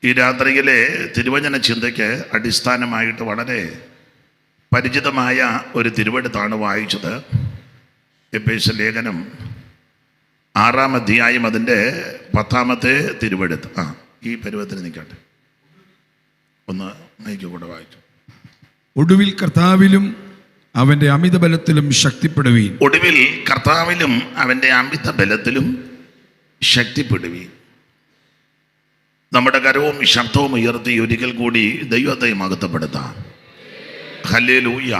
ഈ രാത്രിയിലെ തിരുവചന ചിന്തയ്ക്ക് അടിസ്ഥാനമായിട്ട് വളരെ പരിചിതമായ ഒരു തിരുവെടുത്താണ് വായിച്ചത്. എഫേസ്യ ലേഖനം 6-ാം അധ്യായം അതിൻ്റെ 10-ാമത്തെ തിരുവെടുത്ത്. ഈ പരുവത്തിന് നിൽക്കട്ടെ, ഒന്ന് മൈക്ക് കൂടെ വായിച്ചു. ഒടുവിൽ കർത്താവിലും അവന്റെ അമിത ബലത്തിലും ശക്തിപ്പെടുവീൻ. ഒടുവിൽ കർത്താവിലും അവന്റെ അമിത ബലത്തിലും ശക്തിപ്പെടുവീൻ. നമ്മുടെ കരവും ശബ്ദവും ഉയർത്തി ഒരിക്കൽ കൂടി ദൈവത്തെ മഹത്വപ്പെടുത്താം. ഹല്ലേലൂയ.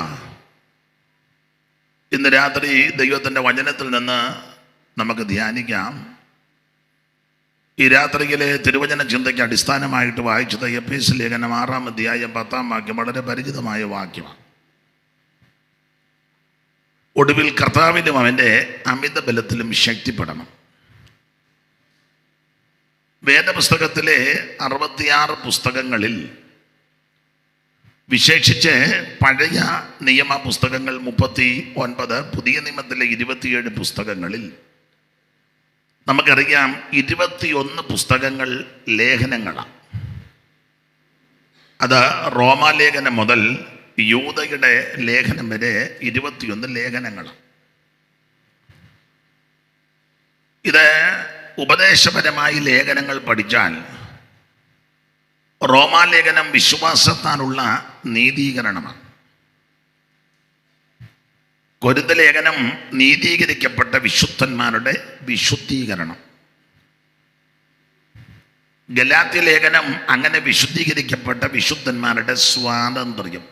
ഇന്ന് രാത്രി ദൈവത്തിൻ്റെ വചനത്തിൽ നിന്ന് നമുക്ക് ധ്യാനിക്കാം. ഈ രാത്രിയിലെ തിരുവചന ചിന്തയ്ക്ക് അടിസ്ഥാനമായിട്ട് വായിച്ചത് എഫേസ്യ ലേഖനം 6-ാം അധ്യായം 10-ാം വാക്യം. വളരെ പരിചിതമായ വാക്യമാണ്. ഒടുവിൽ കർത്താവിലും അവൻ്റെ അമിത ബലത്തിലും ശക്തിപ്പെടണം. വേദപുസ്തകത്തിലെ 66 പുസ്തകങ്ങളിൽ, വിശേഷിച്ച് പഴയ നിയമ പുസ്തകങ്ങൾ 39, പുതിയ നിയമത്തിലെ 27 പുസ്തകങ്ങളിൽ നമുക്കറിയാം 21 പുസ്തകങ്ങൾ ലേഖനങ്ങളാണ്. അത് റോമാലേഖനം മുതൽ യൂദയുടെ ലേഖനം വരെ 21 ലേഖനങ്ങളാണ്. ഇത് ഉപദേശപരമായി ലേഖനങ്ങൾ പഠിച്ചാൽ റോമാലേഖനം വിശ്വാസത്താലുള്ള നീതീകരണമാണ്. കൊരിന്ത ലേഖനം നീതീകരിക്കപ്പെട്ട വിശുദ്ധന്മാരുടെ വിശുദ്ധീകരണം. ഗലാത്യ ലേഖനം അങ്ങനെ വിശുദ്ധീകരിക്കപ്പെട്ട വിശുദ്ധന്മാരുടെ സ്വാതന്ത്ര്യം.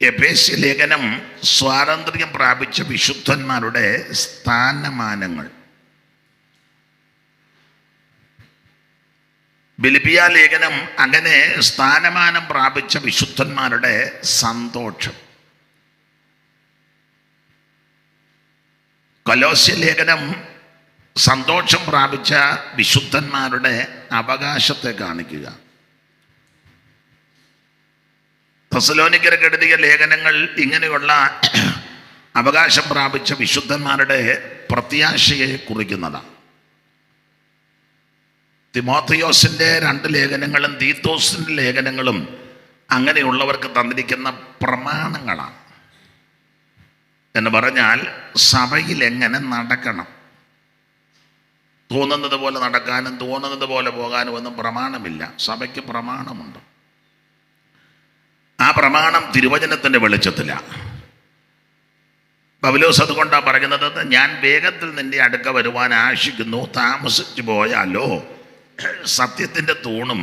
എഫേസ്യ ലേഖനം സ്വാതന്ത്ര്യം പ്രാപിച്ച വിശുദ്ധന്മാരുടെ സ്ഥാനമാനങ്ങൾ. ഫിലിപ്പിയ ലേഖനം അങ്ങനെ സ്ഥാനമാനം പ്രാപിച്ച വിശുദ്ധന്മാരുടെ സന്തോഷം. കൊലോസ്യ ലേഖനം സന്തോഷം പ്രാപിച്ച വിശുദ്ധന്മാരുടെ അവകാശത്തെ കാണിക്കുക. തെസ്സലോനിക്കർക്ക് എഴുതിയ ലേഖനങ്ങൾ ഇങ്ങനെയുള്ള അവകാശം പ്രാപിച്ച വിശുദ്ധന്മാരുടെ പ്രത്യാശയെ കുറിക്കുന്നതാണ്. തിമോഥെയോസിൻ്റെ 2 ലേഖനങ്ങളും തീത്തോസിൻ്റെ ലേഖനങ്ങളും അങ്ങനെയുള്ളവർക്ക് തന്നിരിക്കുന്ന പ്രമാണങ്ങളാണ്. എന്ന് പറഞ്ഞാൽ സഭയിൽ എങ്ങനെ നടക്കണം, തോന്നുന്നത് പോലെ നടക്കാനും തോന്നുന്നത് പോലെ പോകാനും ഒന്നും പ്രമാണമില്ല. സഭയ്ക്ക് പ്രമാണമുണ്ട്. ആ പ്രമാണം തിരുവചനത്തിൻ്റെ വെളിച്ചത്തിലാണ്. പൗലോസ് അതുകൊണ്ടാണ് പറയുന്നത്, ഞാൻ വേഗത്തിൽ നിന്റെ അടുക്ക വരുവാൻ ആശിക്കുന്നു, താമസിച്ചു പോയാലോ സത്യത്തിൻ്റെ തൂണും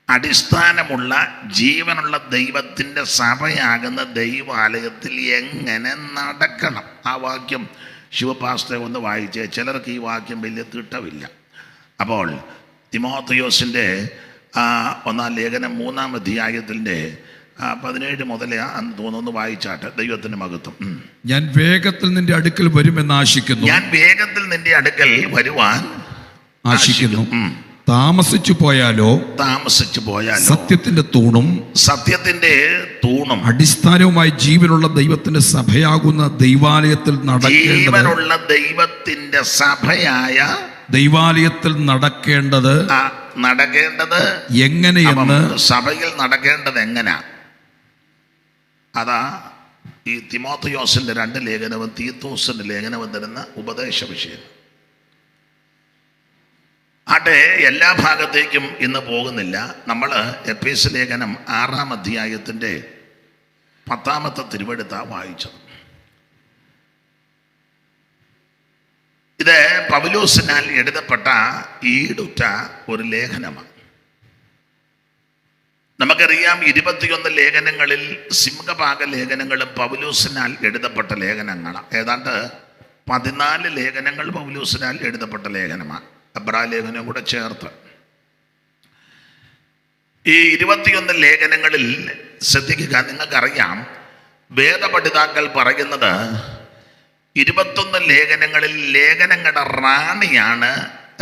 അടിസ്ഥാനമുള്ള ജീവനുള്ള ദൈവത്തിൻ്റെ സഭയാകുന്ന ദൈവാലയത്തിൽ എങ്ങനെ നടക്കണം. ആ വാക്യം ശിവപാസ്തെ ഒന്ന് വായിച്ചേ. ചിലർക്ക് ഈ വാക്യം വലിയ തിട്ടമില്ല. അപ്പോൾ തിമോഥെയോസിൻ്റെ 1-ാം ലേഖനം 3-ാം അധ്യായത്തിൻ്റെ 17 മുതൽ തോന്നുന്നു വായിച്ചാട്ട്. ദൈവത്തിന് മഹത്വം. ഞാൻ വേഗത്തിൽ നിന്റെ അടുക്കൽ വരുമെന്ന് ആശിക്കുന്നു. ഞാൻ വേഗത്തിൽ നിന്റെ അടുക്കൽ വരുവാൻ ആശിക്കുന്നു. താമസിച്ചു പോയാലോ സത്യത്തിന്റെ തൂണും അടിസ്ഥാനവുമായി ജീവനുള്ള ദൈവത്തിന്റെ സഭയാകുന്ന ദൈവാലയത്തിൽ നടക്കേണ്ടത് എങ്ങനെയെന്ന്, സഭയിൽ നടക്കേണ്ടത് എങ്ങനെയാ, അതാ ഈ തിമോഥെയോസിന്റെ 2 ലേഖനവും തീത്തോസിന്റെ ലേഖനവും തരുന്ന ഉപദേശ വിഷയം. ആട്ടെ, എല്ലാ ഭാഗത്തേക്കും ഇന്ന് പോകുന്നില്ല. നമ്മൾ എഫേസ്യ ലേഖനം 6-ാം അധ്യായത്തിൻ്റെ 10-ാമത്തെ തിരുവെടുത്താണ് വായിച്ചത്. ഇത് പൗലോസിനാൽ എഴുതപ്പെട്ട ഈടുറ്റ ഒരു ലേഖനമാണ്. നമുക്കറിയാം 21 ലേഖനങ്ങളിൽ സിംഹഭാഗ ലേഖനങ്ങളും പൗലോസിനാൽ എഴുതപ്പെട്ട ലേഖനങ്ങളാണ്. ഏതാണ്ട് 14 ലേഖനങ്ങൾ പൗലോസിനാൽ എഴുതപ്പെട്ട ലേഖനമാണ്, എബ്രായ ലേഖനം കൂടെ ചേർത്ത്. ഈ 21 ലേഖനങ്ങളിൽ ശ്രദ്ധിക്കുക. നിങ്ങൾക്കറിയാം, വേദപഠിതാക്കൾ പറയുന്നത് 21 ലേഖനങ്ങളിൽ ലേഖനങ്ങളുടെ റാണിയാണ്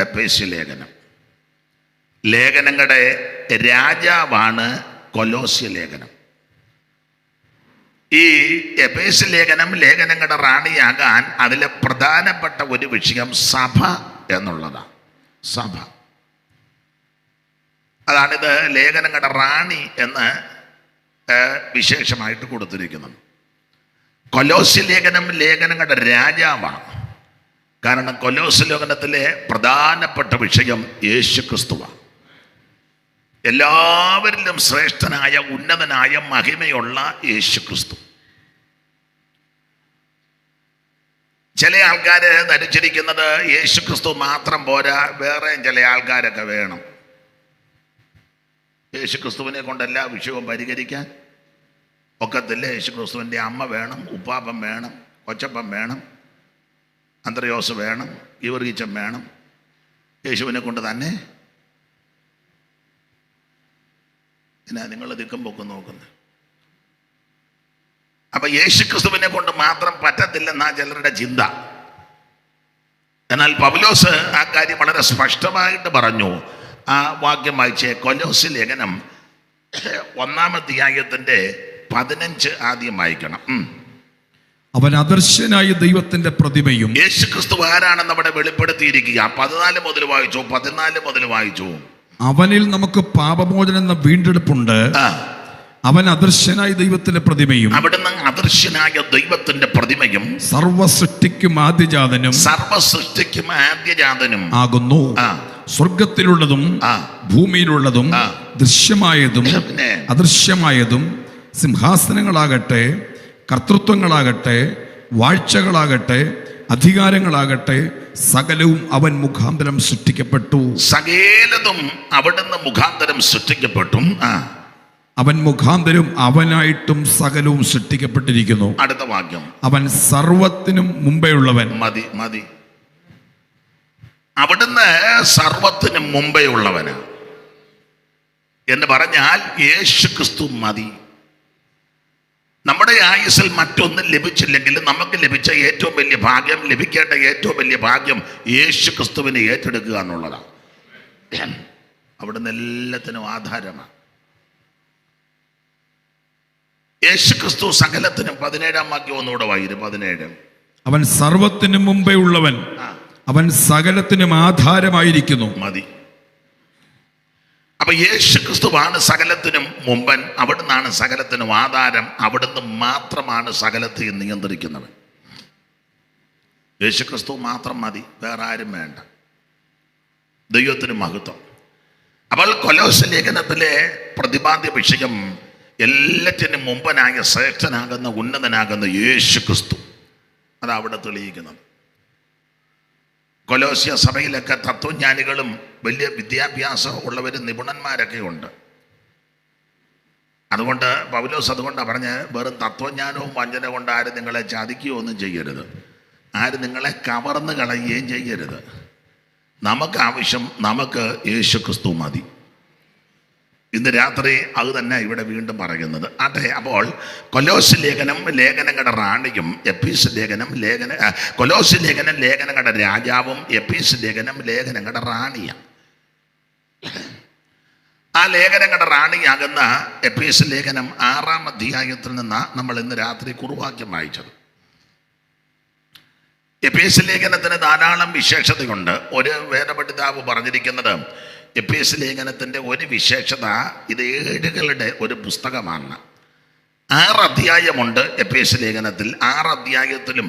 എഫേസ്യ ലേഖനം. ലേഖനങ്ങളുടെ രാജാവാണ് കൊലോസ്യ ലേഖനം. ഈ എഫേസ്യ ലേഖനം ലേഖനങ്ങളുടെ റാണിയാകാൻ അതിലെ പ്രധാനപ്പെട്ട ഒരു വിഷയം സഭ എന്നുള്ളതാണ്. സഭ. അതാണിത് ലേഖനങ്ങളുടെ റാണി എന്ന് വിശേഷമായിട്ട് കൊടുത്തിരിക്കുന്നത്. കൊലോസ്യ ലേഖനം ലേഖനങ്ങളുടെ രാജാവാണ്. കാരണം കൊലോസ്യ ലേഖനത്തിലെ പ്രധാനപ്പെട്ട വിഷയം യേശു ക്രിസ്തുവാണ്. എല്ലാവരിലും ശ്രേഷ്ഠനായ ഉന്നതനായ മഹിമയുള്ള യേശു ക്രിസ്തു. ചില ആൾക്കാർ ധരിച്ചിരിക്കുന്നത് യേശു ക്രിസ്തു മാത്രം പോരാ, വേറെയും ചില ആൾക്കാരൊക്കെ വേണം. യേശു ക്രിസ്തുവിനെ കൊണ്ട് എല്ലാ വിഷയവും പരിഹരിക്കാൻ ഒക്കത്തില്ല. യേശു ക്രിസ്തുവിൻ്റെ അമ്മ വേണം, ഉപ്പാപ്പൻ വേണം, കൊച്ചപ്പൻ വേണം, അന്ത്രയോസ് വേണം, ഗീവർഗീച്ചൻ വേണം. യേശുവിനെ കൊണ്ട് തന്നെ എന്നാ നിങ്ങൾ ദിക്കും പൊക്കും നോക്കുന്നത്? അപ്പൊ യേശു ക്രിസ്തുവിനെ കൊണ്ട് മാത്രം പറ്റത്തില്ലെന്നാ ചിലരുടെ ചിന്ത. എന്നാൽ പൗലോസ് ആ കാര്യം വളരെ സ്പഷ്ടമായിട്ട് പറഞ്ഞു. ആ വാക്യം വായിച്ചേ, കൊലോസ്യ ലേഖനം 1-ാം അധ്യായത്തിന്റെ 15 ആദ്യം വായിക്കണം. അവൻ അദർശനായ ദൈവത്തിന്റെ പ്രതിമയും. യേശു ക്രിസ്തു ആരാണെന്ന് അവിടെ വെളിപ്പെടുത്തിയിരിക്കുക. 14 മുതൽ വായിച്ചു, 14 മുതൽ വായിച്ചു. അവനിൽ നമുക്ക് പാപമോചനം എന്ന വീണ്ടെടുപ്പുണ്ട്. അവൻ അദർശനായ ദൈവത്തിന്റെ പ്രതിമയും. അവിടുന്ന് അദർശനായ ദൈവത്തിന്റെ പ്രതിമയും സർവ സൃഷ്ടിക്കും ആദ്യജാതനും ആകുന്നു. സ്വർഗത്തിലുള്ളതും ഭൂമിയിലുള്ളതും ദൃശ്യമായതും അദൃശ്യമായതും, സിംഹാസനങ്ങളാകട്ടെ, കർത്തൃത്വങ്ങളാകട്ടെ, വാഴ്ചകളാകട്ടെ, അധികാരങ്ങളാകട്ടെ, സകലവും അവൻ മുഖാന്തരം സൃഷ്ടിക്കപ്പെട്ടു. സകലതും അവിടുന്ന് മുഖാന്തരം സൃഷ്ടിക്കപ്പെട്ടു. അവൻ മുഖാന്തരം അവനായിട്ടും സകലവും സൃഷ്ടിക്കപ്പെട്ടിരിക്കുന്നു. അടുത്ത വാക്യം, അവൻ സർവത്തിനും മുമ്പേ ഉള്ളവൻ. മതി മതി. അവിടുന്ന് സർവത്തിനും മുമ്പേ ഉള്ളവന് എന്ന് പറഞ്ഞാൽ യേശു ക്രിസ്തു മതി. നമ്മുടെ ആയുസ്സിൽ മറ്റൊന്നും ലഭിച്ചില്ലെങ്കിൽ നമുക്ക് ലഭിച്ച ഏറ്റവും വലിയ ഭാഗ്യം, ലഭിക്കേണ്ട ഏറ്റവും വലിയ ഭാഗ്യം യേശു ക്രിസ്തുവിനെ ഏറ്റെടുക്കുക എന്നുള്ളതാണ്. അവിടുന്ന് എല്ലാത്തിനും ആധാരമാണ്. യേശു ക്രിസ്തു സകലത്തിനും 17-ാം വാക്യം ഒന്നുകൂടെ വായിരും. 17. അവൻ സർവത്തിനും മുമ്പേ ഉള്ളവൻ, അവൻ സകലത്തിനും ആധാരമായിരിക്കുന്നു. മതി. അപ്പൊ യേശു ക്രിസ്തുവാണ് സകലത്തിനും മുമ്പൻ, അവിടുന്നാണ് സകലത്തിനും ആധാരം, അവിടുന്ന് മാത്രമാണ് സകലത്തെയും നിയന്ത്രിക്കുന്നവൻ. യേശു ക്രിസ്തു മാത്രം മതി, വേറെ ആരും വേണ്ട. ദൈവത്തിന് മഹത്വം. അപ്പോൾ കൊലോസ്യ ലേഖനത്തിലെ പ്രതിപാദ്യ വിഷയം എല്ലാറ്റിനും മുമ്പനായ ശ്രേഷ്ഠനാകുന്ന ഉന്നതനാകുന്ന യേശു ക്രിസ്തു. അതവിടെ തെളിയിക്കുന്നത്. കൊലോസ്യ സഭയിലൊക്കെ തത്വജ്ഞാനികളും വലിയ വിദ്യാഭ്യാസം ഉള്ളവരും നിപുണന്മാരൊക്കെ ഉണ്ട്. അതുകൊണ്ട് പൗലോസ് അതുകൊണ്ടാണ് പറഞ്ഞ്, വെറും തത്വജ്ഞാനവും വഞ്ചന കൊണ്ട് ആരും നിങ്ങളെ ചതിക്കുകയോ ഒന്നും ചെയ്യരുത്, ആരും നിങ്ങളെ കവർന്ന് കളയുകയും ചെയ്യരുത്. നമുക്ക് ആവശ്യം, നമുക്ക് യേശു ക്രിസ്തു മതി. ഇന്ന് രാത്രി അത് തന്നെ ഇവിടെ വീണ്ടും പറയുന്നത്. അതെ, അപ്പോൾ കൊലോസ്യ ലേഖനം ലേഖനങ്ങളുടെ റാണിയും, എഫീസ് ലേഖനം കൊലോസ്യ ലേഖനം ലേഖനങ്ങളുടെ രാജാവും, എഫീസ് ലേഖനം ലേഖനങ്ങളുടെ റാണിയാണ്. ആ ലേഖനങ്ങളുടെ റാണിയാകുന്ന എഫീസ് ലേഖനം 6-ാം അധ്യായത്തിൽ നിന്നാണ് നമ്മൾ ഇന്ന് രാത്രി കുറുവാക്യം വായിച്ചത്. എഫീസ് ലേഖനത്തിന് ധാരാളം വിശേഷതയുണ്ട്. ഒരു വേദപണ്ഡിതാവ് പറഞ്ഞിരിക്കുന്നത്, എഫീസ് ലേഖനത്തിൻ്റെ ഒരു വിശേഷത, ഇത് ഏടുകളുടെ ഒരു പുസ്തകമാണ്. 6 അധ്യായമുണ്ട് എഫീസ് ലേഖനത്തിൽ. 6 അധ്യായത്തിലും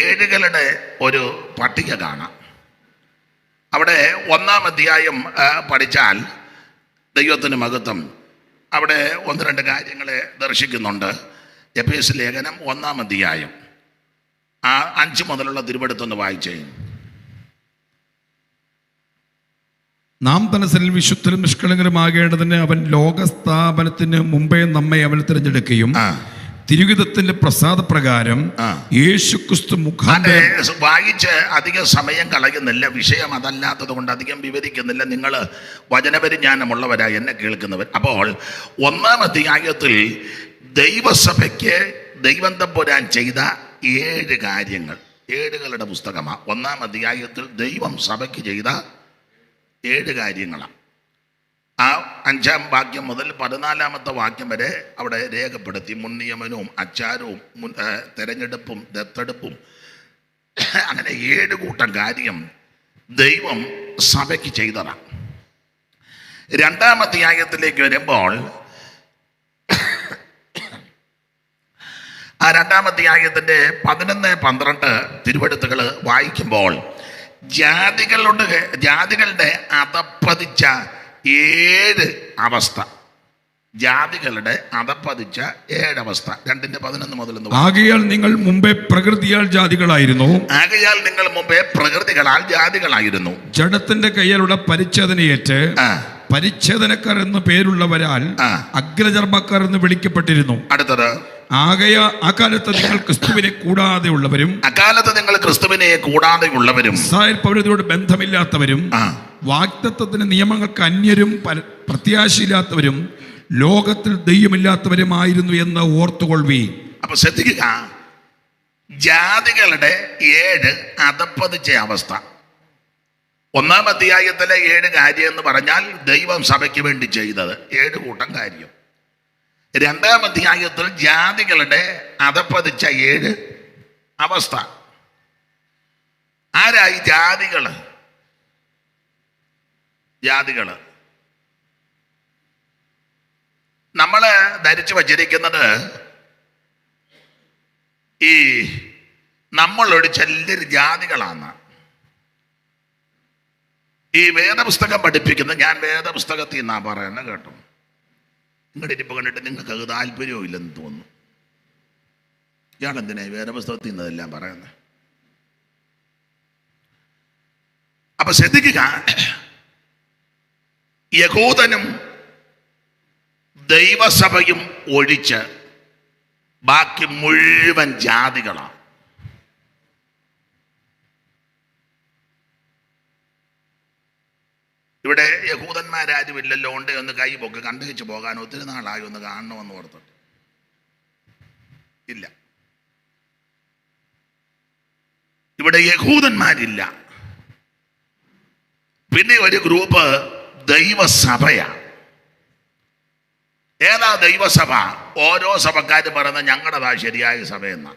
ഏടുകളുടെ ഒരു പട്ടിക കാണാം. അവിടെ 1-ാം അധ്യായം പഠിച്ചാൽ ദൈവത്തിന് മഹത്വം, അവിടെ 1-2 കാര്യങ്ങളെ ദർശിക്കുന്നുണ്ട്. എഫീസ് ലേഖനം 1-ാം അധ്യായം 5 മുതലുള്ള തിരുവെടുത്തൊന്ന് വായിച്ചേ. നാം തനസരിൽ വിശുദ്ധരും നിഷ്കളങ്കരുമാകേണ്ടതിന് അവൻ ലോകസ്ഥാപനത്തിന് മുമ്പേ നമ്മെ അവൻ തിരഞ്ഞെടുക്കുകയും തിരുഹിതത്തിന്റെ പ്രസാദപ്രകാരം യേശുക്രിസ്തു മുഖാന്തരം. വായിച്ച് അധികം സമയം കളയുന്നില്ല, വിഷയം അതല്ലാത്തത് കൊണ്ട് അധികം വിവരിക്കുന്നില്ല. നിങ്ങൾ വചനപരിജ്ഞാനമുള്ളവരായി എന്നെ കേൾക്കുന്നവർ. അപ്പോൾ 1-ാം അധ്യായത്തിൽ ദൈവസഭയ്ക്ക് ദൈവം തമ്പുരാൻ ചെയ്ത 7 കാര്യങ്ങൾ, ഏടുകളുടെ പുസ്തകമാണ്. 1-ാം അധ്യായത്തിൽ ദൈവം സഭയ്ക്ക് ചെയ്ത 7 കാര്യങ്ങളാണ്. ആ 5-ാം വാക്യം മുതൽ 14-ാമത്തെ വാക്യം വരെ അവിടെ രേഖപ്പെടുത്തി. മുൻനിയമനവും അച്ചാരവും തെരഞ്ഞെടുപ്പും ദത്തെടുപ്പും, അങ്ങനെ 7 കൂട്ടം കാര്യം ദൈവം സഭയ്ക്ക് ചെയ്തതാണ്. 2-ാം അധ്യായത്തിലേക്ക് വരുമ്പോൾ ആ 2-ാം അധ്യായത്തിന്റെ 11-12 തിരുവെഴുത്തുകൾ വായിക്കുമ്പോൾ ജാതികളുടെ അധപ്പതിച്ച 7 അവസ്ഥ, ജാതികളുടെ അധപ്പതിച്ച 7 അവസ്ഥ. 2:11 മുതൽ ആകയാൽ നിങ്ങൾ മുമ്പേ പ്രകൃതിയാൽ ജാതികളായിരുന്നു, ജഡത്തിന്റെ കയ്യിലുള്ള പരിച്ഛേദനയേറ്റ് പരിച്ഛേദനക്കാർ എന്ന് പേരുള്ളവരാൽ അഗ്രചർമ്മക്കാർ എന്ന് വിളിക്കപ്പെട്ടിരുന്നു. അടുത്തത്, അക്കാലത്ത് നിങ്ങൾ ക്രിസ്തുവിനെ കൂടാതെയുള്ളവരും ഇസ്രായേൽ പൗരതയോട് ബന്ധമില്ലാത്തവരും വാഗ്ദത്തത്തിന്റെ നിയമങ്ങൾക്ക് അന്യരും പ്രത്യാശയില്ലാത്തവരും ലോകത്തിൽ ദൈവമില്ലാത്തവരുമായിരുന്നു എന്ന് ഓർത്തുകൊള്ളുവീൻ. അപ്പൊ ശ്രദ്ധിക്കുക, ജാതികളുടെ 7 അധപ്പതിച്ച അവസ്ഥ. 1-ാം അധ്യായത്തിലെ 7 കാര്യം എന്ന് പറഞ്ഞാൽ ദൈവം സഭയ്ക്ക് വേണ്ടി ചെയ്തത് 7 കൂട്ടം കാര്യം. 2-ാം അധ്യായത്തിൽ ജാതികളുടെ അധപ്പതിച്ച 7 അവസ്ഥ. ആരായി ജാതികള്? നമ്മള് ധരിച്ചു വച്ചിരിക്കുന്നത് നമ്മളൊരു ചെല്ലൊരു ജാതികളാണ്. ഈ വേദപുസ്തകം പഠിപ്പിക്കുന്ന, ഞാൻ വേദപുസ്തകത്തിൽ നിന്നാ പറയുന്നത് കേട്ടോ. നിങ്ങളുടെ ഇരിപ്പ് കണ്ടിട്ട് നിങ്ങൾക്ക് അത് താല്പര്യവും ഇല്ലെന്ന് തോന്നുന്നു. ഇയാളെന്തിനാ വേദപുസ്തകത്തിൽ നിന്നതെല്ലാം പറയുന്നത്? അപ്പൊ ശ്രദ്ധിക്കുക, യഹൂദനും ദൈവസഭയും ഒഴിച്ച് ബാക്കി മുഴുവൻ ജാതികളാണ്. ഇവിടെ യഹൂദന്മാരാരും ഇല്ലല്ലോ, ഉണ്ട് ഒന്ന് കൈ പൊക്ക്, കണ്ടുവച്ച് പോകാൻ ഒത്തിരി നാളായി, ഒന്ന് കാണണമെന്ന് ഓർത്തിട്ട് ഇല്ല. ഇവിടെ യഹൂദന്മാരില്ല. പിന്നെ ഒരു ഗ്രൂപ്പ് ദൈവസഭയാണ്. ഏതാ ദൈവസഭ? ഓരോ സഭക്കാരും പറയുന്നത് ഞങ്ങളുടേതാ ശരിയായ സഭയെന്ന.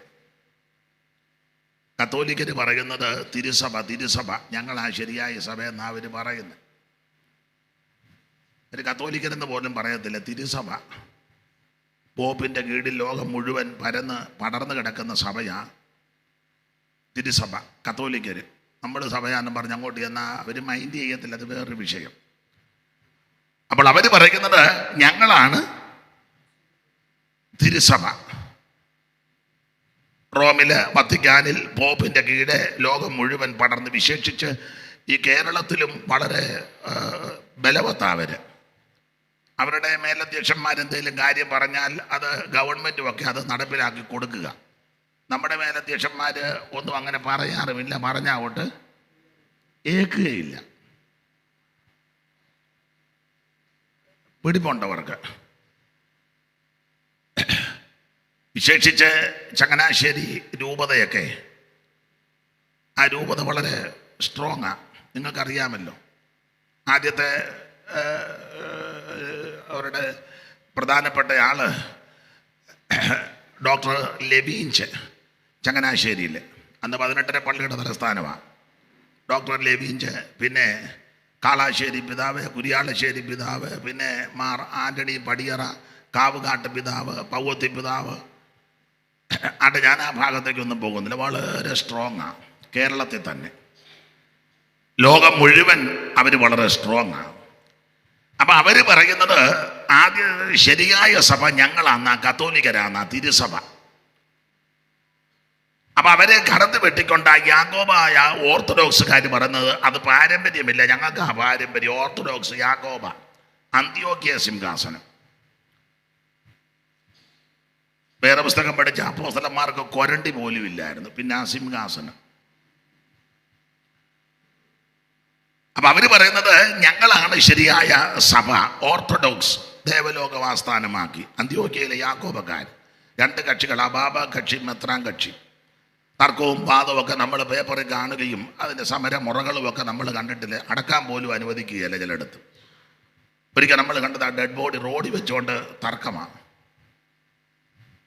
കത്തോലിക്കര് പറയുന്നത് തിരുസഭ ഞങ്ങളാ ശരിയായ സഭ എന്നാ അവര് പറയുന്നത്. ഒരു കത്തോലിക്കരെന്ന് പോലും പറയത്തില്ല, തിരുസഭ. പോപ്പിന്റെ കീഴിൽ ലോകം മുഴുവൻ പടർന്നു കിടക്കുന്ന സഭയാ തിരുസഭ. കത്തോലിക്കര് നമ്മൾ സഭയാണെന്ന് പറഞ്ഞ് അങ്ങോട്ട് ചെന്നാൽ അവർ മൈൻഡ് ചെയ്യത്തില്ല, അത് വേറൊരു വിഷയം. അപ്പോൾ അവർ പറയുന്നത് ഞങ്ങളാണ് തിരുസഭ. റോമില്, വത്തിക്കാനിൽ പോപ്പിന്റെ കീഴെ ലോകം മുഴുവൻ പടർന്ന്, വിശേഷിച്ച് ഈ കേരളത്തിലും വളരെ ബലവത്താവര്. അവരുടെ മേലധ്യക്ഷന്മാരെന്തെങ്കിലും കാര്യം പറഞ്ഞാൽ അത് ഗവൺമെൻറ്റും ഒക്കെ അത് നടപ്പിലാക്കി കൊടുക്കുക. നമ്മുടെ മേലധ്യക്ഷന്മാർ ഒന്നും അങ്ങനെ പറയാറുമില്ല, പറഞ്ഞാവോട്ട് ഏൽക്കുകയില്ല. പിടിപ്പുണ്ടവർക്ക്. വിശേഷിച്ച് ചങ്ങനാശ്ശേരി രൂപതയൊക്കെ, ആ രൂപത വളരെ സ്ട്രോങ്ങാണ്, നിങ്ങൾക്കറിയാമല്ലോ. ആദ്യത്തെ അവരുടെ പ്രധാനപ്പെട്ട ആള് ഡോക്ടർ ലെബീഞ്ച്, ചങ്ങനാശ്ശേരിയിൽ, അന്ന് 18 പള്ളിയുടെ തലസ്ഥാനമാണ് ഡോക്ടർ ലെബീഞ്ച്. പിന്നെ കാളാശ്ശേരി പിതാവ്, കുരിയാളശ്ശേരി പിതാവ്, പിന്നെ മാർ ആൻ്റണി പടിയറ, കാവുകാട്ട് പിതാവ്, പൗവത്തി പിതാവ്. ആട്ടെ, ഞാൻ ആ ഭാഗത്തേക്കൊന്നും പോകുന്നില്ല. വളരെ സ്ട്രോങ്ങാണ്. കേരളത്തിൽ തന്നെ ലോകം മുഴുവൻ അവർ വളരെ സ്ട്രോങ്ങാണ്. അപ്പം അവർ പറയുന്നത് ആദ്യ ശരിയായ സഭ ഞങ്ങളാന്ന, കത്തോലിക്കരാന്ന, തിരുസഭ. അപ്പം അവരെ കടന്നു വെട്ടിക്കൊണ്ട യാക്കോബായ ഓർത്തഡോക്സുകാർ പറയുന്നത് അത് പാരമ്പര്യമില്ല, ഞങ്ങൾക്ക് ആ പാരമ്പര്യം. ഓർത്തഡോക്സ് യാക്കോബ, അന്ത്യോക്യ സിംഹാസനം. വേറെ പുസ്തകം പഠിച്ച അപ്പോസ്തലന്മാർക്ക് കൊരണ്ടി പോലും ഇല്ലായിരുന്നു, പിന്നെ ആ സിംഹാസനം. അപ്പൊ അവര് പറയുന്നത് ഞങ്ങളാണ് ശരിയായ സഭ, ഓർത്തഡോക്സ് ദേവലോകവാസ്ഥാനമാക്കി. അന്ത്യോക്യയിലെ യാക്കോബക്കാർ, 2 കക്ഷികൾ, അബാബ കക്ഷി, മെത്രാൻ കക്ഷി. തർക്കവും വാദവും ഒക്കെ നമ്മൾ പേപ്പറിൽ കാണുകയും അതിൻ്റെ സമരമുറകളും ഒക്കെ നമ്മൾ കണ്ടിട്ടില്ല. അടക്കാൻ പോലും അനുവദിക്കുകയല്ല ചിലയിടത്ത്. ഒരിക്കൽ നമ്മൾ കണ്ടത് ആ ഡെഡ് ബോഡി റോഡിൽ വെച്ചുകൊണ്ട് തർക്കമാണ്.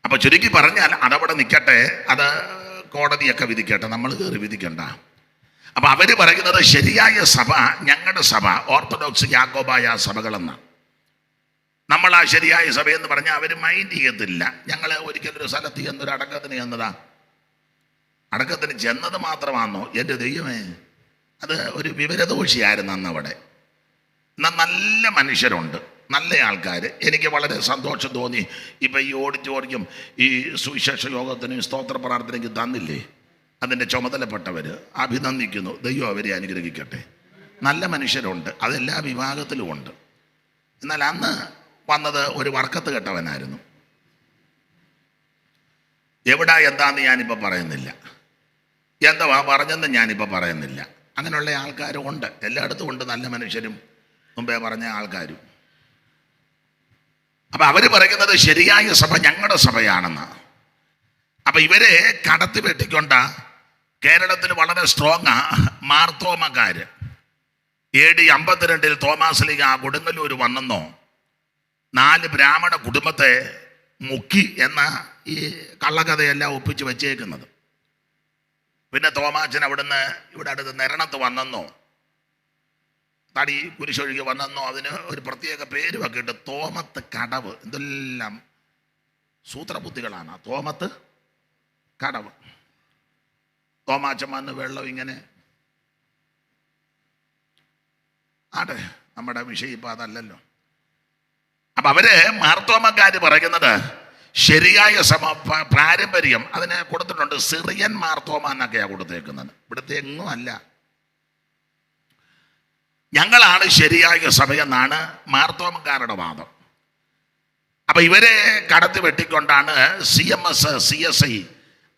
അപ്പൊ ചുരുക്കി പറഞ്ഞാൽ അതവിടെ നിൽക്കട്ടെ, അത് കോടതിയൊക്കെ വിധിക്കട്ടെ, നമ്മൾ കയറി വിധിക്കണ്ട. അപ്പൊ അവര് പറയുന്നത് ശരിയായ സഭ ഞങ്ങളുടെ സഭ ഓർത്തഡോക്സ് യാക്കോബായ സഭകളെന്നാണ്. നമ്മൾ ആ ശരിയായ സഭയെന്ന് പറഞ്ഞാൽ അവർ മൈൻഡ് ചെയ്യത്തില്ല. ഞങ്ങൾ ഒരിക്കലൊരു സ്ഥലത്ത് ചെന്നൊരു അടക്കത്തിന് ചെന്നതാ. അടക്കത്തിന് ചെന്നത് മാത്രമാണോ? എൻ്റെ ദൈവമേ, അത് ഒരു വിവരദോഷിയായിരുന്നു അന്ന് അവിടെ. എന്നാൽ നല്ല മനുഷ്യരുണ്ട്, നല്ല ആൾക്കാർ. എനിക്ക് വളരെ സന്തോഷം തോന്നി. ഇപ്പം ഈ ഓഡിറ്റോറിയം ഈ സുവിശേഷ യോഗത്തിനും സ്തോത്ര പ്രാർത്ഥനയ്ക്ക് തന്നില്ലേ, അതിൻ്റെ ചുമതലപ്പെട്ടവർ അഭിനന്ദിക്കുന്നു. ദൈവം അവരെ അനുഗ്രഹിക്കട്ടെ. നല്ല മനുഷ്യരുണ്ട്, അതെല്ലാ വിഭാഗത്തിലും ഉണ്ട്. എന്നാൽ അന്ന് വന്നത് ഒരു വർക്കത്ത് കെട്ടവനായിരുന്നു. എവിടാ എന്താന്ന് ഞാനിപ്പോൾ പറയുന്നില്ല, എന്താ പറഞ്ഞെന്ന് ഞാനിപ്പോൾ പറയുന്നില്ല. അങ്ങനെയുള്ള ആൾക്കാരും ഉണ്ട്, എല്ലായിടത്തും ഉണ്ട് നല്ല മനുഷ്യരും മുമ്പേ പറഞ്ഞ ആൾക്കാരും. അപ്പം അവർ പറയുന്നത് ശരിയായ സഭ ഞങ്ങളുടെ സഭയാണെന്ന്. അപ്പം ഇവരെ കടത്തി വെട്ടിക്കൊണ്ട കേരളത്തിൽ വളരെ സ്ട്രോങ്ങാ മാർത്തോമക്കാർ. AD 52 തോമാസ് ലീഗ കൊടുങ്ങല്ലൂർ വന്നെന്നോ 4 ബ്രാഹ്മണ കുടുംബത്തെ മുക്കി എന്ന ഈ കള്ളക്കഥയെല്ലാം ഒപ്പിച്ച് വെച്ചേക്കുന്നത്. പിന്നെ തോമാച്ചൻ അവിടുന്ന് ഇവിടെ അടുത്ത് നിരണത്ത് വന്നെന്നോ തടി കുരിശൊഴുകി വന്നെന്നോ അതിന് ഒരു പ്രത്യേക പേര് വെക്കിട്ട് തോമത്ത് കടവ്. എന്തെല്ലാം സൂത്രബുദ്ധികളാണ്. തോമത്ത് കടവ്. തോമാച്ചൻ വന്ന് വെള്ളം ഇങ്ങനെ ആട്ടെ, നമ്മുടെ വിഷയം ഇപ്പം അതല്ലല്ലോ. അപ്പം അവര് മാർത്തോമക്കാർ പറയുന്നത് ശരിയായ പാരമ്പര്യം അതിനെ കൊടുത്തിട്ടുണ്ട്. സിറിയൻ മാർത്തോമ എന്നൊക്കെയാണ് കൊടുത്തേക്കുന്നത്. ഇവിടുത്തെ എങ്ങും അല്ല. ഞങ്ങളാണ് ശരിയായ സഭയെന്നാണ് മാർത്തോമക്കാരുടെ വാദം. അപ്പം ഇവരെ കടത്തി വെട്ടിക്കൊണ്ടാണ് CMS CSI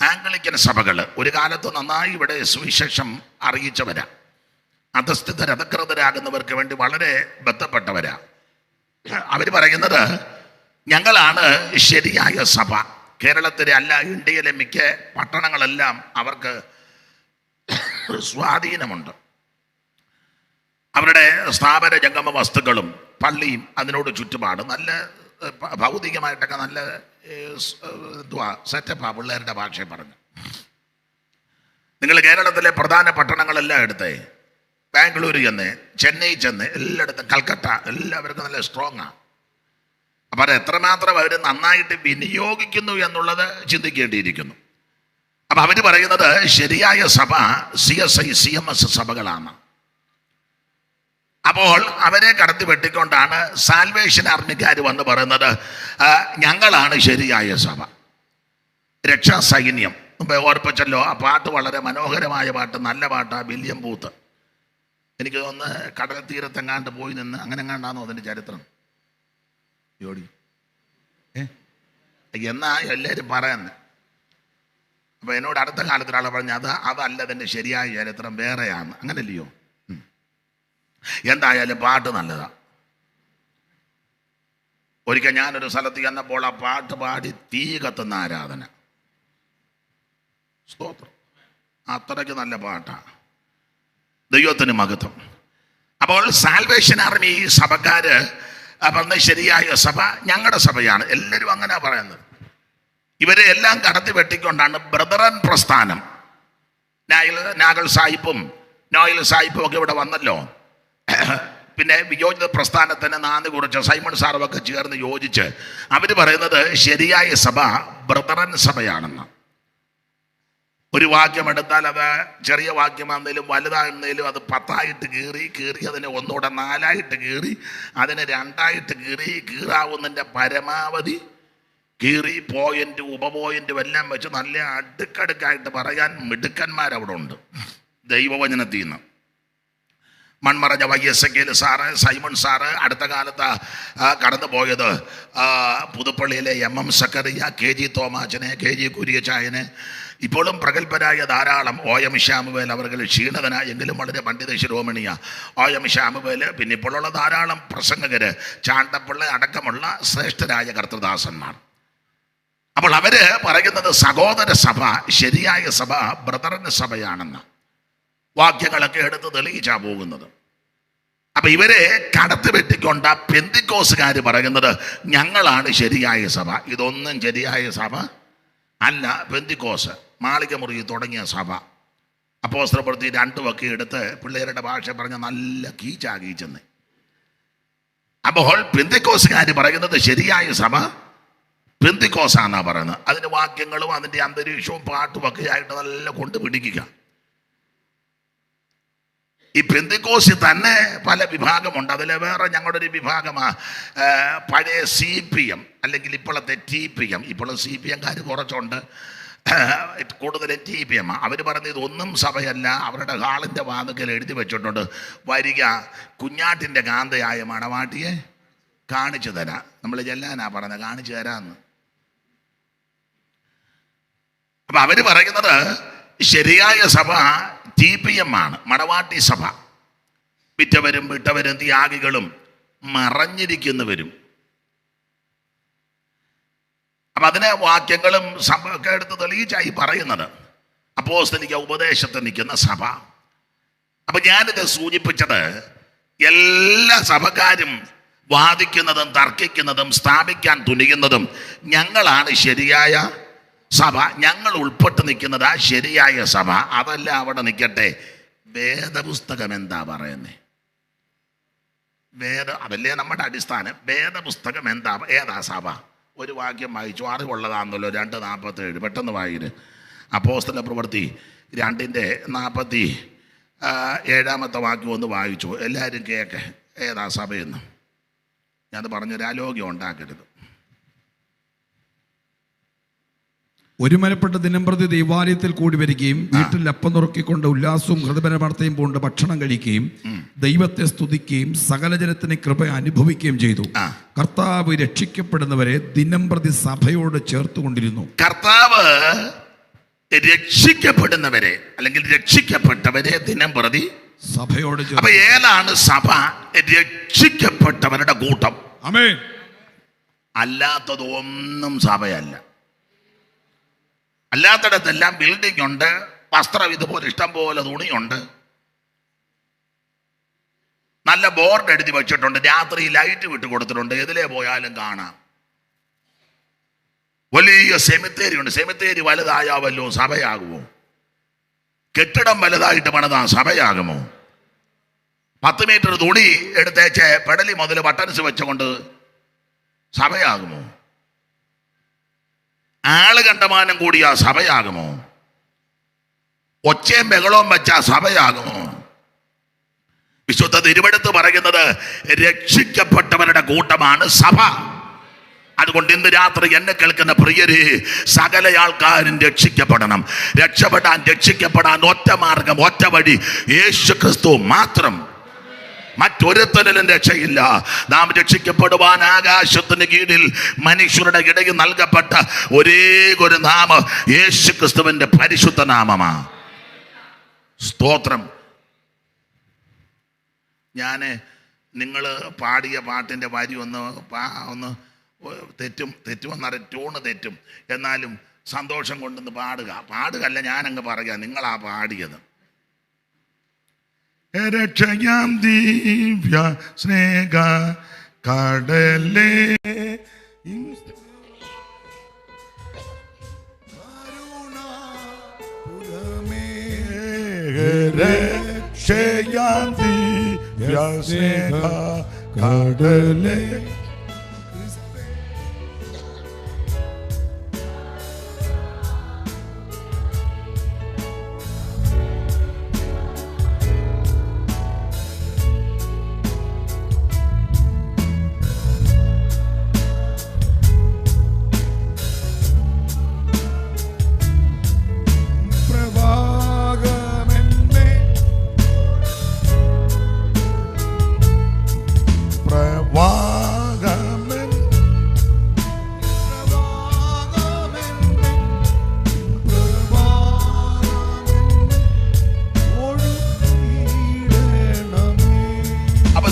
ആംഗ്ലിക്കൻ സഭകൾ ഒരു കാലത്ത് നന്നായി ഇവിടെ സുവിശേഷം അറിയിച്ചവരാ. അധകൃതരാകുന്നവർക്ക് വേണ്ടി വളരെ ബന്ധപ്പെട്ടവരാ. അവർ പറയുന്നത് ഞങ്ങളാണ് ശരിയായ സഭ. കേരളത്തിലെ അല്ല, ഇന്ത്യയിലെ മിക്ക പട്ടണങ്ങളെല്ലാം അവർക്ക് സ്വാധീനമുണ്ട്. അവരുടെ സ്ഥാപന ജംഗമ വസ്തുക്കളും പള്ളിയും അതിനോട് ചുറ്റുപാട് നല്ല ഭൗതികമായിട്ടൊക്കെ നല്ല സെറ്റപ്പാ. പിള്ളേരുടെ ഭാഷയെ പറഞ്ഞു. നിങ്ങൾ കേരളത്തിലെ പ്രധാന പട്ടണങ്ങളെല്ലാം എടുത്തേ, ബാംഗ്ലൂർ ചെന്ന്, ചെന്നൈ ചെന്ന്, എല്ലായിടത്തും കൽക്കട്ട, എല്ലാവർക്കും നല്ല സ്ട്രോങ്ങാണ്. അപ്പം അത് എത്രമാത്രം അവർ നന്നായിട്ട് വിനിയോഗിക്കുന്നു എന്നുള്ളത് ചിന്തിക്കേണ്ടിയിരിക്കുന്നു. അപ്പം അവർ പറയുന്നത് ശരിയായ സഭ CSI CMS സഭകളാണ്. അപ്പോൾ അവരെ കടത്തി വെട്ടിക്കൊണ്ടാണ് സാൽവേഷൻ ആർമിക്കാർ വന്ന് പറയുന്നത് ഞങ്ങളാണ് ശരിയായ സഭ, രക്ഷാസൈന്യം. മുമ്പേ ഓർപ്പിച്ചല്ലോ, ആ പാട്ട് വളരെ മനോഹരമായ പാട്ട്, നല്ല പാട്ടാണ്. വില്യം ബൂത്ത് എനിക്ക് തോന്നുന്നു കടൽ തീരത്തെങ്ങാണ്ട് പോയി നിന്ന് അങ്ങനെ എങ്ങാണ്ടാണോ അതിൻ്റെ ചരിത്രം ജോഡി എന്നാ എല്ലാവരും പറയുന്നത്. അപ്പം എന്നോട് അടുത്ത കാലത്ത് ഒരാളെ പറഞ്ഞ അതല്ല അതിൻ്റെ ശരിയായ ചരിത്രം വേറെയാണ്. അങ്ങനല്ലയോ? എന്തായാലും പാട്ട് നല്ലതാ. ഒരിക്കൽ ഞാനൊരു സ്ഥലത്ത് ചെന്നപ്പോൾ ആ പാട്ട് പാടി തീ കത്തുന്ന ആരാധന. സ്തോത്രം, അത്രയ്ക്ക് നല്ല പാട്ടാണ്. ദൈവത്തിന് മഹത്വം. അപ്പോൾ സാൽവേഷൻ ആർമി സഭക്കാര് പറഞ്ഞ ശരിയായ സഭ ഞങ്ങളുടെ സഭയാണ്. എല്ലാവരും അങ്ങനെ പറയുന്നത്. ഇവരെ എല്ലാം കടത്തി വെട്ടിക്കൊണ്ടാണ് ബ്രദറൻ പ്രസ്ഥാനം. നാഗൽ സാഹിബും നോയൽ സാഹിബും ഒക്കെ ഇവിടെ വന്നല്ലോ. പിന്നെ വിയോജിത പ്രസ്ഥാനത്തിന് നാന്ദി കുറിച്ച് സൈമൺ സാറുമൊക്കെ ചേർന്ന് യോജിച്ച് അവർ പറയുന്നത് ശരിയായ സഭ ബ്രദറൻ സഭയാണെന്ന്. ഒരു വാക്യം എടുത്താൽ അത് ചെറിയ വാക്യമാണെന്നേലും വലുതാണെന്നേലും അത് 10ആയിട്ട് കീറി അതിനെ ഒന്നുകൂടെ 4ആയിട്ട് കീറി അതിനെ 2ആയിട്ട് കീറാവുന്നതിൻ്റെ പരമാവധി കീറി പോയിന്റ് ഉപപോയിന്റും എല്ലാം വെച്ച് നല്ല അടുക്കടുക്കായിട്ട് പറയാൻ മിടുക്കന്മാരവിടെ ഉണ്ട് ദൈവവചനത്തിൽ നിന്ന്. മൺമറഞ്ഞ YSKL സാറ്, സൈമൺ സാറ്, അടുത്ത കാലത്ത് കടന്നു പോയത് പുതുപ്പള്ളിയിലെ MM സക്കറിയ, KG തോമാച്ചനെ, KG കുര്യച്ചായന്, ഇപ്പോഴും പ്രഗത്ഭരായ ധാരാളം OM ശാമുവേൽ അവർ ക്ഷീണിതനായെങ്കിലും വളരെ പണ്ഡിത ശിരോമണിയ OM ശാമുവേൽ, പിന്നെ ഇപ്പോഴുള്ള ധാരാളം പ്രസംഗകര്, ചാണ്ടപ്പിള്ള അടക്കമുള്ള ശ്രേഷ്ഠരായ കർത്തൃദാസന്മാർ. അപ്പോൾ അവര് പറയുന്നത് സഹോദര സഭ, ശരിയായ സഭ ബ്രദറിന് സഭയാണെന്ന് വാക്യങ്ങളൊക്കെ എടുത്ത് തെളിയിച്ചാ പോകുന്നത്. അപ്പൊ ഇവരെ കടത്തി വെട്ടിക്കൊണ്ട പെന്തിക്കോസുകാർ പറയുന്നത് ഞങ്ങളാണ് ശരിയായ സഭ. ഇതൊന്നും ശരിയായ സഭ അല്ല. പെന്തിക്കോസ്, മാളികമുറി തുടങ്ങിയ സഭ, അപ്പോസ്തലപ്രവൃത്തി 2 ഒക്കെ എടുത്ത് പിള്ളേരുടെ ഭാഷ പറഞ്ഞ നല്ല കീച്ചെന്ന്. അപ്പോൾ പെന്തിക്കോസുകാർ പറയുന്നത് ശരിയായ സഭ പെന്തിക്കോസാന്നാ പറയുന്നത്. അതിന് വാക്യങ്ങളും അതിൻ്റെ അന്തരീക്ഷവും പാട്ടും ഒക്കെ ആയിട്ട് നല്ല കൊണ്ടുപിടിക്കുക. ഈ പെന്തിക്കോസിൽ തന്നെ പല വിഭാഗമുണ്ട്. അതിൽ വേറെ ഞങ്ങളുടെ ഒരു വിഭാഗമാണ് പഴയ CPM, അല്ലെങ്കിൽ ഇപ്പോഴത്തെ TPM. ഇപ്പോഴും CPMകാർ കുറച്ചുണ്ട്, കൂടുതലും TPM. അവർ പറഞ്ഞത് ഒന്നും സഭയല്ല. അവരുടെ ഹാളിൻ്റെ വാതിക്കൽ എഴുതി വെച്ചിട്ടുണ്ട്, വരിക കുഞ്ഞാട്ടിൻ്റെ കാന്തയായ മണവാട്ടിയെ കാണിച്ചു തരാം. നമ്മൾ ചെല്ലാനാ പറഞ്ഞത്, കാണിച്ചു തരാമെന്ന്. അപ്പം അവർ പറയുന്നത് ശരിയായ സഭ TPM ആണ്, മണവാട്ടി സഭ. വിറ്റവരും വിട്ടവരും ത്യാഗികളും മറഞ്ഞിരിക്കുന്നവരും. അപ്പം അതിനെ വാക്യങ്ങളും ഒക്കെ എടുത്ത് തെളിയിച്ചായി പറയുന്നത് അപ്പോസ്തലിക ഉപദേശത്തിൽ നിൽക്കുന്ന സഭ. അപ്പം ഞാനിത് സൂചിപ്പിച്ചത് എല്ലാ സഭക്കാരും വാദിക്കുന്നതും തർക്കിക്കുന്നതും സ്ഥാപിക്കാൻ തുനിയുന്നതും ഞങ്ങളാണ് ശരിയായ സഭ, ഞങ്ങൾ ഉൾപ്പെട്ട് നിൽക്കുന്നത് ആ ശരിയായ സഭ. അതല്ല അവിടെ നിൽക്കട്ടെ, വേദപുസ്തകം എന്താ പറയുന്നത്? അതല്ലേ നമ്മുടെ അടിസ്ഥാനം. വേദപുസ്തകം എന്താ, ഏതാ സഭ? ഒരു വാക്യം വായിച്ചു, അറിവുള്ളതാണെന്നല്ലോ. 2:47 പെട്ടെന്ന് വായിര്. അപ്പോസ്തലപ്രവൃത്തി 2:47 വാക്യം ഒന്ന് വായിച്ചു. എല്ലാവരും കേൾക്ക്, ഏതാ സഭയെന്ന്. ഞാനത് പറഞ്ഞൊരു ആലോക്യം ഉണ്ടാക്കരുത്. ഒരുമനപ്പെട്ട ദിനംപ്രതി ദൈവാലയത്തിൽ കൂടി വരികയും വീട്ടിൽ അപ്പം നുറുക്കിക്കൊണ്ട് ഉല്ലാസവും ഹൃദയപരമാർത്ഥയും കൊണ്ട് ഭക്ഷണം കഴിക്കുകയും ദൈവത്തെ സ്തുതിക്കുകയും സകല ജനത്തിന് കൃപ അനുഭവിക്കുകയും ചെയ്തു. കർത്താവ് രക്ഷിക്കപ്പെടുന്നവരെ ദിനംപ്രതി സഭയോട് ചേർത്തുകൊണ്ടിരുന്നു. കർത്താവ് രക്ഷിക്കപ്പെടുന്നവരെ അല്ലെങ്കിൽ രക്ഷിക്കപ്പെട്ടവരെ ദിനംപ്രതി സഭയോട്. അപ്പൊ ഏതാണ് സഭ? രക്ഷിക്കപ്പെട്ടവരുടെ കൂട്ടം. ആമേൻ. അല്ലാത്തതൊന്നും സഭയല്ല. അല്ലാത്തടത്തെല്ലാം ബിൽഡിംഗ് ഉണ്ട്, വസ്ത്രം ഇതുപോലെ ഇഷ്ടം പോലെ തുണിയുണ്ട്, നല്ല ബോർഡ് എഴുതി വെച്ചിട്ടുണ്ട്, രാത്രി ലൈറ്റ് വിട്ട് കൊടുത്തിട്ടുണ്ട്, എതിലേ പോയാലും കാണാം. വലിയ സെമിത്തേരി ഉണ്ട്. സെമിത്തേരി വലുതായാവല്ലോ സഭയാകുമോ? കെട്ടിടം വലുതായിട്ട് പണിതാ സഭയാകുമോ? 10 മീറ്റർ തുണി എടുത്തേച്ച് പെടലി മുതൽ ബട്ടൺസ് വെച്ചുകൊണ്ട് സഭയാകുമോ? ആള് കണ്ടമാനം കൂടിയാ സഭയാകുമോ? ഒച്ചയും ബഹളവും വെച്ചാ സഭയാകുമോ? വിശുദ്ധ തിരുവെടുത്ത് പറയുന്നത് രക്ഷിക്കപ്പെട്ടവരുടെ കൂട്ടമാണ് സഭ. അതുകൊണ്ട് ഇന്ന് രാത്രി എന്നെ കേൾക്കുന്ന പ്രിയരെ, സകല ആൾക്കാരും രക്ഷിക്കപ്പെടണം. രക്ഷപ്പെടാൻ ഒറ്റ മാർഗം, ഒറ്റ വഴി, യേശു ക്രിസ്തു മാത്രം. മറ്റൊരുത്തനും രക്ഷയില്ല. നാം രക്ഷിക്കപ്പെടുവാൻ ആകാശത്തിന് കീഴിൽ മനുഷ്യരുടെ ഇടയിൽ നൽകപ്പെട്ട ഒരേ ഒരു നാമം യേശു ക്രിസ്തുവിന്റെ പരിശുദ്ധ നാമമാ. സ്തോത്രം. ഞാൻ നിങ്ങൾ പാടിയ പാട്ടിൻ്റെ വരി ഒന്ന് തെറ്റുമെന്നറിയാം, ട്യൂണ് തെറ്റും. എന്നാലും സന്തോഷം കൊണ്ടൊന്ന് പാടുകയല്ല, ഞാനങ്ങ് പറയുക, നിങ്ങളാ പാടിയത്. രക്ഷയാം ദിവ്യ സ്നേഹ കടലേ രക്ഷയാം ദിവ്യ സ്നേഹ കടലേ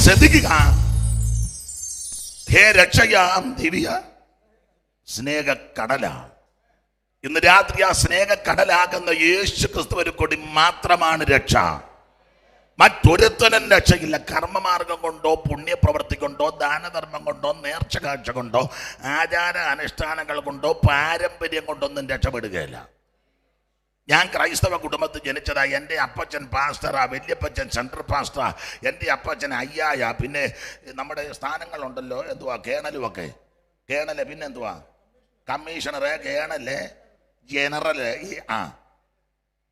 ശ്രദ്ധിക്കുക. ഹേ രക്ഷയാം ദിവ്യ സ്നേഹക്കടല. ഇന്ന് രാത്രി ആ സ്നേഹക്കടലാകുന്ന യേശു ക്രിസ്തുവിന്റെ കൊടി മാത്രമാണ് രക്ഷ. മറ്റൊരുത്തനും രക്ഷയില്ല. കർമ്മമാർഗം കൊണ്ടോ പുണ്യപ്രവൃത്തി കൊണ്ടോ ദാനധർമ്മം കൊണ്ടോ നേർച്ച കാഴ്ച കൊണ്ടോ ആചാര അനുഷ്ഠാനങ്ങൾ കൊണ്ടോ പാരമ്പര്യം കൊണ്ടൊന്നും രക്ഷപ്പെടുകയില്ല. ഞാൻ ക്രൈസ്തവ കുടുംബത്തിൽ ജനിച്ചതാ. എൻ്റെ അപ്പച്ചൻ പാസ്റ്ററാ, വല്യപ്പച്ചൻ സെൻട്രൽ പാസ്റ്ററാ, എൻ്റെ അപ്പച്ചൻ അയ്യായ, പിന്നെ നമ്മുടെ സ്ഥാനങ്ങളുണ്ടല്ലോ, എന്തുവാ കേണലുമൊക്കെ, കേണല്, പിന്നെ എന്തുവാ കമ്മീഷണറ്, കേണല്, ജനറല്,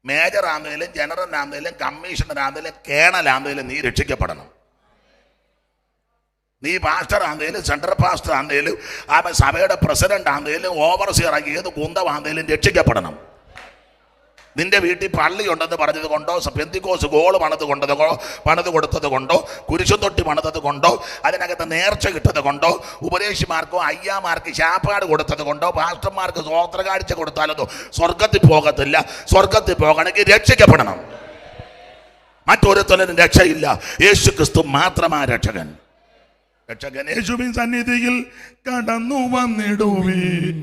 മേജർ ആണെങ്കിലും ജനറൽ ആണെങ്കിലും കമ്മീഷണർ ആണെങ്കിലും കേണലാണെങ്കിലും നീ രക്ഷിക്കപ്പെടണം. നീ പാസ്റ്റർ ആണെങ്കിലും സെൻട്രൽ പാസ്റ്റർ ആണെങ്കിലും സഭയുടെ പ്രസിഡന്റ് ആണെങ്കിലും ഓവർസിയർ ഏത് കുന്തമാണെങ്കിലും രക്ഷിക്കപ്പെടണം. നിന്റെ വീട്ടിൽ പള്ളി ഉണ്ടെന്ന് പറഞ്ഞത് കൊണ്ടോ, പെന്തിക്കോസ് ഗോള് പണിത് കൊടുത്തത് കൊണ്ടോ, കുരിശുതൊട്ടി പണിതത് കൊണ്ടോ, അതിനകത്ത് നേർച്ച കിട്ടത് കൊണ്ടോ, ഉപദേശിമാർക്കോ അയ്യാമാർക്ക് ശാപ്പാട് കൊടുത്തത് കൊണ്ടോ, പാസ്റ്റർമാർക്ക് സ്വോത്ര കാഴ്ച കൊടുത്താലോ സ്വർഗത്തിൽ പോകത്തില്ല. സ്വർഗത്തിൽ പോകണമെങ്കിൽ രക്ഷിക്കപ്പെടണം. മറ്റൊരുത്തനും രക്ഷയില്ല. യേശു ക്രിസ്തു മാത്രമാ രക്ഷകൻ. രക്ഷകൻ യേശുവിൻ സന്നിധിയിൽ കടന്നു വന്നിടുവീൻ,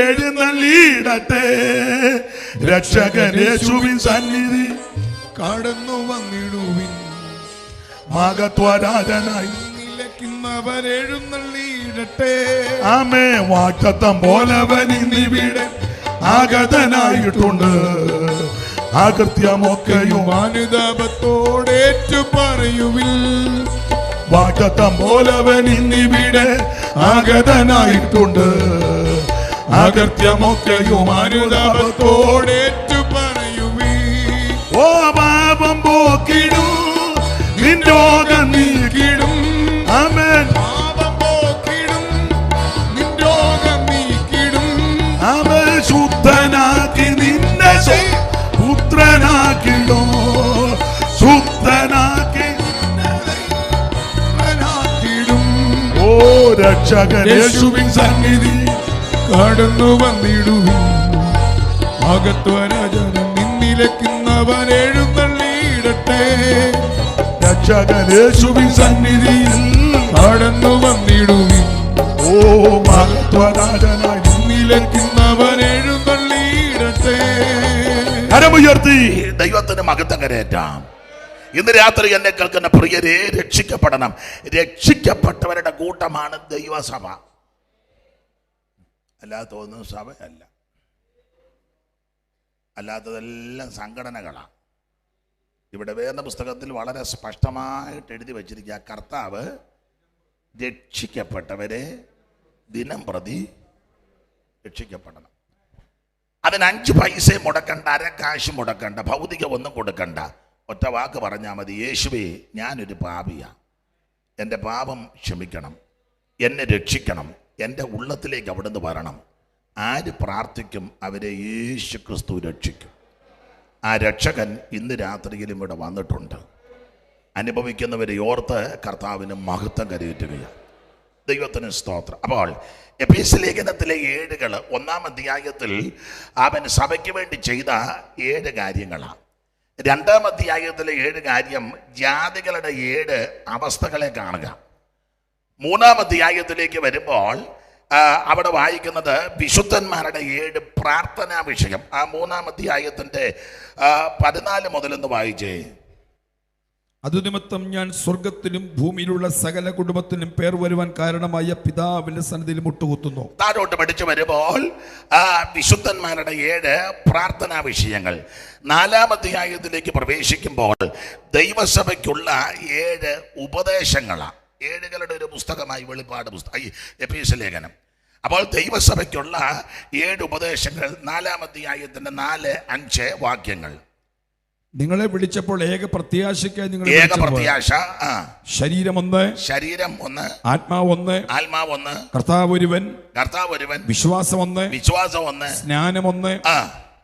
എഴുന്നള്ളിയിടട്ടെ. രക്ഷകൻ യേശുവിൻ സന്നിധി കടന്നു വന്നിടുവിൻ, മഹത്വരാജനായി എഴുന്നള്ളിയിടട്ടെ. ആമേ വാഗ്ദത്തം പോലവൻ ഇന്നിവിടെ ആഗതനായിട്ടുണ്ട്. അകൃത്യമൊക്കെയും അനുതാപത്തോടേറ്റു പറയുവിൽ. വാഗ്ദത്തം പോലവൻ ഇന്നിവിടെ ആഗതനായിട്ടുണ്ട്. അകൃത്യമൊക്കെയും അനുതാപത്തോടേറ്റു പറയുവിൽ. ഓ പാപം പോക്കിടും, നിൻ രോഗം നീക്കിടും. ആമേൻ. പാപം പോക്കിടും, നിൻ രോഗം നീക്കിടും. ആമേൻ. ശുദ്ധനാക്കി നിന്നെ പുത്രനാക്കിടോ, ശുദ്ധനാക്കി ഓ രക്ഷകൻ യേശുവിൻ സന്നിധി കടന്നു വന്നിടുവിൻ. മഹത്വരാജനം നിന്നിലക്കുന്നവൻ എഴുന്നള്ളിയിടട്ടെ. രക്ഷകൻ യേശുവിൻ സന്നിധിയിൽ കടന്നു വന്നിടുവിൻ. ഓ മഹത്വരാജനായി നിന്നിലക്കുന്നവൻ എഴുന്നള്ളിയിടട്ടെ. കരമുയർത്തി ദൈവത്തിന് മഹത്വം കരയേറ്റാം. ഇന്ന് രാത്രി എന്നെ കേൾക്കുന്ന പ്രിയരെ, രക്ഷിക്കപ്പെടണം. രക്ഷിക്കപ്പെട്ടവരുടെ കൂട്ടമാണ് ദൈവസഭ. അല്ലാതെ തോന്നുന്ന സഭയല്ല, അല്ലാത്തതെല്ലാം സംഘടനകളാണ്. ഇവിടെ വേദ പുസ്തകത്തിൽ വളരെ സ്പഷ്ടമായിട്ട് എഴുതി വച്ചിരിക്കുക, കർത്താവ് രക്ഷിക്കപ്പെട്ടവരെ ദിനം പ്രതി രക്ഷിക്കപ്പെടണം. അതിന് 5 പൈസ മുടക്കണ്ട, അരക്കാശ് മുടക്കണ്ട, ഭൗതിക ഒന്നും കൊടുക്കണ്ട. ഒറ്റ വാക്ക് പറഞ്ഞാൽ മതി, യേശുവേ ഞാനൊരു പാപിയാ, എൻ്റെ പാപം ക്ഷമിക്കണം, എന്നെ രക്ഷിക്കണം, എൻ്റെ ഉള്ളത്തിലേക്ക് അവിടുന്ന് വരണം. ആര് പ്രാർത്ഥിക്കും അവരെ യേശു ക്രിസ്തു രക്ഷിക്കും. ആ രക്ഷകൻ ഇന്ന് രാത്രിയിലും ഇവിടെ വന്നിട്ടുണ്ട്. അനുഭവിക്കുന്നവരെ ഓർത്ത് കർത്താവിന് മഹത്വം കരയേറ്റുകയാണ്. ദൈവത്തിന് സ്തോത്രം. അപ്പോൾ എഫേസ്യ ലേഖനത്തിലെ 7 1-ാം അധ്യായത്തിൽ അവൻ സഭയ്ക്ക് വേണ്ടി ചെയ്ത 7 കാര്യങ്ങളാണ്. 2-ാം അധ്യായത്തിലെ 7 കാര്യം ജാതികളുടെ 7 അവസ്ഥകളെ കാണുക. 3-ാം അധ്യായത്തിലേക്ക് വരുമ്പോൾ അവിടെ വായിക്കുന്നത് വിശുദ്ധന്മാരുടെ 7 പ്രാർത്ഥനാ വിഷയം. ആ 3-ാം അധ്യായത്തിൻ്റെ 14 മുതലൊന്ന് വായിച്ചേ. അതുനിമിത്തം ഞാൻ സ്വർഗത്തിലും ഭൂമിയിലുള്ള സകല കുടുംബത്തിനും പേർ വരുവാൻ കാരണമായ പിതാവിന്റെ സന്നിധിയിൽ മുട്ടുകുത്തുന്നു. താഴോട്ട് പഠിച്ചു വരുമ്പോൾ വിശുദ്ധന്മാരുടെ 7 പ്രാർത്ഥനാ വിഷയങ്ങൾ. 4-ാം അധ്യായത്തിലേക്ക് പ്രവേശിക്കുമ്പോൾ ദൈവസഭയ്ക്കുള്ള 7 ഉപദേശങ്ങളാണ്. 7കളുടെ ഒരു പുസ്തകമായി വെളിപ്പാട് പുസ്തകം, എഫേസ്യ ലേഖനം. അപ്പോൾ ദൈവസഭയ്ക്കുള്ള 7 ഉപദേശങ്ങൾ 4-ാം അധ്യായത്തിന്റെ 4-5 വാക്യങ്ങൾ. നിങ്ങളെ വിളിച്ചപ്പോൾ ഏക പ്രത്യാശയ്ക്കായി നിങ്ങൾ പ്രത്യാശ. ശരീരം ഒന്ന്, ആത്മാവ് ഒന്ന്, കർത്താവ് ഒരുവൻ, വിശ്വാസം ഒന്ന്, സ്നാനം ഒന്ന്,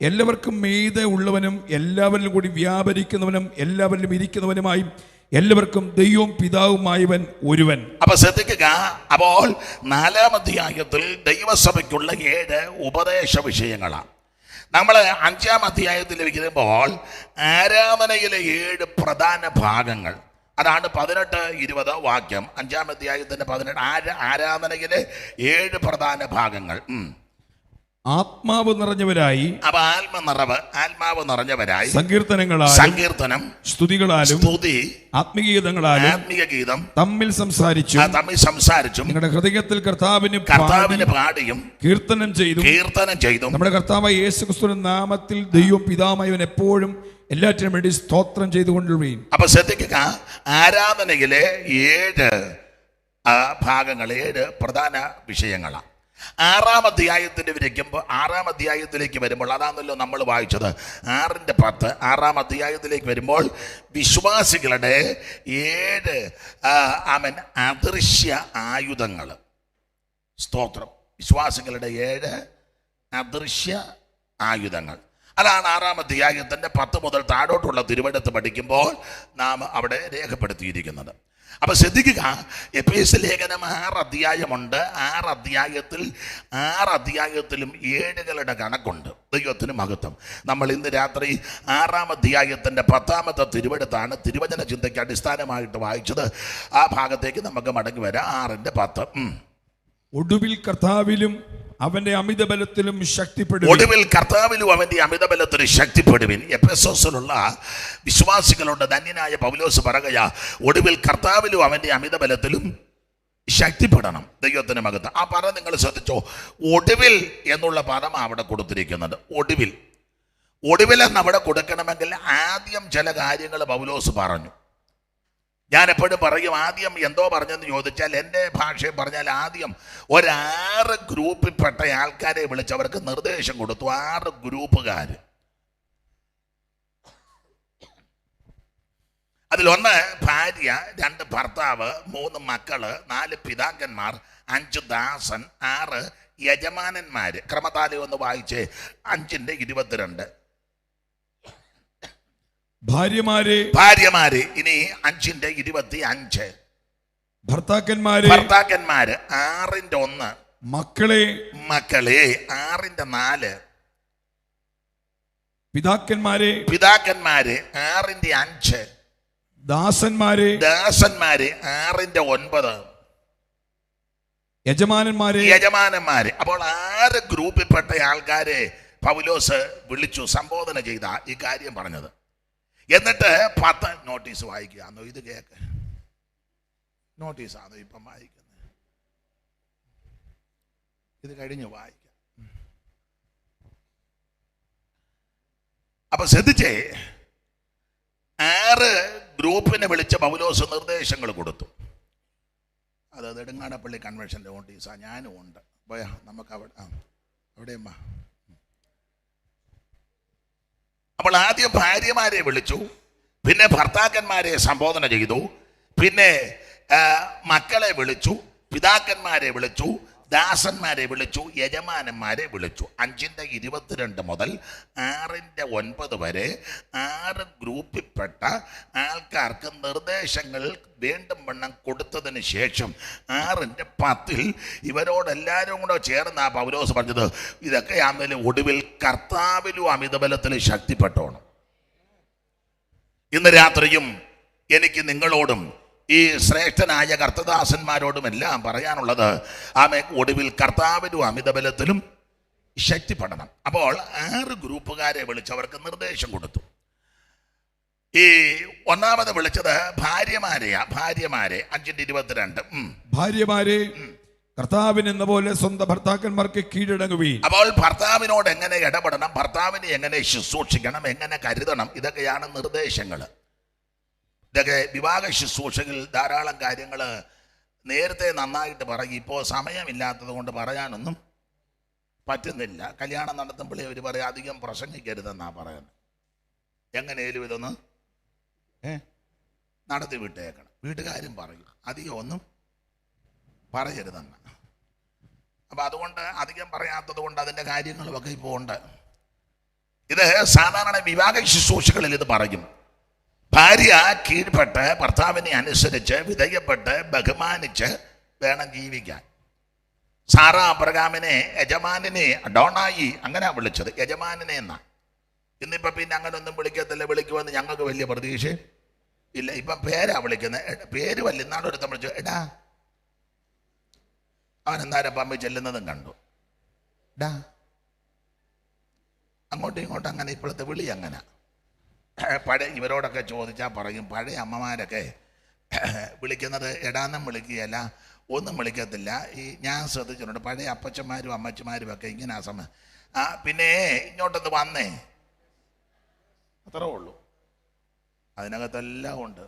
എല്ലാവർക്കും മീതെ ഉള്ളവനും എല്ലാവരിലും കൂടി വ്യാപരിക്കുന്നവനും എല്ലാവരിലും ഇരിക്കുന്നവനുമായി എല്ലാവർക്കും ദൈവവും പിതാവുമായവൻ ഒരുവൻ. അപ്പൊ ശ്രദ്ധിക്കുക. അപ്പോൾ 4-ാം അധ്യായത്തിൽ ദൈവസഭയ്ക്കുള്ള 7 ഉപദേശ വിഷയങ്ങളാണ്. നമ്മൾ 5-ാം അധ്യായത്തിലേക്ക് വരുമ്പോൾ ആരാധനയിലെ 7 പ്രധാന ഭാഗങ്ങൾ. അതാണ് 18-20 വാക്യം. 5-ാം അധ്യായത്തിന്റെ 18 ആരാധനയിലെ 7 പ്രധാന ഭാഗങ്ങൾ. ആത്മാവ് നിറഞ്ഞവരായി. അപ്പൊ ആത്മാവ് നിറഞ്ഞവരായി സങ്കീർത്തനം സ്തുതികളാലും സ്തുതി ആത്മീയഗീതങ്ങളാലും ആത്മീയഗീതം തമ്മിൽ സംസാരിച്ചു നിങ്ങളുടെ ഹൃദയത്തിൽ കർത്താവിന് പാടിയും കീർത്തനം ചെയ്തു. നമ്മുടെ കർത്താവായ യേശുക്രിസ്തുവിന്റെ നാമത്തിൽ ദൈവം പിതാമയവൻ എപ്പോഴും എല്ലാറ്റിനും വേണ്ടി സ്തോത്രം ചെയ്തുകൊണ്ടുള്ളവയും. അപ്പൊ ശ്രദ്ധിക്കുക, ആരാധനയിലെ 7 ഭാഗങ്ങൾ, 7 പ്രധാന വിഷയങ്ങളാണ്. 6-ാം അധ്യായത്തിലേക്ക് വരുമ്പോൾ അതാണല്ലോ നമ്മൾ വായിച്ചത്. 6:10 6-ാം അധ്യായത്തിലേക്ക് വരുമ്പോൾ വിശ്വാസികളുടെ 7 അദൃശ്യ ആയുധങ്ങൾ. സ്തോത്രം. വിശ്വാസികളുടെ 7 അദൃശ്യ ആയുധങ്ങൾ. അതാണ് 6-ാം അധ്യായത്തിൻ്റെ 10 മുതൽ താഴോട്ടുള്ള തിരുവെടുത്ത് പഠിക്കുമ്പോൾ നാം അവിടെ രേഖപ്പെടുത്തിയിരിക്കുന്നത്. അപ്പൊ ശ്രദ്ധിക്കുക, എഫേസ്യ ലേഖനം 6 അധ്യായമുണ്ട്. 6 അധ്യായത്തിലും 7കളുടെ കണക്കുണ്ട്. ദൈവത്തിന് മഹത്വം. നമ്മൾ ഇന്ന് രാത്രി 6-ാം അധ്യായത്തിൻ്റെ 10ാമത്തെ തിരുവെടുത്താണ് തിരുവചന ചിന്തയ്ക്ക് അടിസ്ഥാനമായിട്ട് വായിച്ചത്. ആ ഭാഗത്തേക്ക് നമുക്ക് മടങ്ങി വരാം. 6:10. ഒടുവിൽ കർത്താവിലും അവന്റെ അമിതബലത്തിലും ശക്തിപ്പെടുവിൻ. എഫെസോസിലുള്ള വിശ്വാസികളുടെ ധന്യനായ പൗലോസ് പറയുക, ഒടുവിൽ കർത്താവിലും അവന്റെ അമിതബലത്തിലും ശക്തിപ്പെടണം. ദൈവത്തിന് മഹത്വം. ആ പദം നിങ്ങൾ ശ്രദ്ധിച്ചോ. ഒടുവിൽ എന്നുള്ള പദം അവിടെ കൊടുത്തിരിക്കുന്നത്. ഒടുവിൽ എന്നവിടെ കൊടുക്കണമെങ്കിൽ ആദ്യം ചില കാര്യങ്ങൾ പൗലോസ് പറഞ്ഞു. ഞാൻ എപ്പോഴും പറയും, ആദ്യം എന്തോ പറഞ്ഞെന്ന് ചോദിച്ചാൽ എൻ്റെ ഭാഷയിൽ പറഞ്ഞാൽ ആദ്യം 6 ഗ്രൂപ്പിൽപ്പെട്ട ആൾക്കാരെ വിളിച്ച് അവർക്ക് നിർദ്ദേശം കൊടുത്തു. 6 ഗ്രൂപ്പുകാർ. അതിലൊന്ന് ഭാര്യ, 2 ഭർത്താവ്, 3 മക്കള്, 4 പിതാക്കന്മാർ, 5 ദാസൻ, 6 യജമാനന്മാര്. ക്രമത്താലി ഒന്ന് വായിച്ചേ. 5:22. ഭാര്യമാര്. ഇനി 5:25. ഭർത്താക്കന്മാര് 6:1. മക്കളെ 6:4. പിതാക്കന്മാര് 6:5. ദാസന്മാര് 6:9. യജമാനന്മാര്. അപ്പോൾ 6 ഗ്രൂപ്പിൽപ്പെട്ട ആൾക്കാരെ പൗലോസ് വിളിച്ചു സംബോധന ചെയ്ത ഈ കാര്യം പറഞ്ഞത്. എന്നിട്ട് 10 നോട്ടീസ് വായിക്കുക. ഇത് കേക്ക് നോട്ടീസാണോ ഇപ്പം വായിക്കുന്നത്? ഇത് കഴിഞ്ഞ് വായിക്കാം. അപ്പൊ ശ്രദ്ധിച്ചേ, 6 ഗ്രൂപ്പിനെ വിളിച്ച പൗലോസ് നിർദ്ദേശങ്ങൾ കൊടുത്തു. അത് നെടുങ്ങാടപ്പള്ളി കൺവെൻഷൻ്റെ നോട്ടീസാണ്. ഞാനും ഉണ്ട്. പോയാ നമുക്ക് അവിടെയും. അപ്പോൾ ആദ്യം ഭാര്യമാരെ വിളിച്ചു, പിന്നെ ഭർത്താക്കന്മാരെ സംബോധന ചെയ്തു, പിന്നെ മക്കളെ വിളിച്ചു, പിതാക്കന്മാരെ വിളിച്ചു, ദാസന്മാരെ വിളിച്ചു, യജമാനന്മാരെ വിളിച്ചു. 5:22 മുതൽ 6:9 വരെ 6 ഗ്രൂപ്പിൽപ്പെട്ട ആൾക്കാർക്ക് നിർദ്ദേശങ്ങൾ വീണ്ടും വണ്ണം കൊടുത്തതിന് ശേഷം 6:10 ഇവരോടെല്ലാവരും കൂടെ ചേർന്ന് ആ പൗലോസ് പറഞ്ഞത്, ഇതൊക്കെ ആണെങ്കിലും ഒടുവിൽ കർത്താവിലും അമിതബലത്തിലും ശക്തിപ്പെട്ടോണം. ഇന്ന് രാത്രിയും എനിക്ക് നിങ്ങളോടും ഈ ശ്രേഷ്ഠനായ കർത്തദാസന്മാരോടും എല്ലാം പറയാനുള്ളത്, ഒടുവിൽ കർത്താവിലും അമിതബലത്തിലും ശക്തിപ്പെടണം. അപ്പോൾ 6 ഗ്രൂപ്പുകാരെ വിളിച്ച് അവർക്ക് നിർദ്ദേശം കൊടുത്തു. ഈ ഒന്നാമത് വിളിച്ചത് ഭാര്യമാരെ 5:22. ഭാര്യമാരെ കർത്താവിനെന്ന പോലെ സ്വന്തം ഭർത്താക്കന്മാർക്ക് കീഴടങ്ങുകയും. അപ്പോൾ ഭർത്താവിനോട് എങ്ങനെ ഇടപെടണം, ഭർത്താവിനെ എങ്ങനെ ശുശ്രൂഷിക്കണം, എങ്ങനെ കരുതണം, ഇതൊക്കെയാണ് നിർദ്ദേശങ്ങൾ. ഇതൊക്കെ വിവാഹ ശുശ്രൂഷയിൽ ധാരാളം കാര്യങ്ങൾ നേരത്തെ നന്നായിട്ട് പറയും. ഇപ്പോൾ സമയമില്ലാത്തത് കൊണ്ട് പറയാനൊന്നും പറ്റുന്നില്ല. കല്യാണം നടത്തുമ്പോഴേ അവർ പറയും അധികം പ്രസംഗിക്കരുതെന്നാണ് പറയുന്നത്. എങ്ങനെയും ഇതൊന്ന് നടത്തി വിട്ടേക്കണം. വീട്ടുകാരും പറയും അധികം ഒന്നും പറയരുതെന്ന്. അപ്പം അതുകൊണ്ട് അധികം പറയാത്തത് കൊണ്ട് അതിൻ്റെ കാര്യങ്ങളുമൊക്കെ ഇപ്പോൾ ഉണ്ട്. ഇത് സാധാരണ വിവാഹ ശുശ്രൂഷകളിൽ ഇത് പറയും. ഭാര്യ കീഴ്പ്പെട്ട് ഭർത്താവിനെ അനുസരിച്ച് വിധേയപ്പെട്ട് ബഹുമാനിച്ച് വേണം ജീവിക്കാൻ. സാറ അബ്രഹാമിനെ യജമാനെ അഡോണായി അങ്ങനെ വിളിച്ചത്, യജമാനെ എന്നാ. ഇന്നിപ്പം പിന്നെ അങ്ങനെ ഒന്നും വിളിക്കത്തില്ല. വിളിക്കുമെന്ന് ഞങ്ങൾക്ക് വലിയ പ്രതീക്ഷ ഇല്ല. ഇപ്പം പേരാ വിളിക്കുന്നത്. പേര് വല്ല ഇന്നാണ് ഒരുത്തം വിളിച്ചു, എടാ. അവൻ എന്തായാലും പമ്മി ചെല്ലുന്നതും കണ്ടു. ഡാ അങ്ങോട്ടും ഇങ്ങോട്ടും അങ്ങനെ ഇപ്പോഴത്തെ വിളി അങ്ങനെ. പഴയ ഇവരോടൊക്കെ ചോദിച്ചാൽ പറയും, പഴയ അമ്മമാരൊക്കെ വിളിക്കുന്നത് എടാന്നും വിളിക്കുകയല്ല, ഒന്നും വിളിക്കത്തില്ല. ഞാൻ ശ്രദ്ധിച്ചിട്ടുണ്ട്, പഴയ അപ്പച്ചന്മാരും അമ്മച്ചമാരും ഒക്കെ ഇങ്ങനെ ആ സമയം പിന്നെ ഇങ്ങോട്ടൊന്ന് വന്നേ, അത്രേ ഉള്ളൂ. അതിനകത്തെല്ലാം ഉണ്ട്.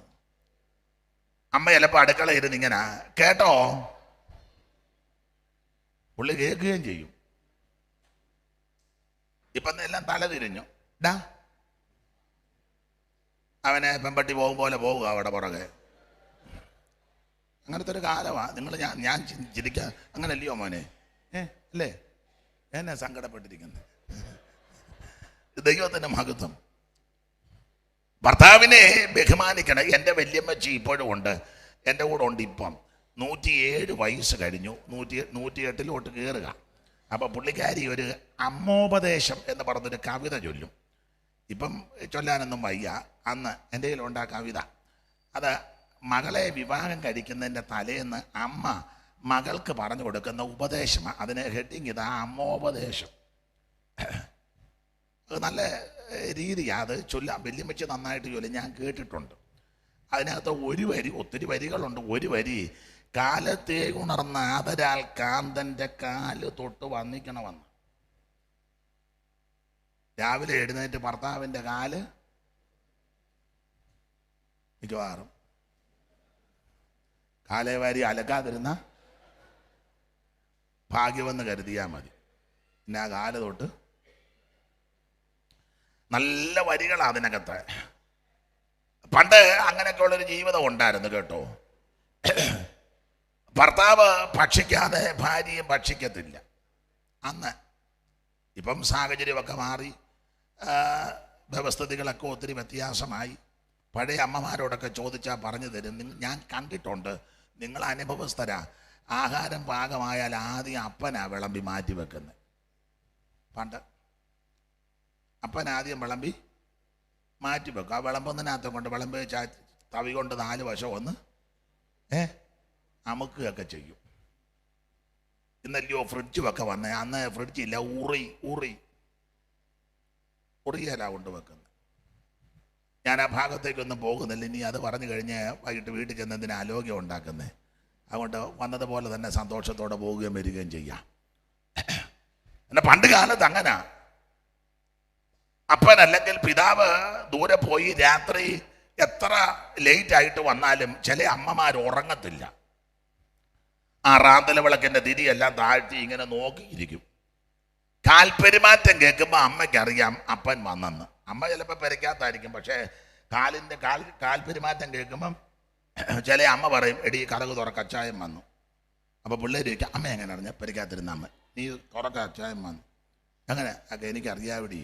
അമ്മ ചിലപ്പോൾ അടുക്കള ഇരുന്ന് ഇങ്ങനെ കേട്ടോ, പുള്ളി കേൾക്കുകയും ചെയ്യും. ഇപ്പം എല്ലാം തല തിരിഞ്ഞു. ഡാ, അവനെ പെമ്പട്ടി പോകും പോലെ പോകുക അവിടെ പുറകെ. അങ്ങനത്തെ ഒരു കാലമാണ്. നിങ്ങൾ ഞാൻ ചിരിക്കുക അങ്ങനല്ലയോ മോനെ? അല്ലേ? എന്നെ സങ്കടപ്പെട്ടിരിക്കുന്നത്. ദൈവത്തിൻ്റെ മഹത്വം. ഭർത്താവിനെ ബഹുമാനിക്കണം. എൻ്റെ വല്യമ്മച്ചി ഇപ്പോഴും ഉണ്ട്, എൻ്റെ കൂടെ ഉണ്ട്. ഇപ്പം 107 വയസ്സ് കഴിഞ്ഞു, 108 കയറുക. അപ്പം പുള്ളിക്കാരി ഒരു അമ്മോപദേശം എന്ന് പറഞ്ഞൊരു കവിത ചൊല്ലും. ഇപ്പം ചൊല്ലാനൊന്നും വയ്യ. അന്ന് എൻ്റെ കയ്യിലുണ്ട് ആ കവിത. അത് മകളെ വിവാഹം കഴിക്കുന്നതിൻ്റെ തലേന്ന് അമ്മ മകൾക്ക് പറഞ്ഞു കൊടുക്കുന്ന ഉപദേശമാണ്. അതിന് ഹെഡിങ് ഇതാ, അമ്മോപദേശം. നല്ല രീതിയാണ് അത് ചൊല്ലാം. വല്യമ്മച്ചി നന്നായിട്ട് ചൊല്ലും, ഞാൻ കേട്ടിട്ടുണ്ട്. അതിനകത്ത് ഒരു വരി, ഒത്തിരി വരികളുണ്ട്. ഒരു വരി, കാലത്തേ ഉണർന്ന ആദരാൽ കാന്തൻ്റെ കാല് തൊട്ട് വന്നിക്കണമെന്ന്. രാവിലെ എഴുന്നേറ്റ് ഭർത്താവിൻ്റെ കാല് മിക്കവാറും കാലേ വാരി അലക്കാതിരുന്ന ഭാഗ്യമെന്ന് കരുതിയാൽ മതി. പിന്നെ ആ കാല് തൊട്ട് നല്ല വരികളാണ് അതിനകത്ത്. പണ്ട് അങ്ങനെയൊക്കെയുള്ളൊരു ജീവിതം ഉണ്ടായിരുന്നു കേട്ടോ. ഭർത്താവ് ഭക്ഷിക്കാതെ ഭാര്യയും ഭക്ഷിക്കത്തില്ല അന്ന്. ഇപ്പം സാഹചര്യമൊക്കെ മാറി, വ്യവസ്ഥിതികളൊക്കെ ഒത്തിരി വ്യത്യാസമായി. പഴയ അമ്മമാരോടൊക്കെ ചോദിച്ചാൽ പറഞ്ഞു തരും. ഞാൻ കണ്ടിട്ടുണ്ട്, നിങ്ങൾ അനുഭവസ്ഥരാ. ആഹാരം പാകമായാൽ ആദ്യം അപ്പനാ വിളമ്പി മാറ്റി വെക്കുന്നത്. പണ്ട് അപ്പൻ ആദ്യം വിളമ്പി മാറ്റി വെക്കും. ആ വിളമ്പുന്നതിനകത്ത് കൊണ്ട് വിളമ്പ് തവി കൊണ്ട് 4 വശം ഒന്ന് അമുക്കുകയൊക്കെ ചെയ്യും. ഇന്നല്ലയോ ഫ്രിഡ്ജുമൊക്കെ വന്നേ. അന്ന് ഫ്രിഡ്ജില്ല, ഉറിയല കൊണ്ട് വെക്കുന്നത്. ഞാൻ ആ ഭാഗത്തേക്കൊന്നും പോകുന്നില്ല. ഇനി അത് പറഞ്ഞു കഴിഞ്ഞ് വൈകിട്ട് വീട്ടിൽ ചെന്നതിന് ആലോക്യം ഉണ്ടാക്കുന്നത്. അതുകൊണ്ട് വന്നതുപോലെ തന്നെ സന്തോഷത്തോടെ പോവുകയും വരികയും ചെയ്യാം. എന്നാൽ പണ്ട് കാലത്ത് അങ്ങനെ അപ്പൻ അല്ലെങ്കിൽ പിതാവ് ദൂരെ പോയി രാത്രി എത്ര ലേറ്റ് ആയിട്ട് വന്നാലും ചില അമ്മമാർ ഉറങ്ങത്തില്ല. ആ റാന്തല വിളക്കിൻ്റെ തിരിയെല്ലാം താഴ്ത്തി ഇങ്ങനെ നോക്കിയിരിക്കും. കാൽപ്പെരുമാറ്റം കേൾക്കുമ്പോൾ അമ്മയ്ക്കറിയാം അപ്പൻ വന്നെന്ന്. അമ്മ ചിലപ്പോൾ പെരയ്ക്കാത്തായിരിക്കും, പക്ഷേ കാൽപ്പെരുമാറ്റം കേൾക്കുമ്പം ചില അമ്മ പറയും, എടി കറക് തുറക്ക, അച്ചായം വന്നു. അപ്പോൾ പിള്ളേർ ചോദിക്കാം, അമ്മ എങ്ങനെ അറിഞ്ഞ പെരയ്ക്കാത്തിരുന്ന അമ്മ, നീ തുറക്ക, അച്ചായം വന്നു. അങ്ങനെ ഒക്കെ എനിക്കറിയാവിടി.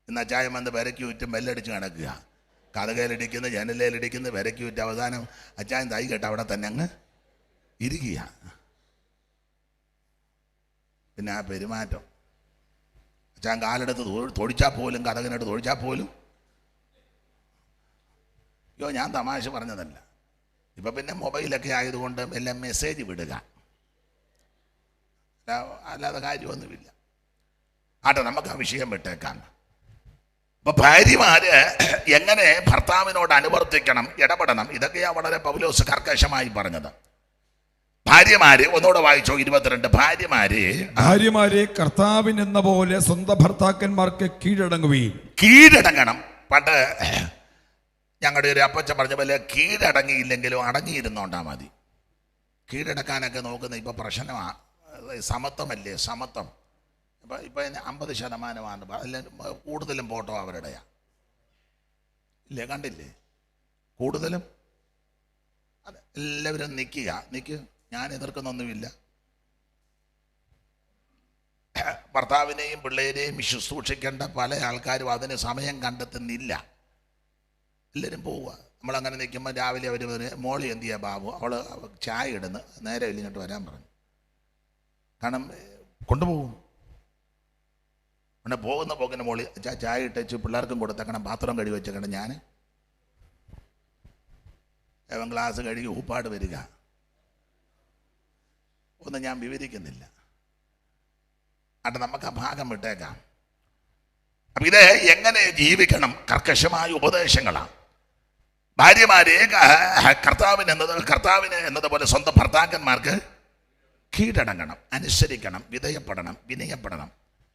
ഇന്ന് അച്ചായം വന്ന് വിരക്കി വിറ്റും ബെല്ലടിച്ച് കിടക്കുക. കഥകയിലിടിക്കുന്നു, ജനലയിലിടിക്കുന്നു, വിരക്കി വിറ്റ് അവസാനം അച്ചായം തൈ കേട്ട് അവിടെ തന്നെ അങ്ങ് ഇരിക്കുക. പിന്നെ ആ പെരുമാറ്റം, അച്ചാൻ കാലെടുത്ത് തൊഴിച്ചാൽ പോലും, കഥകിനടുത്ത് തൊഴിച്ചാൽ പോലും. അയ്യോ, ഞാൻ തമാശ പറഞ്ഞതല്ല. ഇപ്പം പിന്നെ മൊബൈലൊക്കെ ആയതുകൊണ്ട് എല്ലാം മെസ്സേജ് വിടുക, അല്ലാതെ കാര്യമൊന്നുമില്ല. ആട്ടെ, നമുക്ക് ആ വിഷയം വിട്ടേക്കാം. അപ്പൊ ഭാര്യമാര് എങ്ങനെ ഭർത്താവിനോട് അനുവർത്തിക്കണം, ഇടപെടണം, ഇതൊക്കെയാ വളരെ പൗലോസ് കർക്കശമായി പറഞ്ഞത്. ഭാര്യമാര്, ഒന്നുകൂടെ വായിച്ചോ, 22. ഭാര്യമാരെ കർത്താവിനെന്ന പോലെ സ്വന്തം ഭർത്താക്കന്മാർക്ക് കീഴടങ്ങണം. പണ്ട് ഞങ്ങളുടെ ഒരു അപ്പച്ചൻ പറഞ്ഞ പോലെ കീഴടങ്ങിയില്ലെങ്കിലും അടങ്ങിയിരുന്നോണ്ടാ മതി. കീഴടക്കാനൊക്കെ നോക്കുന്ന ഇപ്പൊ പ്രശ്നമാണ്. സമത്വമല്ലേ, സമത്വം. ഇപ്പൊ 50% അല്ലെങ്കിൽ കൂടുതലും പോട്ടോ അവരുടെയാ. ഇല്ലേ, കണ്ടില്ലേ? കൂടുതലും അതെ, എല്ലാവരും നിൽക്കുക. ഞാൻ എതിർക്കുന്നൊന്നുമില്ല. ഭർത്താവിനെയും പിള്ളേരെയും ശുശ്രൂഷിക്കേണ്ട പല ആൾക്കാരും അതിന് സമയം കണ്ടെത്തുന്നില്ല. എല്ലാവരും പോവുക. നമ്മളങ്ങനെ നിൽക്കുമ്പോൾ രാവിലെ അവർ മോളി എന്ത് ചെയ്യുക, ബാബു അവൾ ചായ ഇടുന്നു, നേരെ ഇങ്ങോട്ട് വരാൻ പറഞ്ഞു. കാരണം കൊണ്ടുപോകും. പിന്നെ പോകുന്ന പോക്കിന് മോളി ചായ ഇട്ടേച്ച് പിള്ളേർക്കും കൊടുത്തേക്കണം, പാത്രം കഴുകി വെച്ചേക്കണം. ഞാൻ ഗ്ലാസ് കഴുകി ഊപ്പാട് വരിക. ഒന്നും ഞാൻ വിവരിക്കുന്നില്ല. അട്ട് നമുക്ക് ആ ഭാഗം വിട്ടേക്കാം. അപ്പൊ ഇത് എങ്ങനെ ജീവിക്കണം? കർക്കശമായ ഉപദേശങ്ങളാണ്. ഭാര്യമാരെ കർത്താവിന് എന്നതുപോലെ സ്വന്തം ഭർത്താക്കന്മാർക്ക് കീഴടങ്ങണം, അനുസരിക്കണം, വിധേയപ്പെടണം, വിനയപ്പെടണം.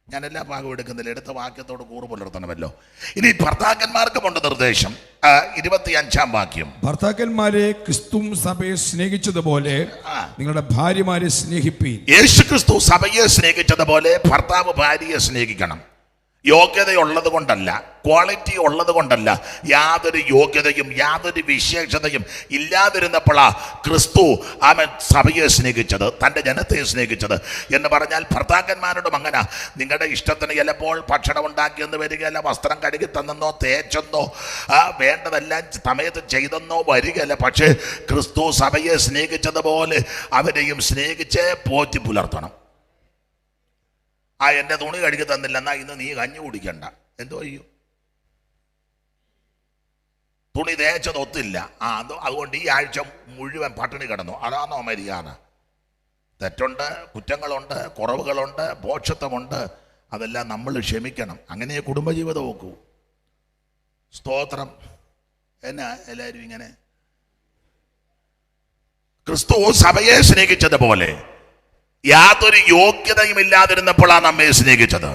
ഞാൻ എല്ലാ ഭാഗവും എടുക്കുന്നില്ല, എടുത്ത വാക്യത്തോട് കൂറ് പുലർത്തണമല്ലോ. ഇനി ഭർത്താക്കന്മാർക്കുമുണ്ട് നിർദ്ദേശം. 25-ാം വാക്യം, ഭർത്താക്കന്മാരെ ക്രിസ്തു സഭയെ സ്നേഹിച്ചതുപോലെ നിങ്ങളുടെ ഭാര്യമാരെ സ്നേഹിപ്പീൻ. യേശു ക്രിസ്തു സഭയെ സ്നേഹിച്ചതുപോലെ ഭർത്താവ് ഭാര്യയെ സ്നേഹിക്കണം. യോഗ്യതയുള്ളത് കൊണ്ടല്ല, ക്വാളിറ്റി ഉള്ളത് കൊണ്ടല്ല, യാതൊരു യോഗ്യതയും യാതൊരു വിശേഷതയും ഇല്ലാതിരുന്നപ്പോഴാ ക്രിസ്തു അവൻ സഭയെ സ്നേഹിച്ചത്, തൻ്റെ ജനത്തെ സ്നേഹിച്ചത്. എന്ന് പറഞ്ഞാൽ ഭർത്താക്കന്മാരോടും അങ്ങനെ, നിങ്ങളുടെ ഇഷ്ടത്തിന് ചിലപ്പോൾ ഭക്ഷണം ഉണ്ടാക്കിയെന്ന് വരികയല്ല, വസ്ത്രം കഴുകി തന്നെന്നോ തേച്ചെന്നോ വേണ്ടതെല്ലാം സമയത്ത് ചെയ്തെന്നോ വരികയല്ല. പക്ഷേ ക്രിസ്തു സഭയെ സ്നേഹിച്ചതുപോലെ അവരെയും സ്നേഹിച്ച് പോറ്റി പുലർത്തണം. എൻ്റെ തുണി കഴുകി തന്നില്ല, എന്നാ ഇന്ന് നീ കഞ്ഞി കുടിക്കണ്ട, എന്തോ ചെയ്യും? തുണി തേച്ചത് ഒത്തില്ല, അതുകൊണ്ട് ഈ ആഴ്ച മുഴുവൻ പട്ടിണി കിടന്നു. അതാണോ മര്യാദ? തെറ്റുണ്ട്, കുറ്റങ്ങളുണ്ട്, കുറവുകളുണ്ട്, ഭോക്ഷത്വമുണ്ട്. അതെല്ലാം നമ്മൾ ക്ഷമിക്കണം. അങ്ങനെ കുടുംബജീവിതം നോക്കൂ. സ്തോത്രം. എന്നാ എല്ലാവരും ഇങ്ങനെ? ക്രിസ്തു സഭയെ സ്നേഹിച്ചതുപോലെ യാതൊരു യോഗ്യതയും ഇല്ലാതിരുന്നപ്പോഴാണ് നമ്മെ സ്നേഹിച്ചത്,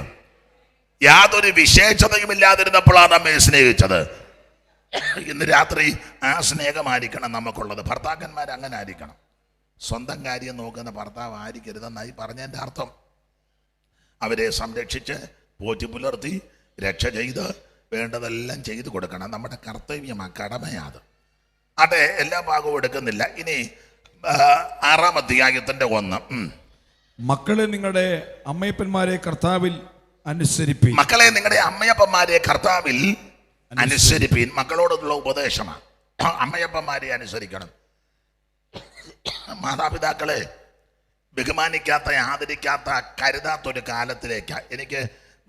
യാതൊരു വിശേഷതയും ഇല്ലാതിരുന്നപ്പോഴാണ് നമ്മെ സ്നേഹിച്ചത്. ഇന്ന് രാത്രി ആ സ്നേഹമായിരിക്കണം നമുക്കുള്ളത്. ഭർത്താക്കന്മാർ അങ്ങനെ ആയിരിക്കണം. സ്വന്തം കാര്യം നോക്കുന്ന ഭർത്താവ് ആയിരിക്കരുതെന്നായി പറഞ്ഞതിൻ്റെ അർത്ഥം. അവരെ സംരക്ഷിച്ച് പോറ്റി പുലർത്തി രക്ഷ ചെയ്ത് വേണ്ടതെല്ലാം ചെയ്തു കൊടുക്കണം. നമ്മുടെ കർത്തവ്യമാണ്, കടമയാണ്. അതെ, എല്ലാ ഭാഗവും എടുക്കുന്നില്ല. ഇനി 6-ാം അധ്യായത്തിൻ്റെ 1. മക്കളെ നിങ്ങളുടെ അമ്മയപ്പന്മാരെ കർത്താവിൽ അനുസരിപ്പീൻ. മക്കളെ നിങ്ങളുടെ അമ്മയപ്പന്മാരെ കർത്താവിൽ അനുസരിപ്പീൻ. മക്കളോടുള്ള ഉപദേശമാണ്. അമ്മയപ്പന്മാരെ അനുസരിക്കണം. മാതാപിതാക്കളെ ബഹുമാനിക്കാത്ത, ആദരിക്കാത്ത, കരുതാത്തൊരു കാലത്തിലേക്ക്. എനിക്ക്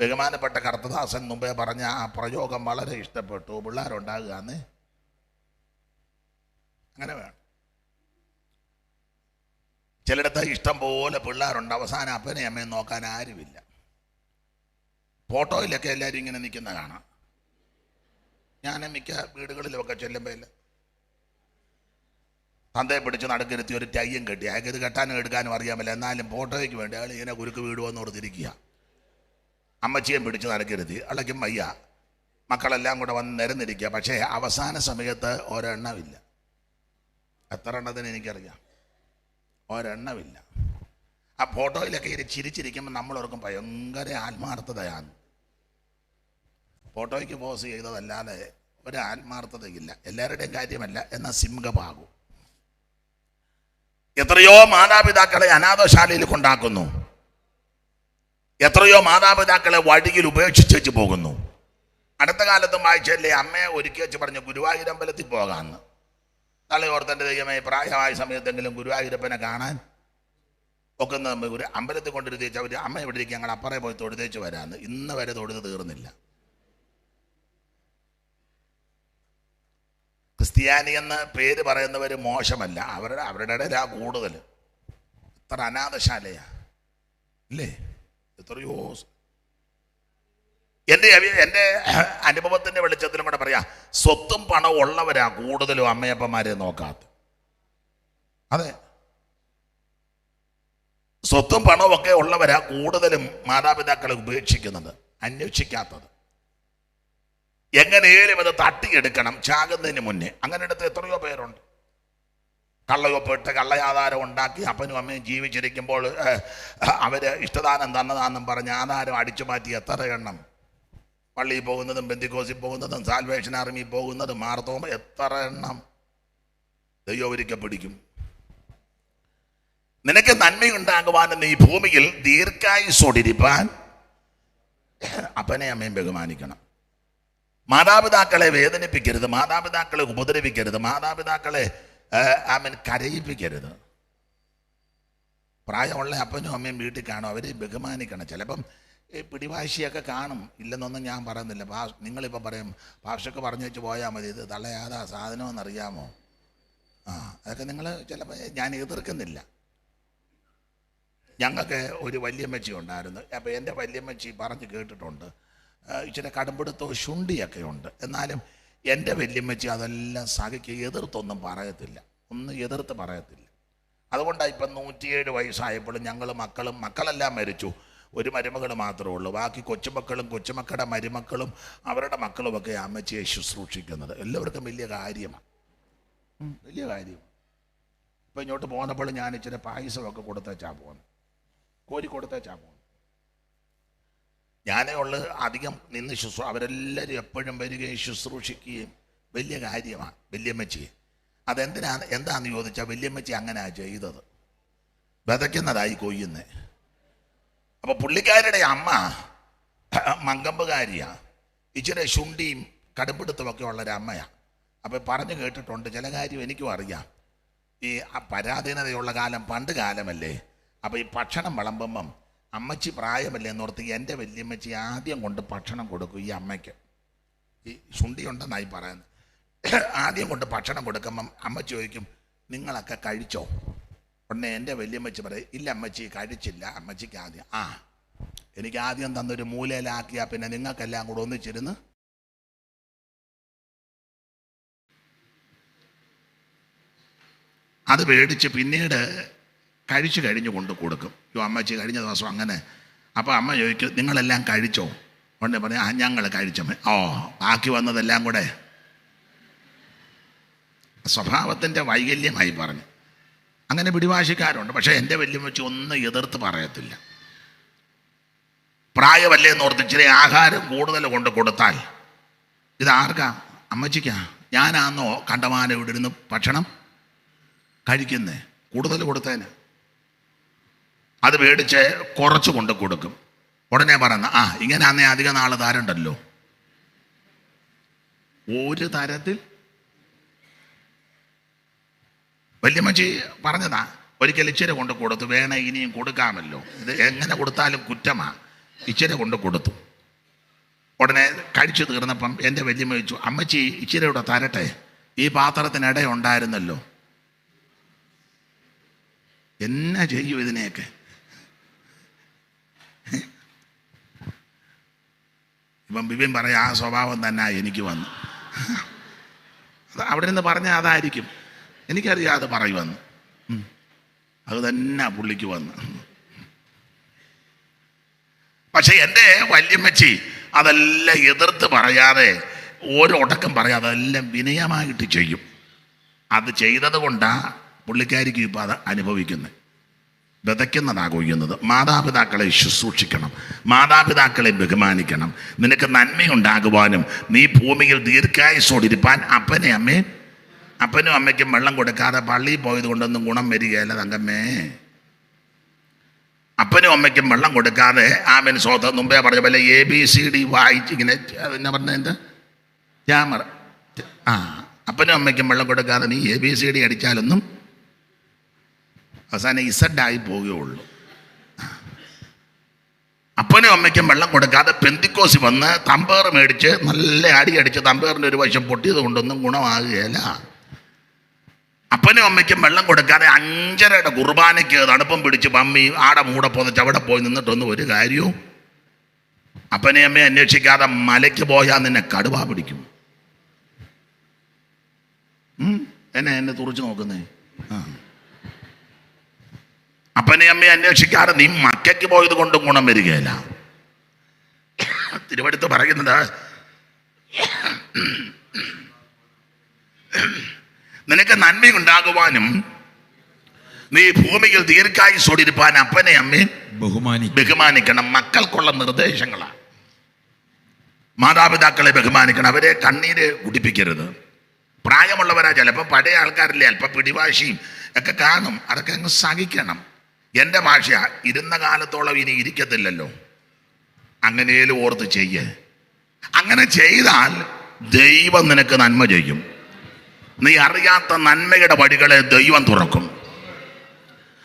ബഹുമാനപ്പെട്ട കർത്തദാസൻ മുമ്പേ പറഞ്ഞ ആ പ്രയോഗം വളരെ ഇഷ്ടപ്പെട്ടു. പിള്ളേരുണ്ടാകുക അങ്ങനെ വേണം. ചിലയിടത്ത് ഇഷ്ടം പോലെ പിള്ളേരുണ്ട്, അവസാനം അപ്പനെയും അമ്മയും നോക്കാൻ ആരുമില്ല. ഫോട്ടോയിലൊക്കെ എല്ലാവരും ഇങ്ങനെ നിൽക്കുന്ന കാണാം. ഞാൻ മിക്ക വീടുകളിലുമൊക്കെ ചെല്ലുമ്പോൾ തന്തയെ പിടിച്ച് നടുക്കിരുത്തി ഒരു ടൈയും കെട്ടി, അയാൾക്ക് ഇത് കെട്ടാനും എടുക്കാനും അറിയാമല്ല, എന്നാലും ഫോട്ടോയ്ക്ക് വേണ്ടി അയാൾ ഇങ്ങനെ കുരുക്ക് വീടുവെന്ന് ഓർത്തിരിക്കുക. അമ്മച്ചിയും പിടിച്ച് നടുക്കിരുത്തി, അളയ്ക്കും വയ്യ, മക്കളെല്ലാം കൂടെ വന്ന് നിരന്നിരിക്കുക. പക്ഷേ അവസാന സമയത്ത് ഒരെണ്ണമില്ല. എത്ര എണ്ണത്തിന് എനിക്കറിയാം, ഒരെണ്ണമില്ല. ആ ഫോട്ടോയിലൊക്കെ ചിരിച്ചിരിക്കുമ്പോൾ നമ്മളോർക്കും ഭയങ്കര ആത്മാർത്ഥതയാണ്. ഫോട്ടോയ്ക്ക് പോസ് ചെയ്തതല്ലാതെ ഒരു ആത്മാർത്ഥതയില്ല. എല്ലാവരുടെയും കാര്യമല്ല, എന്നാൽ സിംഹഭാഗം. എത്രയോ മാതാപിതാക്കളെ അനാഥശാലയിൽ കൊണ്ടാക്കുന്നു, എത്രയോ മാതാപിതാക്കളെ വഴിയിൽ ഉപേക്ഷിച്ചു പോകുന്നു. അടുത്ത കാലത്തും വായിച്ചല്ലേ അമ്മയെ ഒരുക്കി വെച്ച് പറഞ്ഞു ഗുരുവായൂരമ്പലത്തിൽ പോകാമെന്ന്. തലയോർത്തൻ്റെ ദൈവമേ, പ്രായമായ സമയത്തെങ്കിലും ഗുരുവായൂരപ്പനെ കാണാൻ ഒക്കെ ഒരു അമ്പലത്തിൽ കൊണ്ടിരുത്തേച്ച് അവർ അമ്മ എവിടെ ഇരിക്കുക, ഞങ്ങൾ അപ്പറേ പോയി തൊഴുതേച്ച് വരാമെന്ന്. ഇന്ന് വരെ തൊഴുത് തീർന്നില്ല. ക്രിസ്ത്യാനി എന്ന് പേര് പറയുന്നവർ മോശമല്ല, അവരുടെ ഇടയിലാ കൂടുതൽ. എത്ര അനാഥശാലയാ ഇല്ലേ? എത്രയോ. എൻ്റെ അനുഭവത്തിൻ്റെ വെളിച്ചത്തിലും കൂടെ പറയാം, സ്വത്തും പണവും ഉള്ളവരാ കൂടുതലും അമ്മയപ്പന്മാരെ നോക്കാത്ത. അതെ, സ്വത്തും പണവും ഒക്കെ ഉള്ളവരാ കൂടുതലും മാതാപിതാക്കളെ ഉപേക്ഷിക്കുന്നത്, അന്വേഷിക്കാത്തത്. എങ്ങനെയും അത് തട്ടിയെടുക്കണം ചാകുന്നതിന് മുന്നേ. അങ്ങനെ എടുത്ത് എത്രയോ പേരുണ്ട്. കള്ളയൊപ്പിട്ട് കള്ളയാധാരം ഉണ്ടാക്കി അപ്പനും അമ്മയും ജീവിച്ചിരിക്കുമ്പോൾ അവര് ഇഷ്ടദാനം തന്നതാണെന്നും പറഞ്ഞ് ആധാരം അടിച്ചു മാറ്റി എത്ര എണ്ണം. പള്ളിയിൽ പോകുന്നതും പെന്തിക്കോസിൽ പോകുന്നതും സാൽവേഷൻ ആർമി പോകുന്നതും മാർത്തോമ, എത്ര എണ്ണം. ദൈവം ഒരിക്കൽ പിടിക്കും. നിനക്ക് നന്മയുണ്ടാകുവാൻ ഈ ഭൂമിയിൽ ദീർഘായുസ്സോടിരിപ്പാൻ അപ്പനെ അമ്മയും ബഹുമാനിക്കണം. മാതാപിതാക്കളെ വേദനിപ്പിക്കരുത്, മാതാപിതാക്കളെ ഉപദ്രവിക്കരുത്, മാതാപിതാക്കളെ കരയിപ്പിക്കരുത്. പ്രായമുള്ള അപ്പനും അമ്മയും വീട്ടിൽ കാണും, അവരെ ബഹുമാനിക്കണം. ചിലപ്പം പിടിവാശിയൊക്കെ കാണും, ഇല്ലെന്നൊന്നും ഞാൻ പറയുന്നില്ല. നിങ്ങളിപ്പോൾ പറയും ഭാഷയ്ക്ക് പറഞ്ഞു വെച്ച് പോയാൽ മതി, ഇത് തള്ളയാതാ സാധനമെന്നറിയാമോ? അതൊക്കെ നിങ്ങൾ ചിലപ്പോൾ ഞാൻ എതിർക്കുന്നില്ല. ഞങ്ങൾക്ക് ഒരു വല്യമ്മച്ചി ഉണ്ടായിരുന്നു. അപ്പോൾ എൻ്റെ വല്യമ്മച്ചി പറഞ്ഞ് കേട്ടിട്ടുണ്ട്, ഇച്ചിരി കടുംപിടുത്തവും ശുണ്ടിയൊക്കെ ഉണ്ട്. എന്നാലും എൻ്റെ വല്യമ്മച്ചി അതെല്ലാം സഹിക്കുക, എതിർത്തൊന്നും പറയത്തില്ല, ഒന്നും എതിർത്ത് പറയത്തില്ല. അതുകൊണ്ടാണ് ഇപ്പം 107 വയസ്സായപ്പോഴും ഞങ്ങൾ മക്കളെല്ലാം മരിച്ചു, ഒരു മരുമകൾ മാത്രമേ ഉള്ളൂ. ബാക്കി കൊച്ചുമക്കളും കൊച്ചുമക്കളുടെ മരുമക്കളും അവരുടെ മക്കളുമൊക്കെ അമ്മച്ചിയെ ശുശ്രൂഷിക്കുന്നത്. എല്ലാവർക്കും വലിയ കാര്യമാണ്, വലിയ കാര്യം. ഇപ്പം ഇങ്ങോട്ട് പോകുന്നപ്പോൾ ഞാൻ ഇച്ചിരി പായസമൊക്കെ കൊടുത്തേച്ചാ പോകുന്നത്, കോരി കൊടുത്തേച്ചാ പോകുന്നത്. ഞാനേ ഉള്ളു അധികം നിന്ന് അവരെല്ലാവരും എപ്പോഴും വരികയും ശുശ്രൂഷിക്കുകയും വലിയ കാര്യമാണ് വല്യമ്മച്ചിയെ. എന്താണെന്ന് ചോദിച്ചാൽ വല്യമ്മച്ചി അങ്ങനെയാണ് ചെയ്തത്, വിതയ്ക്കുന്നതായി കൊയ്യുന്നേ. അപ്പോൾ പുള്ളിക്കാരുടെ അമ്മ മങ്കമ്പുകാരിയാണ്, ഇച്ചിരി ശുണ്ടിയും കടുംപിടുത്തമൊക്കെ ഉള്ളൊരമ്മയാണ്. അപ്പോൾ പറഞ്ഞു കേട്ടിട്ടുണ്ട്, ചില കാര്യം എനിക്കും അറിയാം. ഈ പരാധീനതയുള്ള കാലം പണ്ട് കാലമല്ലേ, അപ്പോൾ ഈ ഭക്ഷണം വിളമ്പുമ്പം അമ്മച്ചി പ്രായമല്ലേ എന്നോർത്ത് എൻ്റെ വല്യമ്മച്ചി ആദ്യം കൊണ്ട് ഭക്ഷണം കൊടുക്കും ഈ അമ്മയ്ക്ക്. ഈ ശുണ്ടി ഉണ്ടെന്നായി പറയുന്നത്. ആദ്യം കൊണ്ട് ഭക്ഷണം കൊടുക്കുമ്പം അമ്മച്ചി ചോദിക്കും, നിങ്ങളൊക്കെ കഴിച്ചോ? ഉടനെ എൻ്റെ വല്യമ്മച്ചി പറയും, ഇല്ല അമ്മച്ചി കഴിച്ചില്ല. അമ്മച്ചിക്ക് ആദ്യം എനിക്ക് ആദ്യം തന്നൊരു മൂലയിലാക്കിയാൽ പിന്നെ നിങ്ങൾക്കെല്ലാം കൂടെ ഒന്നിച്ചിരുന്ന് അത് മേടിച്ച് പിന്നീട് കഴിച്ചു കഴിഞ്ഞ് കൊണ്ട് കൊടുക്കും. അമ്മച്ചി കഴിഞ്ഞ ദിവസം അങ്ങനെ. അപ്പോൾ അമ്മ ചോദിക്കും, നിങ്ങളെല്ലാം കഴിച്ചോ? ഉടനെ പറഞ്ഞു, ഞങ്ങൾ കഴിച്ചമ്മ. ബാക്കി വന്നതെല്ലാം കൂടെ സ്വഭാവത്തിൻ്റെ വൈകല്യമായി പറഞ്ഞു. അങ്ങനെ പിടിവാശിക്കാരുണ്ട്. പക്ഷേ എൻ്റെ വല്യമ്മച്ചി ഒന്നും എതിർത്ത് പറയത്തില്ല. പ്രായമല്ലേ എന്നോർത്ത് ഇച്ചിരി ആഹാരം കൂടുതൽ കൊണ്ട് കൊടുത്താൽ ഇതാർക്കാ? അമ്മച്ചിക്കാ. ഞാനാന്നോ കണ്ടമാനം ഇവിടെ ഇരുന്ന് ഭക്ഷണം കഴിക്കുന്നേ? കൂടുതൽ കൊടുത്തേന്. അത് മേടിച്ച് കുറച്ച് കൊണ്ട് കൊടുക്കും. ഉടനെ പറയുന്ന ഇങ്ങനെ അന്നേ അധികം നാൾ തരണ്ടല്ലോ. ഒരു തരത്തിൽ വല്യമ്മച്ചി പറഞ്ഞതാ. ഒരിക്കൽ ഇച്ചിരി കൊണ്ട് കൊടുത്തു, വേണേ ഇനിയും കൊടുക്കാമല്ലോ, ഇത് എങ്ങനെ കൊടുത്താലും കുറ്റമാണ്. ഇച്ചിരി കൊണ്ട് കൊടുത്തു. ഉടനെ കഴിച്ചു തീർന്നപ്പം എൻ്റെ വല്യമ്മ ചോദിച്ചു, അമ്മച്ചി ഇച്ചിരി കൂടെ തരട്ടെ, ഈ പാത്രത്തിനിട ഉണ്ടായിരുന്നല്ലോ. എന്നാ ചെയ്യും ഇതിനെയൊക്കെ? ഇപ്പം ബിബിൻ പറയാം, ആ സ്വഭാവം തന്നെ എനിക്ക് വന്നു. അവിടെ നിന്ന് പറഞ്ഞാൽ അതായിരിക്കും, എനിക്കറിയാം അത് പറയുമെന്ന്. അത് തന്നെ പുള്ളിക്ക് വന്നു. പക്ഷെ എൻ്റെ വല്യമ്മച്ചി അതെല്ലാം എതിർത്ത് പറയാതെ, ഓരോ ഒടക്കം പറയാതെ അതെല്ലാം വിനയമായിട്ട് ചെയ്യും. അത് ചെയ്തത് കൊണ്ടാണ് പുള്ളിക്കാരിക്കും ഇപ്പോൾ അത് അനുഭവിക്കുന്നത്. വിതയ്ക്കുന്നതാണ് കൊയ്യുന്നത്. മാതാപിതാക്കളെ ശുശ്രൂഷിക്കണം, മാതാപിതാക്കളെ ബഹുമാനിക്കണം. നിനക്ക് നന്മയുണ്ടാകുവാനും നീ ഭൂമിയിൽ ദീർഘായുസ്സോടിരിപ്പാൻ അപ്പനും അമ്മയ്ക്കും വെള്ളം കൊടുക്കാതെ പള്ളിയിൽ പോയത് കൊണ്ടൊന്നും ഗുണം വരികയല്ല തങ്കമ്മേ. അപ്പനും അമ്മയ്ക്കും വെള്ളം കൊടുക്കാതെ സ്വന്തം മുമ്പേ പറഞ്ഞ പോലെ ABCD വായിച്ച് ഇങ്ങനെ എന്നാ പറഞ്ഞ ക്യാമറ അപ്പനും അമ്മയ്ക്കും വെള്ളം കൊടുക്കാതെ നീ ABCD അടിച്ചാലൊന്നും അവസാനം ഇസഡായി പോവുകയുള്ളൂ. അപ്പനും അമ്മയ്ക്കും വെള്ളം കൊടുക്കാതെ പെന്തിക്കോസി വന്ന് തമ്പേർ മേടിച്ച് നല്ല അടി അടിച്ച് തമ്പേറിൻ്റെ ഒരു വശം പൊട്ടിയത് കൊണ്ടൊന്നും ഗുണമാകുകയില്ല. അപ്പനും അമ്മയ്ക്കും വെള്ളം കൊടുക്കാതെ 5:30 കുർബാനയ്ക്ക് തണുപ്പം പിടിച്ച് പമ്മി ആടെ മൂടെ പോന്നിട്ട് അവിടെ പോയി നിന്നിട്ടൊന്നും ഒരു കാര്യവും. അപ്പനെ അമ്മയെ അന്വേഷിക്കാതെ മലയ്ക്ക് പോയാൽ നിന്നെ കടുവ പിടിക്കും. എന്നെ തുറച്ചു നോക്കുന്നേ. അപ്പനെ അമ്മയെ അന്വേഷിക്കാതെ നീ മക്കയ്ക്ക് പോയത് കൊണ്ടും ഗുണം വരികയില്ല. തിരുവടുത്ത് പറയുന്നത്, നിനക്ക് നന്മയുണ്ടാകുവാനും നീ ഭൂമിയിൽ ദീർഘായുസ്സോടിരിപ്പാൻ അപ്പനെ അമ്മയെ ബഹുമാനിക്കണം. മക്കൾക്കുള്ള നിർദ്ദേശങ്ങളാണ്. മാതാപിതാക്കളെ ബഹുമാനിക്കണം, അവരെ കണ്ണീര് കുടിപ്പിക്കരുത്. പ്രായമുള്ളവരാ, ചിലപ്പോൾ പഴയ ആൾക്കാരില്ലേ, അല്പം പിടിവാശിയും ഒക്കെ കാണും, അതൊക്കെ അങ്ങ് സഹിക്കണം. എൻ്റെ ഭാഷ, ഇരുന്ന കാലത്തോളം ഇനി ഇരിക്കത്തില്ലല്ലോ. അങ്ങനെയും ഓർത്ത് ചെയ്യേ. അങ്ങനെ ചെയ്താൽ ദൈവം നിനക്ക് നന്മ ചെയ്യും. നീ അറിയാത്ത നന്മയുടെ വഴികളെ ദൈവം തുറക്കും.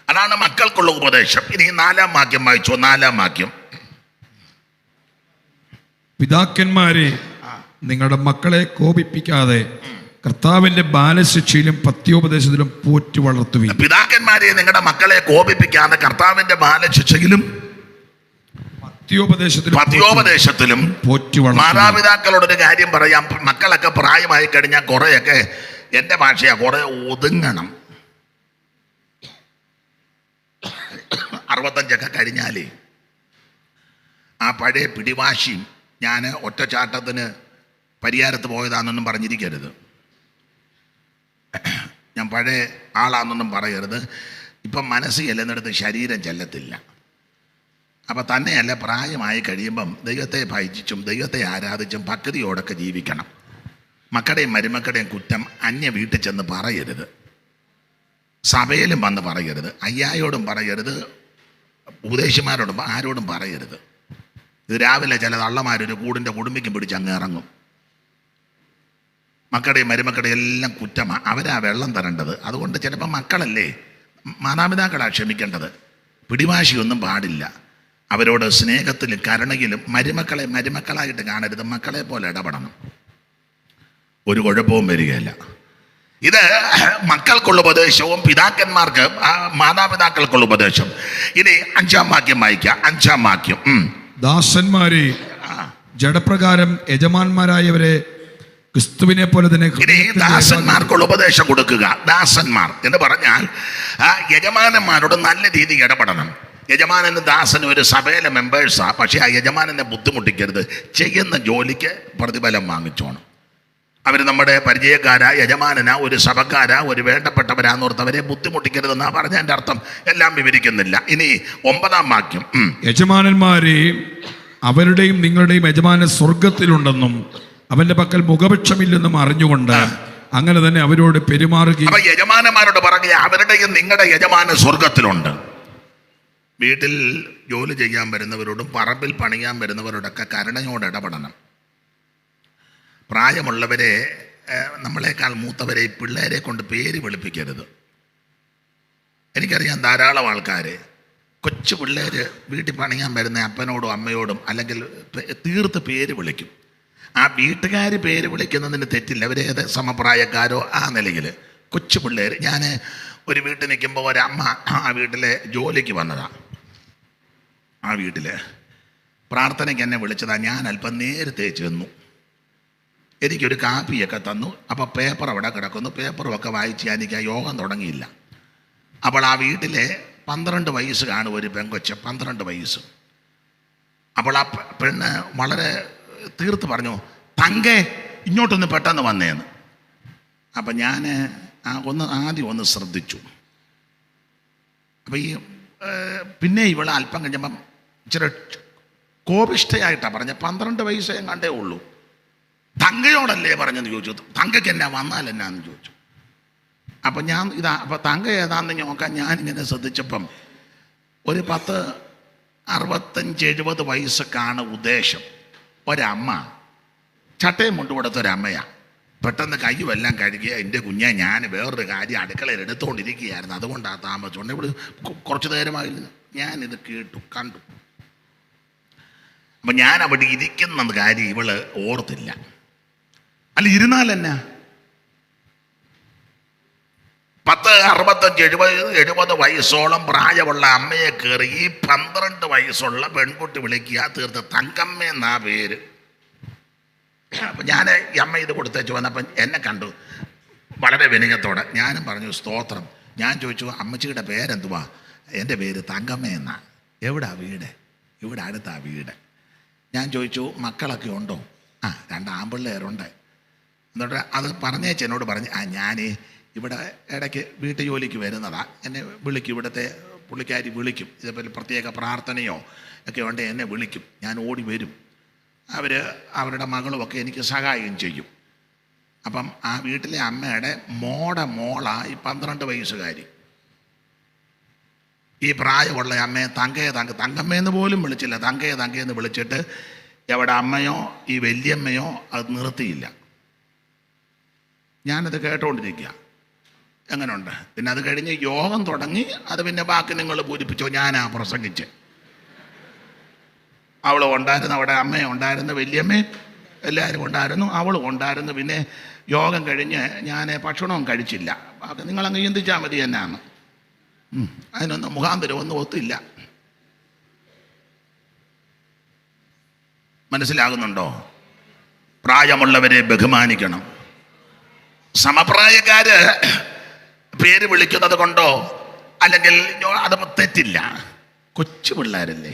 അതാണ് മക്കൾക്കുള്ള ഉപദേശം. ഇനി 4-ാം വാക്യം വായിച്ചോ. 4-ാം വാക്യം. പിതാക്കന്മാരെ, നിങ്ങളുടെ മക്കളെ കോപിപ്പിക്കാതെ കർത്താവിന്റെ ബാലശിക്ഷയിലും പത്യോപദേശത്തിലും പോറ്റി വളർത്തുവിൻ. പിതാക്കന്മാരെ, നിങ്ങളുടെ മക്കളെ കോപിപ്പിക്കാതെ കർത്താവിന്റെ ബാലശിക്ഷയിലും പത്യോപദേശത്തിലും പോറ്റി വളർത്തുക. മാതാപിതാക്കളോടൊരു കാര്യം പറയാം. മക്കളൊക്കെ പ്രായമായി കഴിഞ്ഞാൽ കുറെയൊക്കെ, എൻ്റെ ഭാഷയാ, കുറെ ഒതുങ്ങണം. 65 കഴിഞ്ഞാലേ ആ പഴയ പിടിവാശിയും ഞാൻ ഒറ്റച്ചാട്ടത്തിന് പരിഹാരത്ത് പോയതാണെന്നൊന്നും പറഞ്ഞിരിക്കരുത്, ഞാൻ പഴയ ആളാണെന്നൊന്നും പറയരുത്. ഇപ്പം മനസ്സ് ചെല്ലുന്നിടത്ത് ശരീരം ചെല്ലത്തില്ല. അപ്പം തന്നെയല്ല, പ്രായമായി കഴിയുമ്പം ദൈവത്തെ ഭജിച്ചും ദൈവത്തെ ആരാധിച്ചും ഭക്തിയോടൊക്കെ ജീവിക്കണം. മക്കളുടെയും മരുമക്കളുടെയും കുറ്റം അന്യ വീട്ടിൽ ചെന്ന് പറയരുത്, സഭയിലും വന്ന് പറയരുത്, അയ്യായോടും പറയരുത്, ഉപദേശിമാരോടും ആരോടും പറയരുത്. ഇത് രാവിലെ ചില തള്ളമാരൊരു കൂടിൻ്റെ കുടുംബിക്കും പിടിച്ച് അങ്ങ് ഇറങ്ങും. മക്കളുടെയും മരുമക്കളുടെയും എല്ലാം കുറ്റമാണ്, അവരാ വെള്ളം തരേണ്ടത്. അതുകൊണ്ട് ചിലപ്പോൾ മക്കളല്ലേ, മാതാപിതാക്കളാ ക്ഷമിക്കേണ്ടത്. പിടിവാശിയൊന്നും പാടില്ല. അവരോട് സ്നേഹത്തിലും കരുണയിലും മരുമക്കളെ മരുമക്കളായിട്ട് കാണരുത്, മക്കളെ പോലെ ഇടപെടണം. ഒരു കുഴപ്പവും വരികയില്ല. ഇത് മക്കൾക്കുള്ള ഉപദേശവും പിതാക്കന്മാർക്ക് മാതാപിതാക്കൾക്കുള്ള ഉപദേശം. ഇനി 5-ാം വാക്യം വായിക്കാം. 5-ാം വാക്യം. ദാസന്മാരെ ജഡപ്രകാരം യജമാന്മാരായവരെ ക്രിസ്തുവിനെ പോലെ തന്നെ. ഇനി ദാസന്മാർക്കുള്ള ഉപദേശം കൊടുക്കുക. ദാസന്മാർ എന്ന് പറഞ്ഞാൽ യജമാനന്മാരോട് നല്ല രീതിയിൽ ഇടപെടണം. യജമാനന് ദാസന് ഒരു സഭയിലെ മെമ്പേഴ്സാ, പക്ഷേ ആ യജമാനനെ ബുദ്ധിമുട്ടിക്കരുത്. ചെയ്യുന്ന ജോലിക്ക് പ്രതിഫലം വാങ്ങിച്ചോണം. അവർ നമ്മുടെ പരിചയക്കാരാ, യജമാനനാ, ഒരു സഭക്കാരാ, ഒരു വേണ്ടപ്പെട്ടവരാന്നോർത്തവരെ ബുദ്ധിമുട്ടിക്കരുതെന്നാ പറഞ്ഞ എൻ്റെ അർത്ഥം. എല്ലാം വിവരിക്കുന്നില്ല. ഇനി 9-ാം വാക്യം. യജമാനന്മാരെ അവരുടെയും നിങ്ങളുടെയും യജമാനൻ സ്വർഗത്തിലുണ്ടെന്നും അവന്റെ പക്കൽ മുഖപക്ഷമില്ലെന്നും അറിഞ്ഞുകൊണ്ട് അങ്ങനെ തന്നെ അവരോട് പെരുമാറുകയും. അപ്പൊ യജമാനന്മാരോട് പറയുക, അവരുടെയും നിങ്ങളുടെ യജമാനൻ സ്വർഗത്തിലുണ്ട്. വീട്ടിൽ ജോലി ചെയ്യാൻ വരുന്നവരോടും പറമ്പിൽ പണിയാൻ വരുന്നവരോടൊക്കെ കരുണയോടെ ഇടപെടണം. പ്രായമുള്ളവരെ, നമ്മളെക്കാൾ മൂത്തവരെ, പിള്ളേരെ കൊണ്ട് പേര് വിളിപ്പിക്കരുത്. എനിക്കറിയാം ധാരാളം ആൾക്കാർ കൊച്ചു പിള്ളേർ വീട്ടിൽ പണിയാൻ വരുന്ന അപ്പനോടും അമ്മയോടും അല്ലെങ്കിൽ തീർത്ത് പേര് വിളിക്കും. ആ വീട്ടുകാർ പേര് വിളിക്കുന്നതിന് തെറ്റില്ല, അവരേത് സമപ്രായക്കാരോ ആ നിലയിൽ. കൊച്ചു പിള്ളേർ, ഞാൻ ഒരു വീട്ടിൽ നിൽക്കുമ്പോൾ ഒരമ്മ ആ വീട്ടിലെ ജോലിക്ക് വന്നതാണ്. ആ വീട്ടിൽ പ്രാർത്ഥനയ്ക്ക് എന്നെ വിളിച്ചതാണ്. ഞാൻ അല്പം നേരത്തെ ചെന്നു. എനിക്കൊരു കാപ്പിയൊക്കെ തന്നു. അപ്പോൾ പേപ്പർ അവിടെ കിടക്കുന്നു. പേപ്പറുമൊക്കെ വായിച്ച് എനിക്ക് ആ യോഗം തുടങ്ങിയില്ല. അപ്പോൾ ആ വീട്ടിലെ 12 വയസ്സ് കാണും ഒരു പെങ്കൊച്ച്, 12 വയസ്സ്. അപ്പോൾ ആ പെണ്ണ് വളരെ തീർത്ത് പറഞ്ഞു, തങ്കേ ഇങ്ങോട്ടൊന്ന് പെട്ടെന്ന് വന്നേന്ന്. അപ്പം ഞാൻ ആദ്യം ഒന്ന് ശ്രദ്ധിച്ചു. അപ്പം ഈ പിന്നെ ഇവളെ അല്പം കഴിഞ്ഞപ്പം ഇച്ചിരി കോപിഷ്ഠയായിട്ടാണ് പറഞ്ഞത്. 12 വയസ്സേ കണ്ടേ ഉള്ളൂ. തങ്കയോടല്ലേ പറഞ്ഞെന്ന് ചോദിച്ചു. തങ്കയ്ക്ക് എന്നാ വന്നാൽ എന്നാന്ന് ചോദിച്ചു. അപ്പം ഞാൻ അപ്പം തങ്ക ഏതാന്ന് നോക്കാൻ ഞാനിങ്ങനെ ശ്രദ്ധിച്ചപ്പം ഒരു 10, 65, 70 വയസ്സൊക്കെയാണ് ഉദ്ദേശം. ഒരമ്മ ചട്ടയും കൊണ്ടുകൊടുത്തൊരമ്മയാണ്. പെട്ടെന്ന് കയ്യുമെല്ലാം കഴുകിയ എൻ്റെ കുഞ്ഞെ, ഞാൻ വേറൊരു കാര്യം അടുക്കളയിൽ എടുത്തുകൊണ്ടിരിക്കുകയായിരുന്നു, അതുകൊണ്ടാണ് താമസിച്ചുകൊണ്ട്. ഇവിടെ കുറച്ച് നേരമായിരുന്നു ഞാനിത് കണ്ടു. അപ്പം ഞാൻ അവിടെ ഇരിക്കുന്ന കാര്യം ഇവള് ഓർത്തില്ല. അല്ല, ഇരുന്നാലെന്നാ 10, 65, 70 വയസ്സോളം പ്രായമുള്ള അമ്മയെ കയറി ഈ 12 വയസ്സുള്ള പെൺകുട്ടി വിളിക്കുക. തീർത്ത് തങ്കമ്മ എന്നാ പേര്. അപ്പം ഞാൻ ഈ അമ്മ ഇത് കൊടുത്തേച്ച് വന്നപ്പം എന്നെ കണ്ടു വളരെ വിനയത്തോടെ. ഞാനും പറഞ്ഞു സ്തോത്രം. ഞാൻ ചോദിച്ചു, അമ്മച്ചിയുടെ പേരെന്തുവാ? എൻ്റെ പേര് തങ്കമ്മ എന്നാ. എവിടാ വീട്? ഇവിടെ അടുത്താ വീട്. ഞാൻ ചോദിച്ചു, മക്കളൊക്കെ ഉണ്ടോ? 2 ആൺപിള്ളേരുണ്ട്. എന്നിട്ട് അത് പറഞ്ഞേച്ച് എന്നോട് പറഞ്ഞു, ഞാൻ ഇവിടെ ഇടയ്ക്ക് വീട്ടു ജോലിക്ക് വരുന്നതാ, എന്നെ വിളിക്കും, ഇവിടുത്തെ പുള്ളിക്കാരി വിളിക്കും. ഇതേപോലെ പ്രത്യേക പ്രാർത്ഥനയോ ഒക്കെ ഉണ്ടെങ്കിൽ എന്നെ വിളിക്കും, ഞാൻ ഓടി വരും. അവരുടെ മകളുമൊക്കെ എനിക്ക് സഹായം ചെയ്യും. അപ്പം ആ വീട്ടിലെ അമ്മയുടെ മോളാ ഈ 12 വയസ്സുകാരി. ഈ പ്രായമുള്ള അമ്മയെ തങ്കമ്മയെന്ന് പോലും വിളിച്ചില്ല, തങ്കയെന്ന് വിളിച്ചിട്ട് എവിടെ അമ്മയോ ഈ വല്യമ്മയോ അത് നിർത്തിയില്ല. ഞാനത് കേട്ടോണ്ടിരിക്കുക. എങ്ങനെയുണ്ട്? പിന്നെ അത് കഴിഞ്ഞ് യോഗം തുടങ്ങി. അത് പിന്നെ ബാക്കി നിങ്ങൾ പൂരിപ്പിച്ചോ, ഞാനാ പ്രസംഗിച്ച്. അവൾ ഉണ്ടായിരുന്നു, അവിടെ അമ്മയും ഉണ്ടായിരുന്നു, വല്യമ്മയും എല്ലാവരും ഉണ്ടായിരുന്നു, അവളും ഉണ്ടായിരുന്നു. പിന്നെ യോഗം കഴിഞ്ഞ് ഞാൻ ഭക്ഷണവും കഴിച്ചില്ല. നിങ്ങളങ്ങ് ചിന്തിച്ചാൽ മതി എന്നാണ്. അതിനൊന്നും മുഖാന്തരം ഒന്നും ഒത്തില്ല. മനസ്സിലാകുന്നുണ്ടോ? പ്രായമുള്ളവരെ ബഹുമാനിക്കണം. സമപ്രായക്കാര് പേര് വിളിക്കുന്നത് കൊണ്ടോ അല്ലെങ്കിൽ അത് തെറ്റില്ല. കൊച്ചു പിള്ളേരല്ലേ.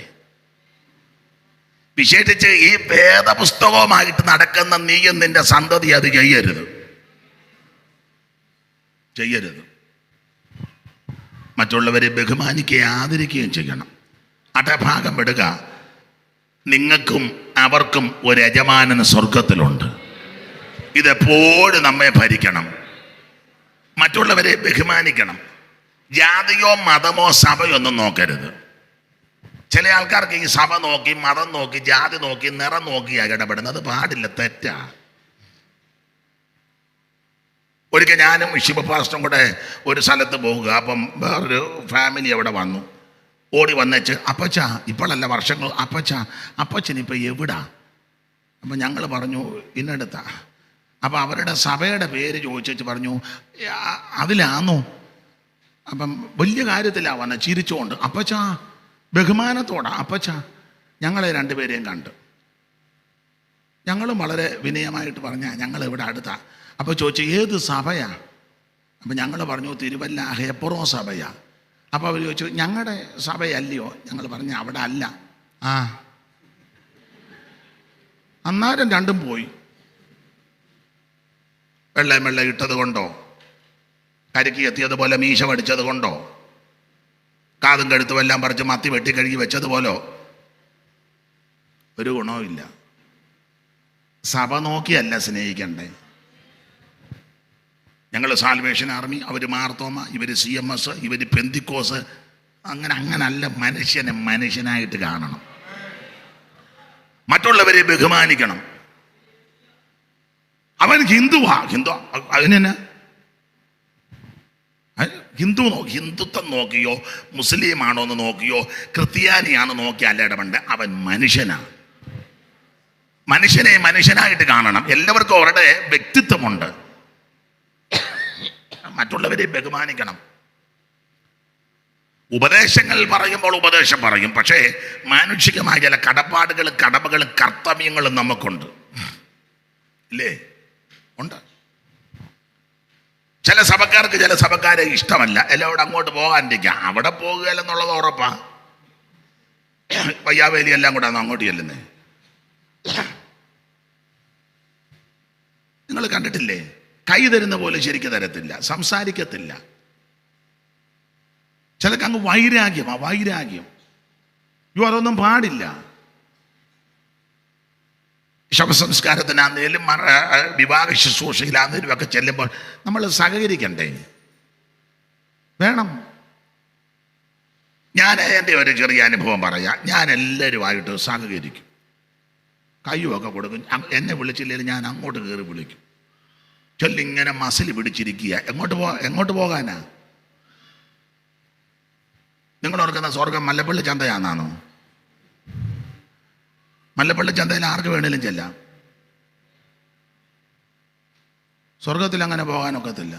വിശേഷിച്ച് ഈ വേദപുസ്തകവുമായിട്ട് നടക്കുന്ന നീയും നിന്റെ സന്തതി അത് ചെയ്യരുത്. മറ്റുള്ളവരെ ബഹുമാനിക്കുകയും ആദരിക്കുകയും ചെയ്യണം. അടഭാഗം വിടുക. നിങ്ങൾക്കും അവർക്കും ഒരു യജമാനൻ സ്വർഗത്തിലുണ്ട്. ഇതെപ്പോഴും നമ്മെ ഭരിക്കണം. മറ്റുള്ളവരെ ബഹുമാനിക്കണം. ജാതിയോ മതമോ സഭയോ ഒന്നും നോക്കരുത്. ചില ആൾക്കാർക്ക് ഈ സഭ നോക്കി, മതം നോക്കി, ജാതി നോക്കി, നിറം നോക്കിയാണ് ഇടപെടുന്നത്. അത് പാടില്ല, തെറ്റാ. ഒരിക്കൽ ഞാനും ശിവപാസ്റ്ററും കൂടെ ഒരു സ്ഥലത്ത് പോവുക. അപ്പം വേറൊരു ഫാമിലി അവിടെ വന്നു. ഓടി വന്നേച്ച്, അപ്പച്ച ഇപ്പോഴല്ല വർഷങ്ങൾ, അപ്പച്ചനിപ്പോൾ എവിടാ? അപ്പം ഞങ്ങൾ പറഞ്ഞു ഇന്നടുത്താ. അപ്പം അവരുടെ സഭയുടെ പേര് ചോദിച്ചു പറഞ്ഞു അതിലാന്നോ? അപ്പം വലിയ കാര്യത്തിലാണ് വന്നത്, ചിരിച്ചുകൊണ്ട്. അപ്പച്ച ബഹുമാനത്തോടാ. അപ്പച്ച ഞങ്ങളെ രണ്ടുപേരെയും കണ്ട്. ഞങ്ങളും വളരെ വിനയമായിട്ട് പറഞ്ഞ ഞങ്ങൾ ഇവിടെ അടുത്താ. അപ്പോൾ ചോദിച്ചു ഏത് സഭയാ? അപ്പം ഞങ്ങൾ പറഞ്ഞു തിരുവല്ല ഹെപ്പറോ സഭയാ. അപ്പോൾ അവർ ചോദിച്ചു ഞങ്ങളുടെ സഭയല്ലയോ? ഞങ്ങൾ പറഞ്ഞു അവിടെ അല്ല. അന്നേരം രണ്ടും പോയി. വെള്ള ഇട്ടത് കൊണ്ടോ, കരിക്ക് എത്തിയതുപോലെ മീശ പഠിച്ചത് കൊണ്ടോ, കാതും കഴുത്തും എല്ലാം പറിച്ച് മത്തി വെട്ടി കഴുകി വെച്ചതുപോലോ ഒരു ഗുണവുമില്ല. സഭ നോക്കിയല്ല സ്നേഹിക്കണ്ടേ. ഞങ്ങൾ സാൽവേഷൻ ആർമി, അവർ മാർത്തോമ, ഇവർ CMS, ഇവർ പെന്തിക്കോസ്. അങ്ങനല്ല. മനുഷ്യനെ മനുഷ്യനായിട്ട് കാണണം. മറ്റുള്ളവരെ ബഹുമാനിക്കണം. അവൻ ഹിന്ദുവാ. അതിനെന്നെ ഹിന്ദുത്വം നോക്കിയോ, മുസ്ലിം ആണോ എന്ന് നോക്കിയോ, ക്രിസ്ത്യാനിയാണോ നോക്കിയല്ല ഇടപെടേണ്ട. അവൻ മനുഷ്യനാണ്. മനുഷ്യനെ മനുഷ്യനായിട്ട് കാണണം. എല്ലാവർക്കും അവരുടെ വ്യക്തിത്വമുണ്ട്. മറ്റുള്ളവരെ ബഹുമാനിക്കണം. ഉപദേശങ്ങൾ പറയുമ്പോൾ ഉപദേശം പറയും. പക്ഷേ മാനുഷികമായ ചില കടപ്പാടുകളും കടമകളും കർത്തവ്യങ്ങളും നമുക്കുണ്ട്, ഇല്ലേ? ഉണ്ട്. ചില സഭക്കാർക്ക് ചില സഭക്കാരെ ഇഷ്ടമല്ല. എല്ലാവരും അങ്ങോട്ട് പോകാണ്ടിരിക്കുക. അവിടെ പോകുകയല്ലെന്നുള്ളത് ഉറപ്പാ. പയ്യാവേലി എല്ലാം കൂടെ അങ്ങോട്ട് ചെല്ലുന്നേ. നിങ്ങൾ കണ്ടിട്ടില്ലേ? കൈ തരുന്ന പോലെ ശരിക്കും തരത്തില്ല, സംസാരിക്കത്തില്ല. ചിലക്ക് അങ്ങ് വൈരാഗ്യം. അതൊന്നും പാടില്ല. ശവസംസ്കാരത്തിനാന്നേലും വിവാഹ ശുശ്രൂഷയിലാന്നേലും ഒക്കെ ചെല്ലുമ്പോൾ നമ്മൾ സഹകരിക്കണ്ടേ? വേണം. ഞാൻ എൻ്റെ ഒരു ചെറിയ അനുഭവം പറയാം. ഞാൻ എല്ലാവരുമായിട്ട് സഹകരിക്കും. കയ്യുമൊക്കെ കൊടുക്കും. എന്നെ വിളിച്ചില്ലെങ്കിൽ ഞാൻ അങ്ങോട്ട് കയറി വിളിക്കും. ചൊല്ലിങ്ങനെ മസിൽ പിടിച്ചിരിക്കുക. എങ്ങോട്ട് പോകാനാ? നിങ്ങൾ ഓർക്കുന്ന സ്വർഗം മല്ലപ്പള്ളി ചന്തയാണെന്നാണോ? മല്ലപ്പള്ളി ചന്തയിൽ ആർക്ക് വേണേലും ചെല്ലാം. സ്വർഗത്തിൽ അങ്ങനെ പോകാനൊക്കത്തില്ല.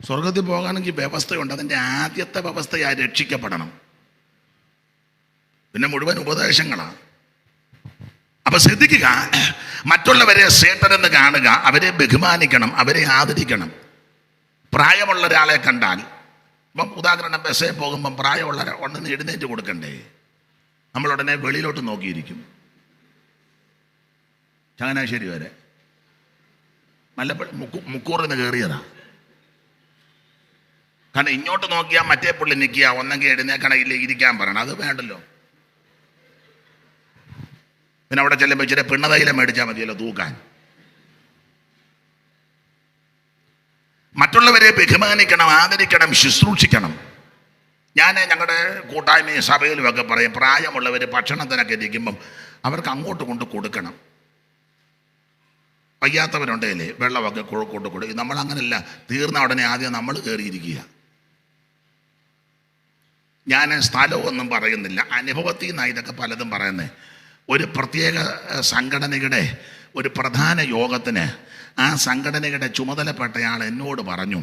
സ്വർഗത്തിൽ പോകാനെങ്കിൽ വ്യവസ്ഥയുണ്ട്. അതിൻ്റെ ആദ്യത്തെ വ്യവസ്ഥയായി രക്ഷിക്കപ്പെടണം. പിന്നെ മുഴുവൻ ഉപദേശങ്ങളാണ്. അപ്പൊ ശ്രദ്ധിക്കുക, മറ്റുള്ളവരെ സേട്ടരെന്ന് കാണുക, അവരെ ബഹുമാനിക്കണം, അവരെ ആദരിക്കണം. പ്രായമുള്ള ഒരാളെ കണ്ടാൽ, ഇപ്പം ഉദാഹരണം ബസ്സിൽ പോകുമ്പം പ്രായമുള്ള ഉണ്ടെന്ന് എഴുന്നേറ്റ് കൊടുക്കണ്ടേ? നമ്മളുടനെ വെളിയിലോട്ട് നോക്കിയിരിക്കും. ചങ്ങനാശ്ശേരി വരെ മുക്കൂറിന് കയറിയതാ. കാരണം ഇങ്ങോട്ട് നോക്കിയാൽ മറ്റേ പുള്ളി നിൽക്കുക, ഒന്നെങ്കിൽ എഴുന്നേക്കണം, ഇല്ല ഇരിക്കാൻ പറയണം. അത് വേണ്ടല്ലോ. പിന്നെ അവിടെ ചെല്ലുമ്പോൾ ഇച്ചിരി പിണ്ണതൈലം മേടിച്ചാൽ മതിയല്ലോ തൂക്കാൻ. മറ്റുള്ളവരെ ബഹുമാനിക്കണം, ആദരിക്കണം, ശുശ്രൂഷിക്കണം. ഞാൻ ഞങ്ങളുടെ കൂട്ടായ്മയും സഭയിലും ഒക്കെ പറയും, പ്രായമുള്ളവർ ഭക്ഷണത്തിനൊക്കെ ഇരിക്കുമ്പം അവർക്ക് അങ്ങോട്ട് കൊണ്ട് കൊടുക്കണം. വയ്യാത്തവരുണ്ടല്ലേ വെള്ളമൊക്കെ കൊണ്ട് കൊടുക്കും. നമ്മളങ്ങനല്ല, തീർന്ന ഉടനെ ആദ്യം നമ്മൾ കയറിയിരിക്കുക. ഞാൻ സ്ഥലമൊന്നും പറയുന്നില്ല, അനുഭവത്തിൽ നിന്നാണ് ഇതൊക്കെ പലതും പറയുന്നത്. ഒരു പ്രത്യേക സംഘടനയുടെ ഒരു പ്രധാന യോഗത്തിന് ആ സംഘടനയുടെ ചുമതലപ്പെട്ടയാൾ എന്നോട് പറഞ്ഞു,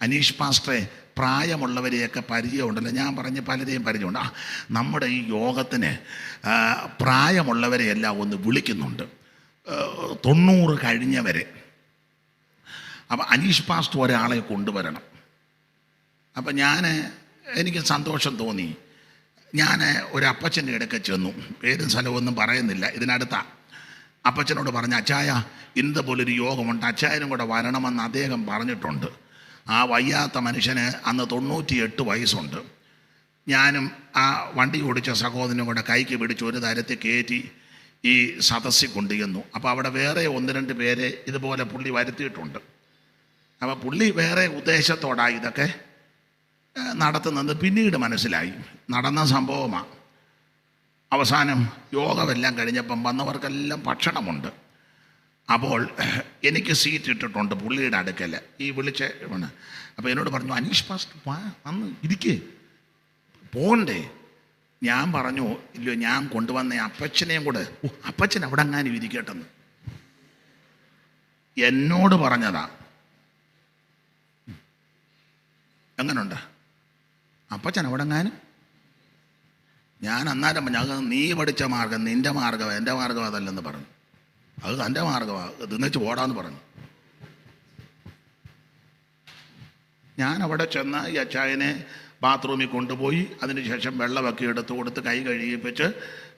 അനീഷ് പാസ്റ്ററെ, പ്രായമുള്ളവരെയൊക്കെ പരിചയമുണ്ടല്ലോ. ഞാൻ പറഞ്ഞ് പലരെയും പരിചയമുണ്ട്. നമ്മുടെ ഈ യോഗത്തിന് പ്രായമുള്ളവരെയെല്ലാം ഒന്ന് വിളിക്കുന്നുണ്ട്, 90 കഴിഞ്ഞവരെ. അപ്പം അനീഷ് പാസ്റ്റർ ഒരാളെ കൊണ്ടുവരണം. അപ്പം എനിക്ക് സന്തോഷം തോന്നി. ഞാൻ ഒരു അപ്പച്ചൻ്റെ ഇടയ്ക്ക് ചെന്നു, പേരും സ്ഥലമൊന്നും പറയുന്നില്ല, ഇതിനടുത്ത അപ്പച്ചനോട് പറഞ്ഞു, അച്ചായ ഇന്നതുപോലൊരു യോഗമുണ്ട്, അച്ചായനും കൂടെ വരണമെന്ന് അദ്ദേഹം പറഞ്ഞിട്ടുണ്ട്. ആ വയ്യാത്ത മനുഷ്യന് അന്ന് 98 വയസ്സുണ്ട്. ഞാനും ആ വണ്ടി ഓടിച്ച സഹോദരനും കൂടെ കൈക്ക് പിടിച്ച് ഒരു തരത്തിൽ കയറ്റി ഈ സദസ്സിൽ കൊണ്ടുചെന്നു. അപ്പോൾ അവിടെ വേറെ 1-2 പേരെ ഇതുപോലെ പുള്ളി വരുത്തിയിട്ടുണ്ട്. അപ്പോൾ പുള്ളി വേറെ ഉദ്ദേശത്തോടാണ് ഇതൊക്കെ നടത്തുന്നത്. പിന്നീട് മനസ്സിലായി നടന്ന സംഭവമാണ്. അവസാനം യോഗമെല്ലാം കഴിഞ്ഞപ്പം വന്നവർക്കെല്ലാം ഭക്ഷണമുണ്ട്. അപ്പോൾ എനിക്ക് സീറ്റ് ഇട്ടിട്ടുണ്ട് പുള്ളിയുടെ അടുക്കൽ, ഈ വിളിച്ച. അപ്പോൾ എന്നോട് പറഞ്ഞു, അനീഷ് പാസ്റ്റർ വന്ന് ഇരിക്കേ, പോകണ്ടേ? ഞാൻ പറഞ്ഞു, ഇല്ലയോ, ഞാൻ കൊണ്ടുവന്ന അപ്പച്ചനെയും കൂടെ. അപ്പച്ചൻ അവിടെ എങ്ങാനും ഇരിക്കട്ടെന്ന് എന്നോട് പറഞ്ഞതാ. എങ്ങനുണ്ട് അപ്പച്ചൻ അവിടെ എങ്ങാനും? ഞാൻ അന്നേരം പറഞ്ഞു, അത് നീ പഠിച്ച മാർഗം നിൻ്റെ മാർഗം, എൻ്റെ മാർഗം അതല്ലെന്ന് പറഞ്ഞു. അത് തൻ്റെ മാർഗമാണ്, തിന്നിച്ച് പോടാന്ന് പറഞ്ഞു. ഞാൻ അവിടെ ചെന്ന് ഈ അച്ചായനെ ബാത്റൂമിൽ കൊണ്ടുപോയി അതിനുശേഷം വെള്ളമൊക്കെ എടുത്ത് കൊടുത്ത് കൈ കഴുകിപ്പിച്ച്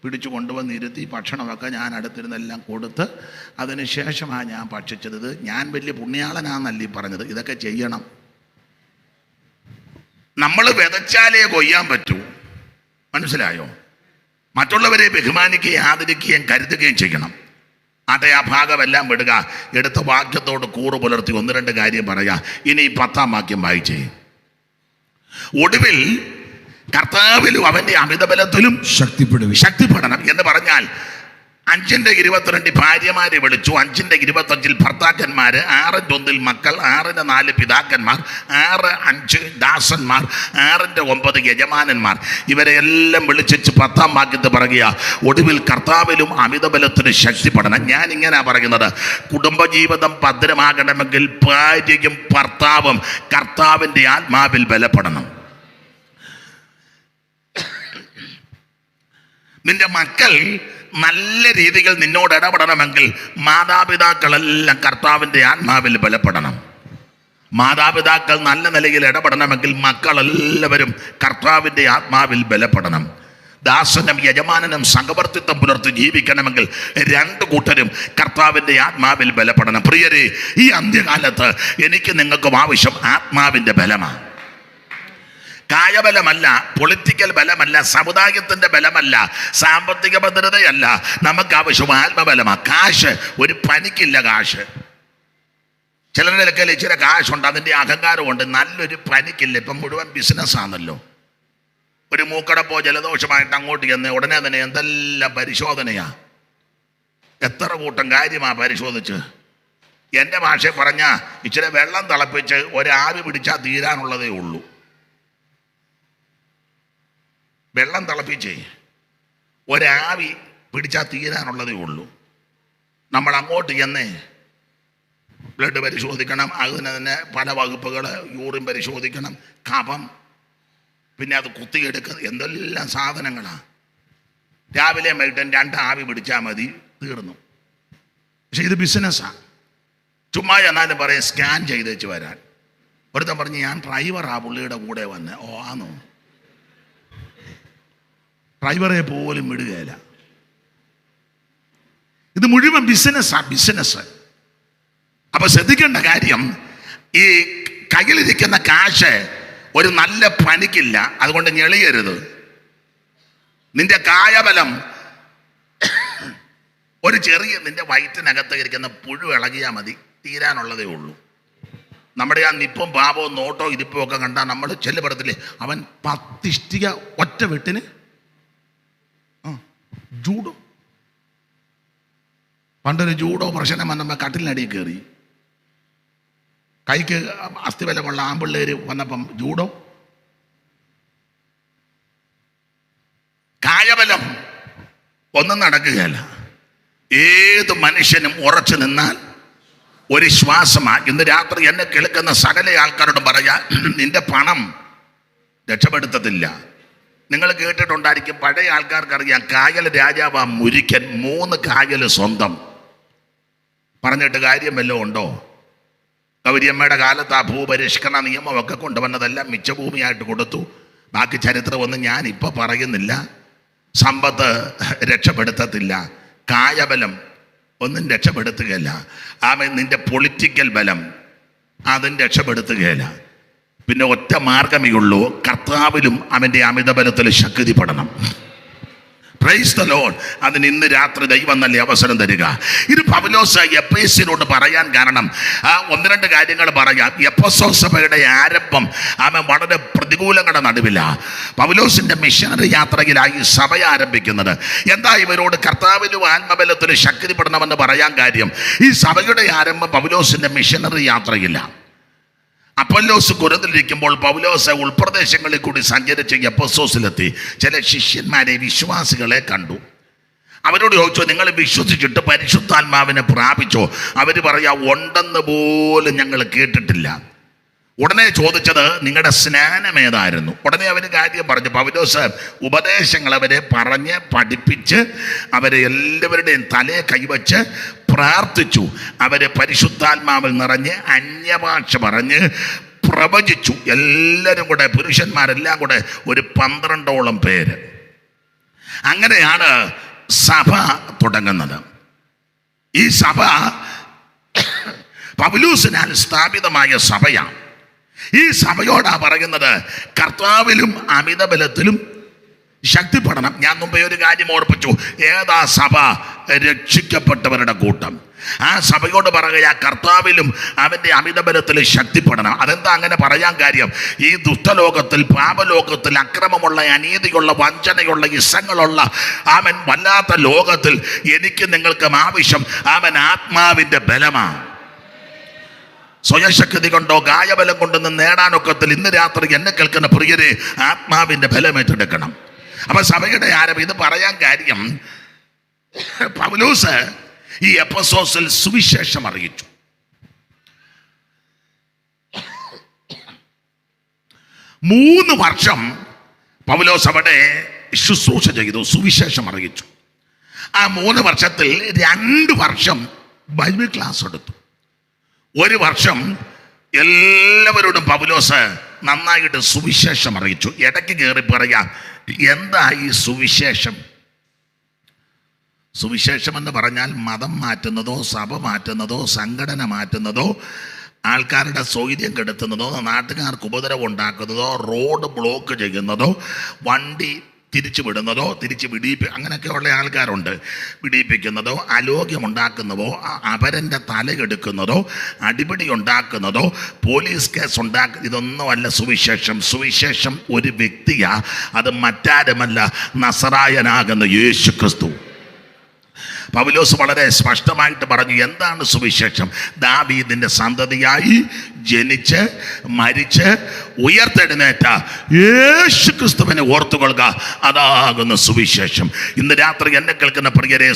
പിടിച്ചു കൊണ്ടുവന്നിരുത്തി ഭക്ഷണമൊക്കെ ഞാൻ അടുത്തിരുന്നെല്ലാം കൊടുത്ത് അതിന് ശേഷമാണ് ഞാൻ ഭക്ഷിച്ചത്. ഇത് ഞാൻ വലിയ പുണ്യാളനാന്നല്ലേ പറഞ്ഞത്, ഇതൊക്കെ ചെയ്യണം. നമ്മൾ വിതച്ചാലേ കൊയ്യാൻ പറ്റൂ, മനസ്സിലായോ? മറ്റുള്ളവരെ ബഹുമാനിക്കുകയും ആദരിക്കുകയും കരുതുകയും ചെയ്യണം. ആട്ടെ, ആ ഭാഗമെല്ലാം വിടുക. എടുത്ത വാക്യത്തോട് കൂറ് പുലർത്തി 1-2 കാര്യം പറയാ. ഇനി 10-ാം വാക്യം വായിച്ചേ. ഒടുവിൽ കർത്താവിലും അവന്റെ അമിതബലത്തിലും ശക്തിപ്പെടണം എന്ന് പറഞ്ഞാൽ 5:22 ഭാര്യമാരെ വിളിച്ചു, 5:25 ഭർത്താക്കന്മാര്, 6:1 മക്കൾ, 6:4 പിതാക്കന്മാർ, 6:5 ദാസന്മാർ, 6:9 യജമാനന്മാർ. ഇവരെ എല്ലാം വിളിച്ചു 10-ാം വാക്യത്തിൽ പറയുക, ഒടുവിൽ കർത്താവിലും അമിതബലത്തിന് ശക്തിപ്പെടണം. ഞാൻ ഇങ്ങനെ പറയുന്നത്, കുടുംബജീവിതം ഭദ്രമാകണമെങ്കിൽ ഭാര്യയും ഭർത്താവും കർത്താവിൻ്റെ ആത്മാവിൽ ബലപ്പെടണം. നിന്റെ മക്കൾ നല്ല രീതിയിൽ നിന്നോട് ഇടപെടണമെങ്കിൽ മാതാപിതാക്കളെല്ലാം കർത്താവിൻ്റെ ആത്മാവിൽ ബലപ്പെടണം. മാതാപിതാക്കൾ നല്ല നിലയിൽ ഇടപെടണമെങ്കിൽ മക്കളെല്ലാവരും കർത്താവിൻ്റെ ആത്മാവിൽ ബലപ്പെടണം. ദാസനും യജമാനനും സഹവർത്തിത്വം പുലർത്തി ജീവിക്കണമെങ്കിൽ 2 കൂട്ടരും കർത്താവിൻ്റെ ആത്മാവിൽ ബലപ്പെടണം. പ്രിയരെ, ഈ അന്ത്യകാലത്ത് എനിക്ക് നിങ്ങൾക്കും ആവശ്യം ആത്മാവിൻ്റെ ബലമാണ്. കായബലമല്ല, പൊളിറ്റിക്കൽ ബലമല്ല, സമുദായത്തിൻ്റെ ബലമല്ല, സാമ്പത്തിക ഭദ്രതയല്ല. നമുക്ക് ആവശ്യം ആത്മബലമാണ്. കാശ് ഒരു പനിക്കില്ല. കാശ് ചിലരുടെ ഇച്ചിരി കാശുണ്ട്, അതിൻ്റെ അഹങ്കാരമുണ്ട്, നല്ലൊരു പനിക്കില്ല. ഇപ്പം മുഴുവൻ ബിസിനസ്സാണല്ലോ. ഒരു മൂക്കടപ്പോ ജലദോഷമായിട്ട് അങ്ങോട്ട് ചെന്ന് ഉടനെ തന്നെ എന്തെല്ലാം പരിശോധനയാ, എത്ര കൂട്ടം കാര്യമാണ് പരിശോധിച്ച്. എൻ്റെ ഭാഷ പറഞ്ഞാൽ ഇച്ചിരി വെള്ളം തിളപ്പിച്ച് ഒരാവി പിടിച്ചാൽ തീരാനുള്ളതേ ഉള്ളൂ. വെള്ളം തിളപ്പിച്ചേ ഒരാവി പിടിച്ചാൽ തീരാനുള്ളതേ ഉള്ളൂ. നമ്മൾ അങ്ങോട്ട് ചെന്നേ ബ്ലഡ് പരിശോധിക്കണം, അതിന് തന്നെ പല വകുപ്പുകൾ, യൂറിൻ പരിശോധിക്കണം, കഫം, പിന്നെ അത് കുത്തിയെടുക്കുക, എന്തെല്ലാം സാധനങ്ങളാണ്. രാവിലെ വൈകിട്ടും 2 ആവി പിടിച്ചാൽ മതി, തീർന്നു. പക്ഷെ ഇത് ബിസിനസ്സാണ്. ചുമ്മാ എന്നാലും പറയും സ്കാൻ ചെയ്തേച്ച് വരാൻ. ഒരുത്തൻ പറഞ്ഞ്, ഞാൻ ഡ്രൈവറാ പുള്ളിയുടെ കൂടെ വന്ന്. ഓ ആണോ? ഡ്രൈവറെ പോലും വിടുകയില്ല. ഇത് മുഴുവൻ ബിസിനസ്സാ, ബിസിനസ്. അപ്പൊ ശ്രദ്ധിക്കേണ്ട കാര്യം, ഈ കയ്യിലിരിക്കുന്ന കാശ് ഒരു നല്ല പനിക്കില്ല, അതുകൊണ്ട് ഞെളിയരുത്. നിന്റെ കായബലം ഒരു ചെറിയ, നിന്റെ വയറ്റിനകത്ത് ഇരിക്കുന്ന പുഴു ഇളകിയാൽ മതി, തീരാനുള്ളതേ ഉള്ളൂ. നമ്മുടെ ആ നിപ്പും പാപവും നോട്ടോ ഇരിപ്പും ഒക്കെ കണ്ടാൽ നമ്മൾ ചെല്ലുപടത്തില്ലേ, അവൻ 10 ഇഷ്ടിക ഒറ്റ വെട്ടിന് ജൂഡോ. പണ്ടൊരു ജൂഡോ പ്രശ്നം വന്നപ്പോൾ കട്ടിലിനടിയിൽ കയറി. കൈക്ക് അസ്ഥിബലമുള്ള ആമ്പിള്ളേര് വന്നപ്പം ജൂഡോ. കായബലം ഒന്നും നടക്കുകയല്ല. ഏത് മനുഷ്യനും ഉറച്ചു നിന്നാൽ ഒരു ശ്വാസമാണ്. ഇന്ന് രാത്രി എന്നെ കേൾക്കുന്ന സകല ആൾക്കാരോടും പറയാ, നിന്റെ പണം രക്ഷപ്പെടുത്തത്തില്ല. നിങ്ങൾ കേട്ടിട്ടുണ്ടായിരിക്കും, പഴയ ആൾക്കാർക്കറിയാം, കായൽ രാജാവാ മുരിക്കൻ, 3 കായൽ സ്വന്തം. പറഞ്ഞിട്ട് കാര്യം വല്ലതും ഉണ്ടോ? ഗൗരിയമ്മയുടെ കാലത്ത് ആ ഭൂപരിഷ്കരണ നിയമമൊക്കെ കൊണ്ടുവന്നതെല്ലാം മിച്ചഭൂമിയായിട്ട് കൊടുത്തു. ബാക്കി ചരിത്രമൊന്നും ഞാൻ ഇപ്പോൾ പറയുന്നില്ല. സമ്പത്ത് രക്ഷപ്പെടുത്തത്തില്ല, കായബലം ഒന്നും രക്ഷപ്പെടുത്തുകയില്ല, നിന്റെ പൊളിറ്റിക്കൽ ബലം അതും രക്ഷപ്പെടുത്തുകയില്ല. പിന്നെ ഒറ്റ മാർഗമേ ഉള്ളൂ, കർത്താവിലും അവൻ്റെ അമിതബലത്തിൽ ശക്തിപ്പെടണം. Praise the Lord. അതിന് ഇന്ന് രാത്രി ദൈവം നല്ല അവസരം തരിക. ഇത് പൗലോസ് എഫേസ്യരോട് പറയാൻ കാരണം 1-2 കാര്യങ്ങൾ പറയാം. എഫെസോസ് സഭയുടെ ആരംഭം വളരെ പ്രതികൂലങ്ങളുടെ നടുവിലാണ്. പൗലോസിന്റെ മിഷനറി യാത്രയിലായി സഭ ആരംഭിക്കുന്നത്. എന്താ ഇവരോട് കർത്താവിലും ആത്മബലത്തിലും ശക്തിപ്പെടണമെന്ന് പറയാൻ കാര്യം? ഈ സഭയുടെ ആരംഭം പൗലോസിന്റെ മിഷനറി യാത്രയില്ല. അപ്പൊല്ലോസ് കൊരിന്തിലിരിക്കുമ്പോൾ പൗലോസ് ഉൾപ്രദേശങ്ങളിൽ കൂടി സഞ്ചരിച്ച് എഫെസോസിലെത്തി. ചില ശിഷ്യന്മാരെ, വിശ്വാസികളെ കണ്ടു. അവരോട് ചോദിച്ചു, നിങ്ങൾ വിശ്വസിച്ചിട്ട് പരിശുദ്ധാത്മാവിനെ പ്രാപിച്ചോ? അവർ പറയാ, ഉണ്ടെന്ന് പോലും ഞങ്ങൾ കേട്ടിട്ടില്ല. ഉടനെ ചോദിച്ചത്, നിങ്ങളുടെ സ്നാനം ഏതായിരുന്നു? ഉടനെ അവന് കാര്യം പറഞ്ഞു. പൗലോസ് ഉപദേശങ്ങൾ അവരെ പറഞ്ഞ് പഠിപ്പിച്ച് അവരെ എല്ലാവരുടെയും തലയെ കൈവച്ച് പ്രാർത്ഥിച്ചു. അവരെ പരിശുദ്ധാത്മാവിൽ നിറഞ്ഞ് അന്യഭാഷ പറഞ്ഞ് പ്രവചിച്ചു. എല്ലാവരും കൂടെ, പുരുഷന്മാരെല്ലാം കൂടെ ഒരു 12ഓളം പേര്. അങ്ങനെയാണ് സഭ തുടങ്ങുന്നത്. ഈ സഭ പൗലോസിനാൽ സ്ഥാപിതമായ സഭയാണ്. ഈ സഭയോടാ പറയുന്നത്, കർത്താവിലും അമിതബലത്തിലും ശക്തിപ്പെടണം. ഞാൻ മുമ്പേ ഒരു കാര്യം ഓർപ്പിച്ചു. ഏതാ സഭ? രക്ഷിക്കപ്പെട്ടവരുടെ കൂട്ടം. ആ സഭയോട് പറയുക, കർത്താവിലും അവൻ്റെ അമിതബലത്തിൽ ശക്തിപ്പെടണം. അതെന്താ അങ്ങനെ പറയാൻ കാര്യം? ഈ ദുഷ്ടലോകത്തിൽ, പാപലോകത്തിൽ, അക്രമമുള്ള, അനീതിയുള്ള, വഞ്ചനയുള്ള, ഇസങ്ങളുള്ള വല്ലാത്ത ലോകത്തിൽ എനിക്ക് നിങ്ങൾക്കും ആവശ്യം ആത്മാവിൻ്റെ ബലമാണ്. സ്വയശക്തി കൊണ്ടോ കായബലം കൊണ്ടൊന്നും നേടാനൊക്കത്തിൽ ഇന്ന് രാത്രി എന്നെ കേൾക്കുന്ന പ്രിയരെ, ആത്മാവിൻ്റെ ബലം ഏറ്റെടുക്കണം. അപ്പൊ സഭയുടെ ആരംഭം ഇത് പറയാൻ കാര്യം, പൗലോസ് ഈ എഫെസോസിൽ സുവിശേഷം അറിയിച്ചു. 3 വർഷം പൗലോസ് അവിടെ ശുശ്രൂഷ ചെയ്തു, സുവിശേഷം അറിയിച്ചു. ആ 3 വർഷത്തിൽ 2 വർഷം ബൈബിൾ ക്ലാസ് എടുത്തു. 1 വർഷം എല്ലാവരോടും പൗലോസ് നന്നായിട്ട് സുവിശേഷം അറിയിച്ചു. ഇടയ്ക്ക് കയറി പറയാം, എന്താ ഈ സുവിശേഷം? സുവിശേഷം എന്ന് പറഞ്ഞാൽ മതം മാറ്റുന്നതോ, സഭ മാറ്റുന്നതോ, സംഘടന മാറ്റുന്നതോ, ആൾക്കാരുടെ സൗകര്യം കെടുത്തുന്നതോ, നാട്ടുകാർക്ക് ഉപദ്രവം ഉണ്ടാക്കുന്നതോ, റോഡ് ബ്ലോക്ക് ചെയ്യുന്നതോ, വണ്ടി തിരിച്ചു വിടുന്നതോ, അങ്ങനെയൊക്കെയുള്ള ആൾക്കാരുണ്ട്. വിടിയിപ്പിക്കുന്നതോ, അലോഗ്യമുണ്ടാക്കുന്നതോ, അപരൻ്റെ തലയെടുക്കുന്നതോ, അടിപിടി ഉണ്ടാക്കുന്നതോ, പോലീസ് കേസ് ഇതൊന്നുമല്ല സുവിശേഷം. സുവിശേഷം ഒരു വ്യക്തിയാ, അത് മറ്റാരുമല്ല, നസറായനാകുന്ന യേശു ക്രിസ്തു. പൗലോസ് വളരെ സ്പഷ്ടമായിട്ട് പറഞ്ഞു, എന്താണ് സുവിശേഷം? ദാവീദിന്റെ സന്തതിയായി ജനിച്ച് മരിച്ച് ഉയർത്തെഴുന്നേറ്റ യേശു ക്രിസ്തുവിനെ ഓർത്തുകൊള്ളുക, അതാകുന്ന സുവിശേഷം. ഇന്ന് രാത്രി എന്നെ കേൾക്കുന്ന പ്രിയരെ,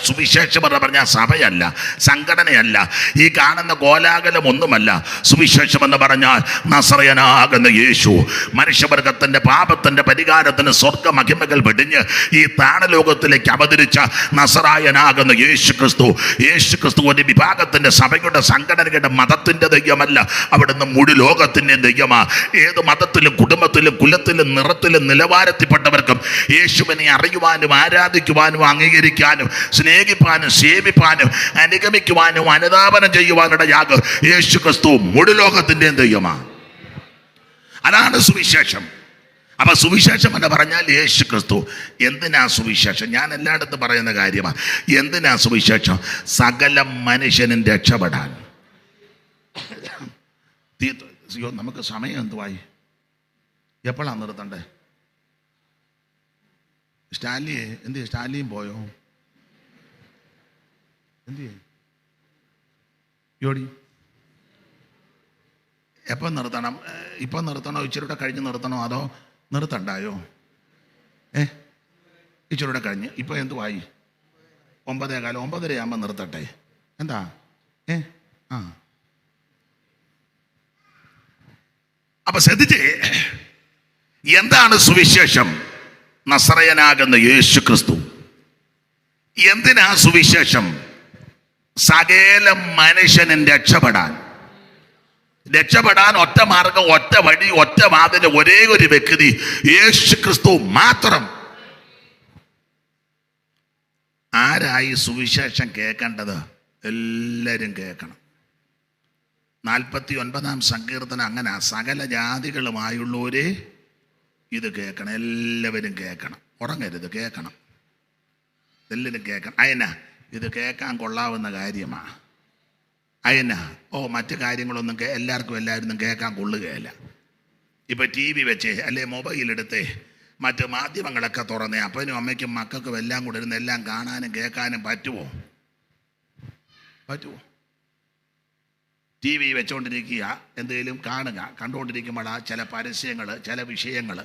സുവിശേഷം എന്ന് പറഞ്ഞാൽ സഭയല്ല, സംഘടനയല്ല, ഈ കാണുന്ന കോലാഹലം ഒന്നുമല്ല. സുവിശേഷം എന്ന് പറഞ്ഞാൽ നസറയനാകുന്ന യേശു, മനുഷ്യവർഗത്തിന്റെ പാപത്തിന്റെ പരിഹാരത്തിന് സ്വർഗ മഹിമകൾ വെടിഞ്ഞ് ഈ താണലോകത്തിലേക്ക് അവതരിച്ച നസറായനാകുന്ന യേശു ക്രിസ്തു. യേശു ക്രിസ്തു ഒരു വിഭാഗത്തിന്റെ, സഭയുടെ, സംഘടനയുടെ, മതത്തിന്റെ ദൈവമല്ല, അവിടുന്ന് മുഴു ലോകത്തിന്റെ ദൈവമാ. ഏത് മതത്തിലും, കുടുംബത്തിലും, കുലത്തിലും, നിറത്തിലും, നിലവാരത്തിൽപ്പെട്ടവർക്കും യേശുവിനെ അറിയുവാനും, ആരാധിക്കുവാനും, അംഗീകരിക്കാനും, സ്നേഹിപ്പാനും, സേവിപ്പാനും, അനുഗമിക്കുവാനും, അനുധാപനം ചെയ്യുവാനിടയാകും യേശു ക്രിസ്തു മുഴു ലോകത്തിന്റെയും ദൈവമാണ്. അതാണ് സുവിശേഷം. അപ്പൊ സുവിശേഷം എന്ന് പറഞ്ഞാൽ യേശു ക്രിസ്തു. എന്തിനാ സുവിശേഷം? ഞാൻ എല്ലായിടത്തും പറയുന്ന കാര്യമാണ്. എന്തിനാ സുവിശേഷം? സകല മനുഷ്യനും രക്ഷപ്പെടാൻ. നമുക്ക് സമയം എന്തുവായി? എപ്പോഴാണ് നിർത്തണ്ടേ? സ്റ്റാലിയെ എന്ത്? സ്റ്റാലിയും പോയോ? എന്ത് യോടി? എപ്പം നിർത്തണം? ഇപ്പം നിർത്തണോ? ഇച്ചിരൂടെ കഴിഞ്ഞ് നിർത്തണോ? അതോ നിർത്തണ്ടായോ? ഇച്ചിരൂടെ കഴിഞ്ഞ്. ഇപ്പം എന്തുവായി? 9:15, 9:30 ആകുമ്പോൾ നിർത്തട്ടെ. എന്താ? അപ്പൊ ശ്രദ്ധിച്ചേ, എന്താണ് സുവിശേഷം? നസറയനാകുന്ന യേശു ക്രിസ്തു. എന്തിനാ സുവിശേഷം? സകല മനുഷ്യനും രക്ഷപ്പെടാൻ ഒറ്റ മാർഗം, ഒറ്റ വഴി, ഒറ്റ വാതിൽ, ഒരേ ഒരു വ്യക്തി, യേശു ക്രിസ്തു മാത്രം. ആരായി സുവിശേഷം കേൾക്കേണ്ടത്? എല്ലാവരും കേൾക്കണം. 49-ാം സങ്കീർത്തനം അങ്ങനെ, സകല ജാതികളുമായുള്ളവരെ ഇത് കേൾക്കണം. എല്ലാവരും കേൾക്കണം, ഉറങ്ങരുത്, കേൾക്കണം. എല്ലാവരും കേൾക്കണം. അയനാ ഇത് കേൾക്കാൻ കൊള്ളാവുന്ന കാര്യമാണ്. അയനാ മറ്റു കാര്യങ്ങളൊന്നും എല്ലാവരും കേൾക്കാൻ കൊള്ളുകയില്ല. ഇപ്പം TV വെച്ചേ അല്ലെ മൊബൈലെടുത്തേ മറ്റ് മാധ്യമങ്ങളൊക്കെ തുറന്നേ അപ്പനും അമ്മയ്ക്കും മക്കൾക്കും എല്ലാം കൂടെ ഇരുന്ന് എല്ലാം കാണാനും കേൾക്കാനും പറ്റുമോ? TV വെച്ചുകൊണ്ടിരിക്കുക, എന്തെങ്കിലും കാണുക, കണ്ടുകൊണ്ടിരിക്കുമ്പോഴാ ചില പരസ്യങ്ങൾ, ചില വിഷയങ്ങൾ.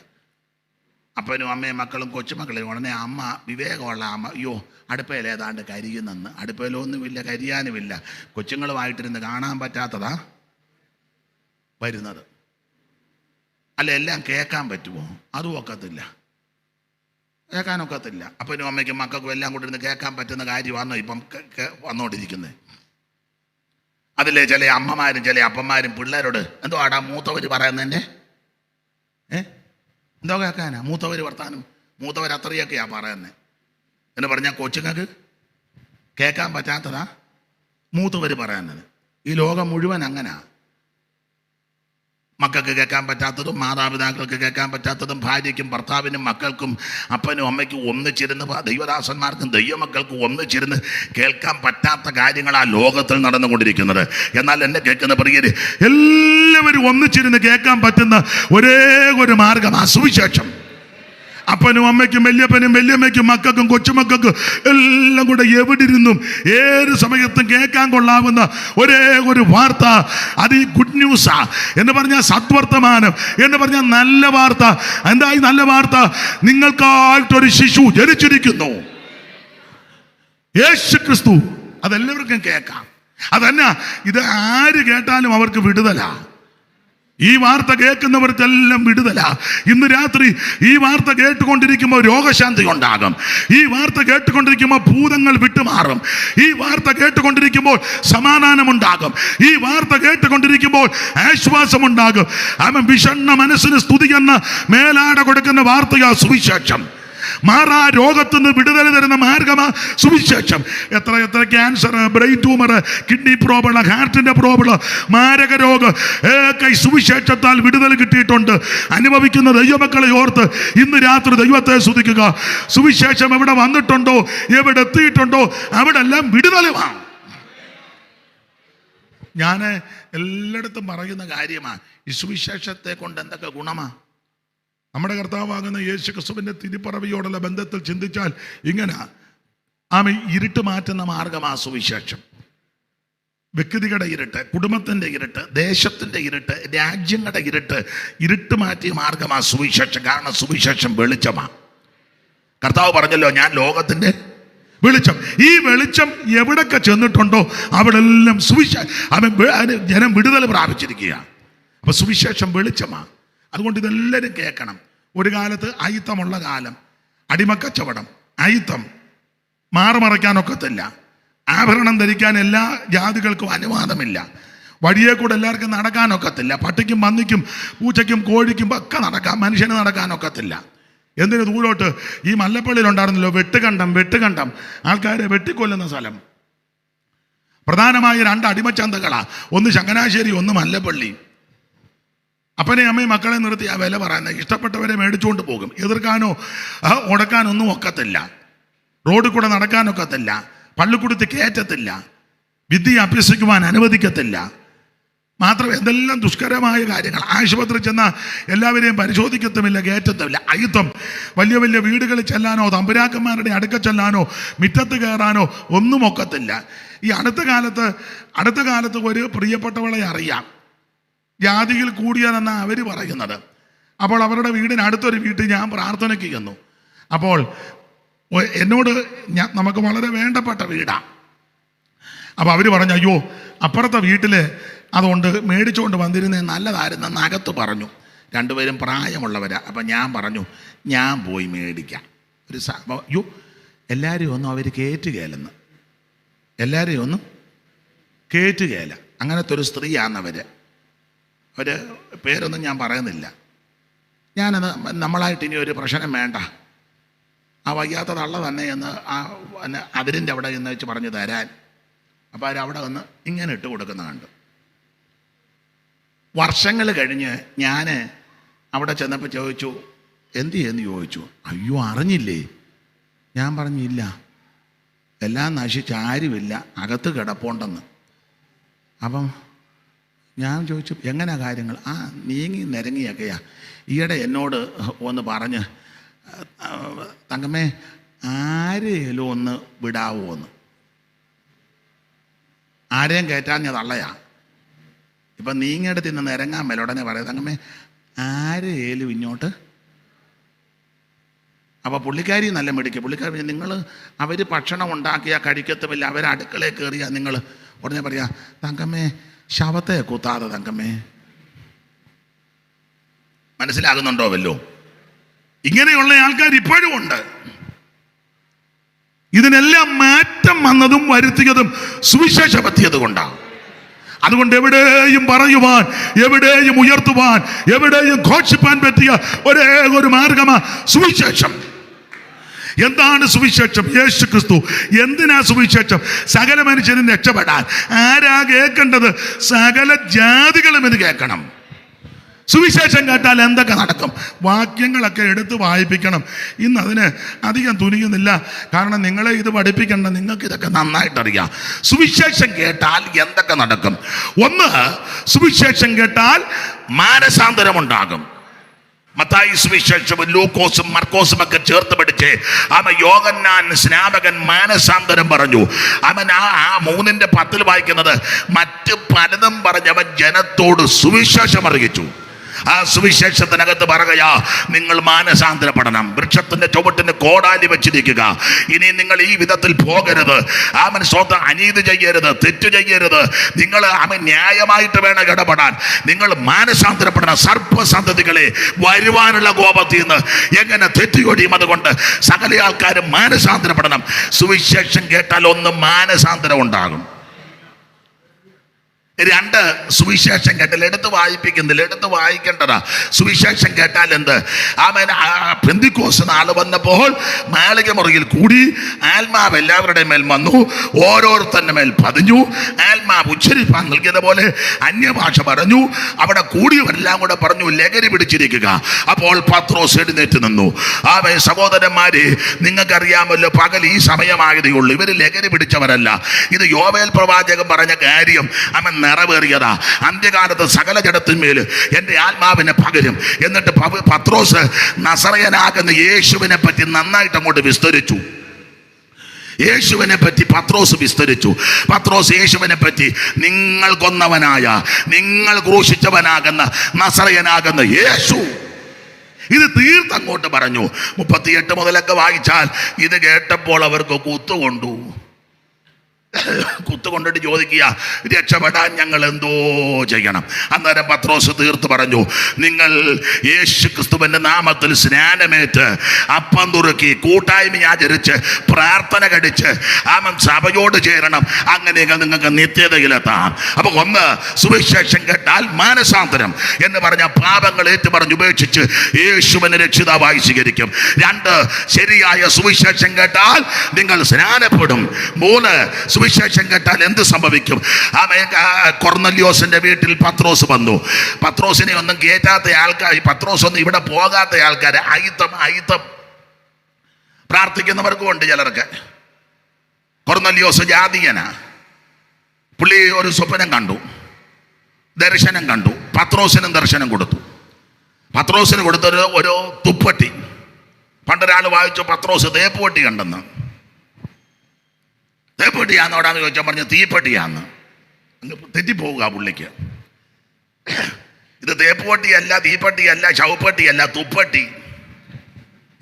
അപ്പനും അമ്മയും മക്കളും കൊച്ചുമക്കളും ഉടനെ അമ്മ, വിവേകമുള്ള അമ്മ, അയ്യോ അടുപ്പയിൽ ഏതാണ്ട് കരിയുന്നെന്ന്. അടുപ്പയിലൊന്നുമില്ല, കരിയാനുമില്ല. കൊച്ചുങ്ങളുമായിട്ടിരുന്ന് കാണാൻ പറ്റാത്തതാ വരുന്നത്. അല്ല, എല്ലാം കേൾക്കാൻ പറ്റുമോ? അതും ഒക്കത്തില്ല, കേൾക്കാനൊക്കത്തില്ല. അപ്പനും അമ്മയ്ക്കും മക്കൾക്കും എല്ലാം കൂടി ഇരുന്ന് കേൾക്കാൻ പറ്റുന്ന കാര്യമാണോ ഇപ്പം വന്നുകൊണ്ടിരിക്കുന്നത്? അതിലെ ചില അമ്മമാരും ചില അപ്പന്മാരും പിള്ളേരോട് എന്തോ ആടാ മൂത്തവർ പറയുന്നതിൻ്റെ എന്തോ കേൾക്കാനാ? മൂത്തവർ വർത്താനം, മൂത്തവർ അത്രയൊക്കെയാ പറയുന്നത് എന്ന് പറഞ്ഞാൽ കൊച്ചുങ്ങൾക്ക് കേൾക്കാൻ പറ്റാത്തതാ മൂത്തവർ പറയുന്നത്. ഈ ലോകം മുഴുവൻ അങ്ങനാ. മക്കൾക്ക് കേൾക്കാൻ പറ്റാത്തതും, മാതാപിതാക്കൾക്ക് കേൾക്കാൻ പറ്റാത്തതും, ഭാര്യയ്ക്കും ഭർത്താവിനും മക്കൾക്കും അപ്പനും അമ്മയ്ക്കും ഒന്നിച്ചിരുന്ന്, ദൈവദാസന്മാർക്കും ദൈവമക്കൾക്കും ഒന്നിച്ചിരുന്ന് കേൾക്കാൻ പറ്റാത്ത കാര്യങ്ങളാണ് ലോകത്തിൽ നടന്നുകൊണ്ടിരിക്കുന്നത്. എന്നാൽ എന്നെ കേൾക്കുന്ന പ്രിയരെ, എല്ലാവരും ഒന്നിച്ചിരുന്ന് കേൾക്കാൻ പറ്റുന്ന ഒരേ ഒരു മാർഗമാണ് സുവിശേഷം. അപ്പനും അമ്മയ്ക്കും വല്യപ്പനും വല്യമ്മയ്ക്കും മക്കൾക്കും കൊച്ചുമക്കൾക്കും എല്ലാം കൂടെ എവിടിരുന്നും ഏത് സമയത്തും കേൾക്കാൻ കൊള്ളാവുന്ന ഒരേ ഒരു വാർത്ത, അത് ഈ ഗുഡ് ന്യൂസാ എന്ന് പറഞ്ഞാൽ സദ്വർത്തമാനം എന്ന് പറഞ്ഞാൽ നല്ല വാർത്ത. എന്താ ഈ നല്ല വാർത്ത? നിങ്ങൾക്കായിട്ടൊരു ശിശു ജനിച്ചിരിക്കുന്നു, യേശു ക്രിസ്തു. അതെല്ലാവർക്കും കേൾക്കാം. അതന്നെ, ഇത് ആര് കേട്ടാലും അവർക്ക് വിടുതലാ. ഈ വാർത്ത കേൾക്കുന്നവർക്കെല്ലാം വിടുതല. ഇന്ന് രാത്രി ഈ വാർത്ത കേട്ടുകൊണ്ടിരിക്കുമ്പോൾ രോഗശാന്തി ഉണ്ടാകും. ഈ വാർത്ത കേട്ടുകൊണ്ടിരിക്കുമ്പോൾ ഭൂതങ്ങൾ വിട്ടുമാറും. ഈ വാർത്ത കേട്ടുകൊണ്ടിരിക്കുമ്പോൾ സമാധാനമുണ്ടാകും. ഈ വാർത്ത കേട്ടുകൊണ്ടിരിക്കുമ്പോൾ ആശ്വാസമുണ്ടാകും. അവൻ വിഷണ്ണ മനസ്സിന് സ്തുതി എന്ന മേലാട കൊടുക്കുന്ന വാർത്തയാ സുവിശേഷം. മാറാ രോഗത്തുനിന്ന് വിടുതല തരുന്ന മാർഗമാ സുവിശേഷം. എത്ര cancer, brain tumour, kidney problem, ഹാർട്ടിന്റെ പ്രോബ്ലം, മാരക രോഗം ഒക്കെ സുവിശേഷത്താൽ വിടുതൽ കിട്ടിയിട്ടുണ്ട്. അനുഭവിക്കുന്ന ദൈവമക്കളെ ഓർത്ത് ഇന്ന് രാത്രി ദൈവത്തെ സ്തുതിക്കുക. സുവിശേഷം എവിടെ വന്നിട്ടുണ്ടോ, എവിടെ എത്തിയിട്ടുണ്ടോ, അവിടെ എല്ലാം വിടുതലുമാണ്. ഞാൻ എല്ലായിടത്തും പറയുന്ന കാര്യമാണ്, ഈ സുവിശേഷത്തെ കൊണ്ട് എന്തൊക്കെ ഗുണമാ. നമ്മുടെ കർത്താവാകുന്ന യേശു ക്രിസ്തുവിന്റെ തിരുപ്പറവിയോടുള്ള ബന്ധത്തിൽ ചിന്തിച്ചാൽ ഇങ്ങനെ, ഇരുട്ട് മാറ്റുന്ന മാർഗമാ സുവിശേഷം. വ്യക്തികളുടെ ഇരുട്ട്, കുടുംബത്തിന്റെ ഇരുട്ട്, ദേശത്തിന്റെ ഇരുട്ട്, രാജ്യങ്ങളുടെ ഇരുട്ട് മാറ്റിയ മാർഗമാ സുവിശേഷം. കാരണം സുവിശേഷം വെളിച്ചമാ. കർത്താവ് പറഞ്ഞല്ലോ, ഞാൻ ലോകത്തിന്റെ വെളിച്ചം. ഈ വെളിച്ചം എവിടൊക്കെ ചെന്നിട്ടുണ്ടോ അവിടെ എല്ലാം ജനം വിടുതൽ പ്രാപിച്ചിരിക്കുക. അപ്പൊ സുവിശേഷം വെളിച്ചമാ. അതുകൊണ്ട് ഇതെല്ലാവരും കേൾക്കണം. ഒരു കാലത്ത് അയിത്തമുള്ള കാലം, അടിമക്കച്ചവടം, അയിത്തം, മാറുമറയ്ക്കാനൊക്കത്തില്ല. ആഭരണം ധരിക്കാൻ എല്ലാ ജാതികൾക്കും അനുവാദമില്ല. വഴിയെ കൂടെ എല്ലാവർക്കും നടക്കാനൊക്കത്തില്ല. പട്ടിക്കും പന്നിക്കും പൂച്ചയ്ക്കും കോഴിക്കും ഒക്കെ നടക്കാം, മനുഷ്യന് നടക്കാനൊക്കത്തില്ല. എന്തിനു ദൂരോട്ട് ഈ മല്ലപ്പള്ളിയിലുണ്ടായിരുന്നല്ലോ വെട്ടുകണ്ടം, ആൾക്കാരെ വെട്ടിക്കൊല്ലുന്ന സ്ഥലം. പ്രധാനമായ 2 അടിമച്ചന്തകളാ, ഒന്ന് ചങ്ങനാശ്ശേരി, ഒന്ന് മല്ലപ്പള്ളി. അപ്പനെ അമ്മയും മക്കളെ നിർത്തി ആ വില പറയുന്നത്. ഇഷ്ടപ്പെട്ടവരെ മേടിച്ചുകൊണ്ട് പോകും. എതിർക്കാനോ ഉടക്കാനോ ഒന്നും ഒക്കത്തില്ല. റോഡിൽ കൂടെ നടക്കാനൊക്കത്തില്ല. പള്ളിക്കൂടത്തിൽ കയറ്റത്തില്ല. വിദ്യ അഭ്യസിക്കുവാൻ അനുവദിക്കത്തില്ല. മാത്രമല്ല എന്തെല്ലാം ദുഷ്കരമായ കാര്യങ്ങൾ. ആശുപത്രി ചെന്നാൽ എല്ലാവരെയും പരിശോധിക്കത്തുമില്ല, കയറ്റത്തുമില്ല. അയിത്തം. വലിയ വലിയ വീടുകളിൽ ചെല്ലാനോ തമ്പുരാക്കന്മാരുടെ അടുക്ക ചെല്ലാനോ മുറ്റത്ത് കയറാനോ ഒന്നും ഒക്കത്തില്ല. ഈ അടുത്ത കാലത്ത് ഒരു പ്രിയപ്പെട്ടവളെ അറിയാം, ജാതിയിൽ കൂടിയതെന്നാണ് അവർ പറയുന്നത്. അപ്പോൾ അവരുടെ വീടിനടുത്തൊരു വീട്ടിൽ ഞാൻ പ്രാർത്ഥനയ്ക്ക് ചെന്നു. അപ്പോൾ എന്നോട് നമുക്ക് വളരെ വേണ്ടപ്പെട്ട വീടാണ്. അപ്പോൾ അവർ പറഞ്ഞു, അയ്യോ അപ്പുറത്തെ വീട്ടിൽ അതുകൊണ്ട് മേടിച്ചുകൊണ്ട് വന്നിരുന്നേ നല്ലതായിരുന്നെന്ന് അകത്ത് പറഞ്ഞു. രണ്ടുപേരും പ്രായമുള്ളവരാ. അപ്പം ഞാൻ പറഞ്ഞു, ഞാൻ പോയി മേടിക്കാം. അയ്യോ എല്ലാവരെയും ഒന്നും അവർ കയറ്റുകയില്ലെന്ന്, എല്ലാവരെയും ഒന്നും കയറ്റുകയില്ല. അങ്ങനത്തെ ഒരു സ്ത്രീയാണെന്നവർ. അവർ പേരൊന്നും ഞാൻ പറയുന്നില്ല. ഞാനത് നമ്മളായിട്ട് ഇനി ഒരു പ്രശ്നം വേണ്ട, ആ വയ്യാത്ത തള്ള തന്നെ എന്ന് അതിരിൻ്റെ അവിടെ എന്ന് വെച്ച് പറഞ്ഞു തരാൻ. അപ്പോൾ അവരവിടെ വന്ന് ഇങ്ങനെ ഇട്ട് കൊടുക്കുന്ന കണ്ടു. വർഷങ്ങൾ കഴിഞ്ഞ് ഞാൻ അവിടെ ചെന്നപ്പോൾ ചോദിച്ചു, എന്ത് ചെയ്യുന്നു ചോദിച്ചു. അയ്യോ അറിഞ്ഞില്ലേ? ഞാൻ പറഞ്ഞില്ല, എല്ലാം നശിച്ച് ആരുമില്ല, അകത്ത് കിടപ്പുണ്ടെന്ന്. അപ്പം ഞാൻ ചോദിച്ചു, എങ്ങനെയാ കാര്യങ്ങൾ? നീങ്ങി നിരങ്ങിയൊക്കെയാ. ഈയിടെ എന്നോട് ഒന്ന് പറഞ്ഞ്, തങ്കമ്മേ ആരെയും ഒന്ന് വിടാവോ എന്ന്. ആരെയും കയറ്റാൻ തള്ളയാ. ഇപ്പം നീങ്ങിയെടുത്ത് ഇന്ന് നിരങ്ങാൻ മേലെ ഉടനെ പറയാം, തങ്കമ്മേ ആരെയും ഇങ്ങോട്ട്. അപ്പോൾ പുള്ളിക്കാരി നല്ല മിടിക്കുക. പുള്ളിക്കാരി നിങ്ങൾ അവർ ഭക്ഷണം ഉണ്ടാക്കിയാൽ കഴിക്കത്തുമില്ല, അവർ അടുക്കളയിൽ കയറിയാൽ നിങ്ങൾ ഉടനെ പറയാ, തങ്കമ്മേ ശവത്തെ കുത്താതെ തങ്കമ്മേ. മനസ്സിലാകുന്നുണ്ടോ വല്ലോ? ഇങ്ങനെയുള്ള ആൾക്കാർ ഇപ്പോഴും ഉണ്ട്. ഇതിനെല്ലാം മാറ്റം വന്നതും വരുത്തിയതും സുവിശേഷ പറ്റിയത് കൊണ്ടാണ്. അതുകൊണ്ട് എവിടെയും പറയുവാൻ, എവിടെയും ഉയർത്തുവാൻ, എവിടെയും ഘോഷിപ്പാൻ പറ്റിയ ഒരേ ഒരു മാർഗമാ സുവിശേഷം. എന്താണ് സുവിശേഷം? യേശു ക്രിസ്തു. എന്തിനാ സുവിശേഷം? സകല മനുഷ്യനും രക്ഷപ്പെടാൻ. ആരാ കേൾക്കേണ്ടത്? സകല ജാതികളും ഇത് കേൾക്കണം. സുവിശേഷം കേട്ടാൽ എന്തൊക്കെ നടക്കും? വാക്യങ്ങളൊക്കെ എടുത്ത് വായിപ്പിക്കണം. ഇന്ന് അതിന് അധികം തുനിയുന്നില്ല, കാരണം നിങ്ങളെ ഇത് പഠിപ്പിക്കേണ്ട, നിങ്ങൾക്ക് ഇതൊക്കെ നന്നായിട്ടറിയാം. സുവിശേഷം കേട്ടാൽ എന്തൊക്കെ നടക്കും? ഒന്ന്, സുവിശേഷം കേട്ടാൽ മാനസാന്തരമുണ്ടാകും. മത്തായി സുവിശേഷവും ലൂക്കോസും മർക്കോസും ഒക്കെ ചേർത്ത് പഠിച്ച് യോഹന്നാൻ സ്നാപകൻ മാനസാന്തരം പറഞ്ഞു. അവൻ ആ 3:10 വായിക്കുന്നത്, മറ്റ് പലതും പറഞ്ഞവൻ ജനത്തോട് സുവിശേഷം അറിയിച്ചു. ആ സുവിശേഷത്തിനകത്ത് പറയുകയാ, നിങ്ങൾ മാനസാന്തരപ്പെടണം. വൃക്ഷത്തിന്റെ ചുവട്ടിന് കോടാലി വെച്ചിരിക്കുക. ഇനി നിങ്ങൾ ഈ വിധത്തിൽ പോകരുത്. അവൻ സ്വന്തം അനീതി ചെയ്യരുത്, തെറ്റ് ചെയ്യരുത്. നിങ്ങൾ അവൻ ന്യായമായിട്ട് വേണം ഇടപെടാൻ. നിങ്ങൾ മാനസാന്തരപ്പെടണം. സർപ്പസന്തതികളെ വരുവാനുള്ള കോപത്തിൽ നിന്ന് എങ്ങനെ തെറ്റിയൊടിയും. അതുകൊണ്ട് സകല ആൾക്കാരും മാനസാന്തരപ്പെടണം. സുവിശേഷം കേട്ടാൽ ഒന്ന് മാനസാന്തരം ഉണ്ടാകും. 2, സുവിശേഷം കേട്ടാൽ എടുത്ത് വായിപ്പിക്കുന്നില്ല, എടുത്ത് വായിക്കേണ്ടതാ. സുവിശേഷം കേട്ടാൽ എന്ത്? അവൻ പെന്തിക്കോസ് നാൾ വന്നപ്പോൾ മാളിക മുറിയിൽ കൂടി ആത്മാവ് എല്ലാവരുടെയും മേൽ വന്നു, ഓരോരുത്തരുടെ മേൽ പതിഞ്ഞു. ആത്മാവ് ഉച്ചരിപ്പാൻ നൽകിയതുപോലെ അന്യഭാഷ പറഞ്ഞു. അവിടെ കൂടിയവരെല്ലാം കൂടെ പറഞ്ഞു, ലഹരി പിടിച്ചിരിക്കുക. അപ്പോൾ പത്രോസ് എഴുന്നേറ്റ് നിന്നു. സഹോദരന്മാരെ, നിങ്ങൾക്കറിയാമല്ലോ, പകൽ ഈ സമയമായതേ ഉള്ളൂ. ഇവർ ലഹരി പിടിച്ചവരല്ല. ഇത് യോവേൽ പ്രവാചകൻ പറഞ്ഞ കാര്യം അവൻ നിറവേറിയതാ. അന്ത്യകാലത്ത് സകല ജഡത്തിന്മേൽ എൻ്റെ ആത്മാവിനെ പകരും. എന്നിട്ട് പത്രോസ് നസറയനാകുന്ന യേശുവിനെ പറ്റി നന്നായിട്ട് അങ്ങോട്ട് വിസ്തരിച്ചു. യേശുവിനെ പറ്റി പത്രോസ് വിസ്തരിച്ചു. പത്രോസ് യേശുവിനെ പറ്റി, നിങ്ങൾ കൊന്നവനായ, നിങ്ങൾ ക്രൂശിച്ചവനാകുന്ന നസറയനാകുന്ന യേശു, ഇത് തീർത്തങ്ങോട്ട് പറഞ്ഞു. 38 മുതലൊക്കെ വായിച്ചാൽ ഇത് കേട്ടപ്പോൾ അവർക്ക് കുത്തുകൊണ്ടു. കുത്തുകൊണ്ടിട്ട് ചോദിക്കുക, രക്ഷപ്പെടാൻ ഞങ്ങൾ എന്തോ ചെയ്യണം? അന്നേരം പത്രോസ് തീർത്ത് പറഞ്ഞു, നിങ്ങൾ യേശു ക്രിസ്തുവിന്റെ നാമത്തിൽ സ്നാനമേറ്റ് അപ്പം തുറക്കി കൂട്ടായ്മ ആചരിച്ച് പ്രാർത്ഥന കഴിച്ച് അവൻ സഭയോട് ചേരണം. അങ്ങനെയെങ്കിൽ നിങ്ങൾക്ക് നിത്യതയിലെത്താം. അപ്പൊ ഒന്ന്, സുവിശേഷം കേട്ടാൽ മാനസാന്തരം എന്ന് പറഞ്ഞ പാപങ്ങൾ ഏറ്റുപറഞ്ഞ് ഉപേക്ഷിച്ച് യേശുവിനെ രക്ഷിതാവായി സ്വീകരിക്കും. 2, ശരിയായ സുവിശേഷം കേട്ടാൽ നിങ്ങൾ സ്നാനപ്പെടും. 3, സുവിശേഷം കേട്ടാൽ എന്ത് സംഭവിക്കും? കൊർന്നല്യോസിന്റെ വീട്ടിൽ പത്രോസ് വന്നു. പത്രോസിനെ ഒന്നും കേറ്റാത്ത ആൾക്കാർ, പത്രോസ് ഒന്നും ഇവിടെ പോകാത്ത ആൾക്കാർ, അയിത്തം പ്രാർത്ഥിക്കുന്നവർക്കും ഉണ്ട് ചിലർക്ക്. കൊർന്നല്യോസ് ജാതീയനാ. പുള്ളി ഒരു സ്വപ്നം കണ്ടു, ദർശനം കണ്ടു. പത്രോസിനും ദർശനം കൊടുത്തു. പത്രോസിന് കൊടുത്തൊരു ഒരു തുപ്പട്ടി. പണ്ടൊരാൾ വായിച്ചു, പത്രോസ് തേപ്പുപട്ടി കണ്ടെന്ന്. തേപ്പട്ടിയാന്നോടാന്ന് ചോദിച്ചാൽ പറഞ്ഞു തീപ്പട്ടിയാന്ന്. അങ്ങ് തെറ്റിപ്പോവുക പുള്ളിക്ക്. ഇത് തേപ്പുപട്ടിയല്ല, തീപ്പട്ടിയല്ല, ശവപ്പട്ടിയല്ല, തുപ്പട്ടി.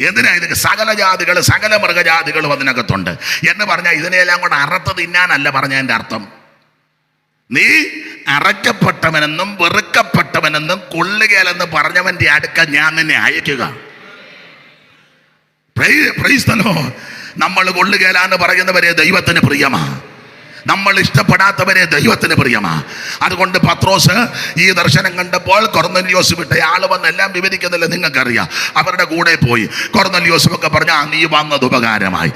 എന്തിനാ ഇത്? സകല ജാതികൾ, സകല മൃഗജാതികളും അതിനകത്തുണ്ട് എന്ന് പറഞ്ഞാൽ ഇതിനെല്ലാം കൂടെ അറുത്ത് തിന്നാനല്ല പറഞ്ഞ എൻ്റെ അർത്ഥം. നീ അറയ്ക്കപ്പെട്ടവനെന്നും വെറുക്കപ്പെട്ടവനെന്നും കൊള്ളുകയിലെന്ന് പറഞ്ഞവന്റെ അടുക്ക ഞാൻ നിന്നെ അയക്കുക. Price the Lord. നമ്മൾ കൊള്ളുകയിലാന്ന് പറയുന്നവരെ ദൈവത്തിന് പ്രിയമാ, നമ്മൾ ഇഷ്ടപ്പെടാത്തവരെ ദൈവത്തിന് പ്രിയമാ. അതുകൊണ്ട് പത്രോസ് ഈ ദർശനം കണ്ടപ്പോൾ കൊർന്നല്യോസ് വിട്ട ആള് വന്ന് എല്ലാം വിവരിക്കുന്നില്ല, നിങ്ങൾക്കറിയാം. അവരുടെ കൂടെ പോയി കൊർന്നല്യോസുമൊക്കെ പറഞ്ഞു, നീ വന്നത് ഉപകാരമായി.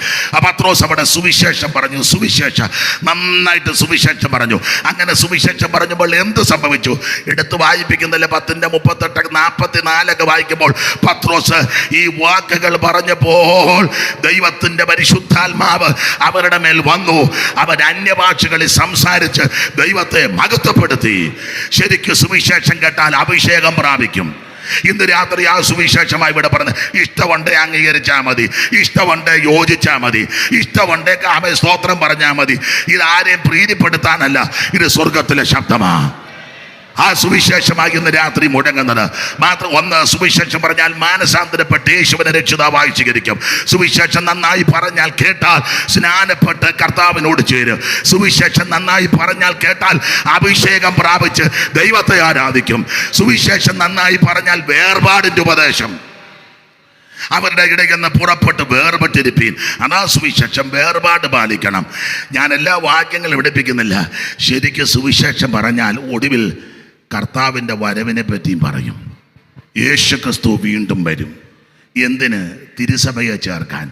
പത്രോസ് അവിടെ സുവിശേഷം പറഞ്ഞു, സുവിശേഷം നന്നായിട്ട് സുവിശേഷം പറഞ്ഞു. അങ്ങനെ സുവിശേഷം പറഞ്ഞപ്പോൾ എന്ത് സംഭവിച്ചു? എടുത്ത് വായിപ്പിക്കുന്നില്ല, 10:38, 44 വായിക്കുമ്പോൾ പത്രോസ് ഈ വാക്കുകൾ പറഞ്ഞപ്പോൾ ദൈവത്തിന്റെ പരിശുദ്ധാത്മാവ് അവരുടെ മേൽ വന്നു. അവർ ഭാഷകളിൽ സംസാരിച്ച് ദൈവത്തെ മഹത്വപ്പെടുത്തി. ശരിക്കും സുവിശേഷം കേട്ടാൽ അഭിഷേകം പ്രാപിക്കും. ഇന്ന് രാത്രി ആ സുവിശേഷമായി ഇവിടെ പറഞ്ഞ് ഇഷ്ടമുണ്ട് അംഗീകരിച്ചാൽ മതി, ഇഷ്ടമുണ്ട് യോജിച്ചാൽ മതി, ഇഷ്ടമുണ്ട് ആമേ സ്തോത്രം പറഞ്ഞാൽ മതി. ഇത് ആരെയും പ്രീതിപ്പെടുത്താനല്ല, ഇത് സ്വർഗത്തിലെ ശബ്ദമാ. ആ സുവിശേഷമായി ഇന്ന് രാത്രി മുഴങ്ങുന്നത് മാത്രം. ഒന്ന്, സുവിശേഷം പറഞ്ഞാൽ മാനസാന്തരപ്പെട്ട് യേശുവിനെ രക്ഷിതാവായി സ്വീകരിക്കും. സുവിശേഷം നന്നായി പറഞ്ഞാൽ കേട്ടാൽ സ്നാനപ്പെട്ട് കർത്താവിനോട് ചേരും. സുവിശേഷം നന്നായി പറഞ്ഞാൽ കേട്ടാൽ അഭിഷേകം പ്രാപിച്ച് ദൈവത്തെ ആരാധിക്കും. സുവിശേഷം നന്നായി പറഞ്ഞാൽ വേർപാടിൻ്റെ ഉപദേശം. അവരുടെ ഇടയിൽ നിന്ന് പുറപ്പെട്ട് വേർപെട്ടിരിപ്പീൻ. അതാ സുവിശേഷം. വേർപാട് പാലിക്കണം. ഞാൻ എല്ലാ വാക്യങ്ങളും പഠിപ്പിക്കുന്നില്ല. ശരിക്കും സുവിശേഷം പറഞ്ഞാൽ ഒടുവിൽ കർത്താവിൻ്റെ വരവിനെ പറ്റിയും പറയും. യേശുക്രിസ്തു വീണ്ടും വരും. എന്തിന്? തിരുസഭയെ ചേർക്കാൻ.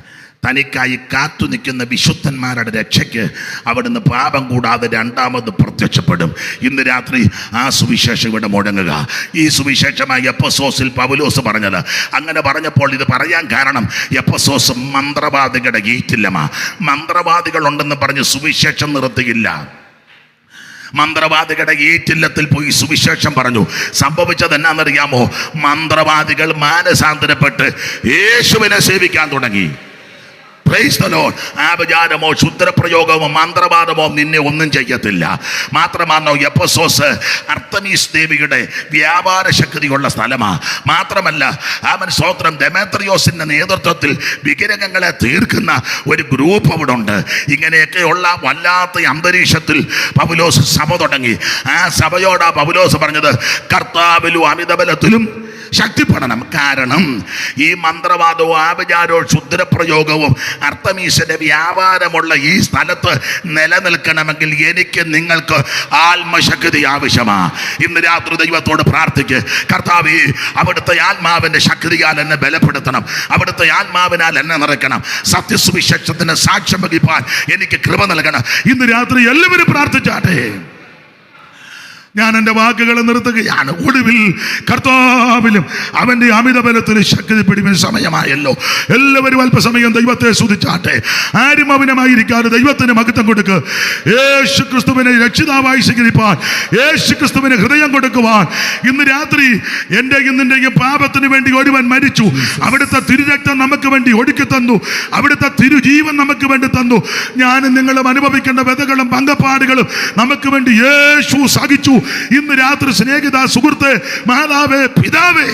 തനിക്കായി കാത്തു നിൽക്കുന്ന വിശുദ്ധന്മാരുടെ രക്ഷയ്ക്ക് അവിടുന്ന് പാപം കൂടാതെ രണ്ടാമത് പ്രത്യക്ഷപ്പെടും. ഇന്ന് രാത്രി ആ സുവിശേഷം ഇവിടെ മുഴങ്ങുക. ഈ സുവിശേഷമായി എഫെസോസിൽ പൗലോസ് പറഞ്ഞത്. അങ്ങനെ പറഞ്ഞപ്പോൾ ഇത് പറയാൻ കാരണം എഫെസോസ് മന്ത്രവാദികളുടെ ഗേറ്റില്ലമാ. മന്ത്രവാദികളുണ്ടെന്ന് പറഞ്ഞ് സുവിശേഷം നിർത്തിയില്ല. മന്ത്രവാദികളുടെ ഈറ്റില്ലത്തിൽ പോയി സുവിശേഷം പറഞ്ഞു. സംഭവിച്ചത് എന്നാണെന്നറിയാമോ? മന്ത്രവാദികൾ മാനസാന്തരപ്പെട്ട് യേശുവിനെ സേവിക്കാൻ തുടങ്ങി. Praise the Lord. ആഭിചാരമോ ക്ഷുദ്രപ്രയോഗമോ മന്ത്രവാദമോ നിന്നെ ഒന്നും ചെയ്യത്തില്ല. മാത്രമാണോ എഫെസോസ് അർത്തമീസ് ദേവിയുടെ വ്യാപാര ശക്തിയുള്ള സ്ഥലമാണ്. മാത്രമല്ല അവൻ സ്തോത്രം ദെമേത്രിയോസിന്റെ നേതൃത്വത്തിൽ വിഗ്രഹങ്ങളെ തീർക്കുന്ന ഒരു ഗ്രൂപ്പ് അവിടെ ഉണ്ട്. ഇങ്ങനെയൊക്കെയുള്ള വല്ലാത്ത അന്തരീക്ഷത്തിൽ പൗലോസ് സഭ തുടങ്ങി. ആ സഭയോടാ പൗലോസ് പറഞ്ഞത്, കർത്താവിലും അമിതബലത്തിലും ശക്തിപ്പെടണം. കാരണം ഈ മന്ത്രവാദവും ആഭിചാരവും ക്ഷുദ്രപ്രയോഗവും അർത്തമീസിന്റെ വ്യാപാരമുള്ള ഈ സ്ഥലത്ത് നിലനിൽക്കണമെങ്കിൽ എനിക്ക് നിങ്ങൾക്ക് ആത്മശക്തി ആവശ്യമാണ്. ഇന്ന് രാത്രി ദൈവത്തോട് പ്രാർത്ഥിക്ക്, കർത്താവേ അവിടുത്തെ ആത്മാവിന്റെ ശക്തിയാൽ എന്നെ ബലപ്പെടുത്തണം, അവിടുത്തെ ആത്മാവിനാൽ എന്നെ നിറയ്ക്കണം, സത്യസുവിശേഷത്തിന് സാക്ഷ്യം വഹിപ്പാൻ എനിക്ക് കൃപ നൽകണം. ഇന്ന് രാത്രി എല്ലാവരും പ്രാർത്ഥിച്ചാട്ടെ. ഞാൻ എൻ്റെ വാക്കുകൾ നിർത്തുകയാണ്. ഒടുവിൽ കർത്താവിലും അവൻ്റെ അമിതബലത്തിൽ ശക്തിപ്പെടുവാൻ സമയമായല്ലോ. എല്ലാവരും അല്പസമയം ദൈവത്തെ സ്തുതിച്ചാട്ടെ. ആരും അവനമായിരിക്കാതെ ദൈവത്തിന് മഹത്വം കൊടുക്കുക. യേശു ക്രിസ്തുവിനെ രക്ഷിതാവായി സ്വീകരിപ്പാൻ, യേശു ക്രിസ്തുവിന് ഹൃദയം കൊടുക്കുവാൻ ഇന്ന് രാത്രി എൻ്റെയും നിൻ്റെയും പാപത്തിന് വേണ്ടി ഒരുവൻ മരിച്ചു. അവിടുത്തെ തിരുരക്തം നമുക്ക് വേണ്ടി ഒടുക്കി തന്നു. അവിടുത്തെ തിരുജീവൻ നമുക്ക് വേണ്ടി തന്നു. ഞാനും നിങ്ങളും അനുഭവിക്കേണ്ട വ്യതകളും പങ്കപ്പാടുകളും നമുക്ക് വേണ്ടി യേശു സഹിച്ചു. ഇന്ന് രാത്രി സ്നേഹിത, സുഹൃത്ത്, മാതാവേ, പിതാവേ,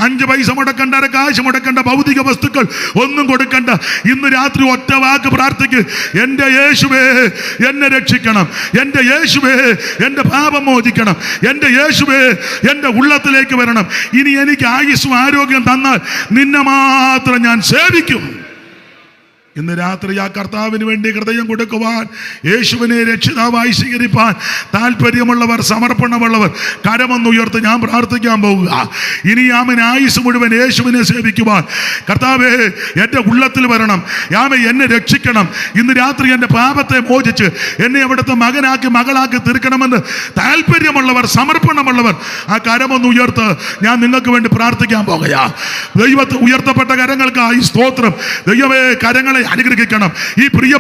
5 പൈസ മുടക്കണ്ട, കാശ് മുടക്കണ്ട, ഭൗതിക വസ്തുക്കൾ ഒന്നും കൊടുക്കണ്ട. ഇന്ന് രാത്രി ഒറ്റ വാക്ക് പ്രാർത്ഥിക്ക്, എൻ്റെ യേശുവേ എന്നെ രക്ഷിക്കണം, എൻ്റെ യേശുവേ എൻ്റെ പാപം മോചിക്കണം, എൻ്റെ യേശുവേ എൻ്റെ ഉള്ളത്തിലേക്ക് വരണം. ഇനി എനിക്ക് ആയുസ്സും ആരോഗ്യം തന്നാൽ നിന്നെ മാത്രം ഞാൻ സേവിക്കും. ഇന്ന് രാത്രി ആ കർത്താവിന് വേണ്ടി ഹൃദയം കൊടുക്കുവാൻ, യേശുവിനെ രക്ഷിതാവായി സ്വീകരിപ്പാൻ താല്പര്യമുള്ളവർ, സമർപ്പണമുള്ളവർ കരമൊന്നുയർത്ത് ഞാൻ പ്രാർത്ഥിക്കാൻ പോവുക. ഇനി ആമൻ ആയുസ് മുഴുവൻ യേശുവിനെ സേവിക്കുവാൻ, കർത്താവേ എൻ്റെ ഉള്ളത്തിൽ വരണം, ആമൻ എന്നെ രക്ഷിക്കണം, ഇന്ന് രാത്രി എൻ്റെ പാപത്തെ മോചിച്ച് എന്നെ അവിടുത്തെ മകനാക്കി മകളാക്കി തീർക്കണമെന്ന് താല്പര്യമുള്ളവർ, സമർപ്പണമുള്ളവർ ആ കരമൊന്നുയർത്ത് ഞാൻ നിങ്ങൾക്ക് വേണ്ടി പ്രാർത്ഥിക്കാൻ പോകുക. ദൈവത്തെ ഉയർത്തപ്പെട്ട കരങ്ങൾക്കായി സ്തോത്രം. ദൈവമേ, കരങ്ങളെ അനുഗ്രഹിക്കണം. ഈ പ്രിയ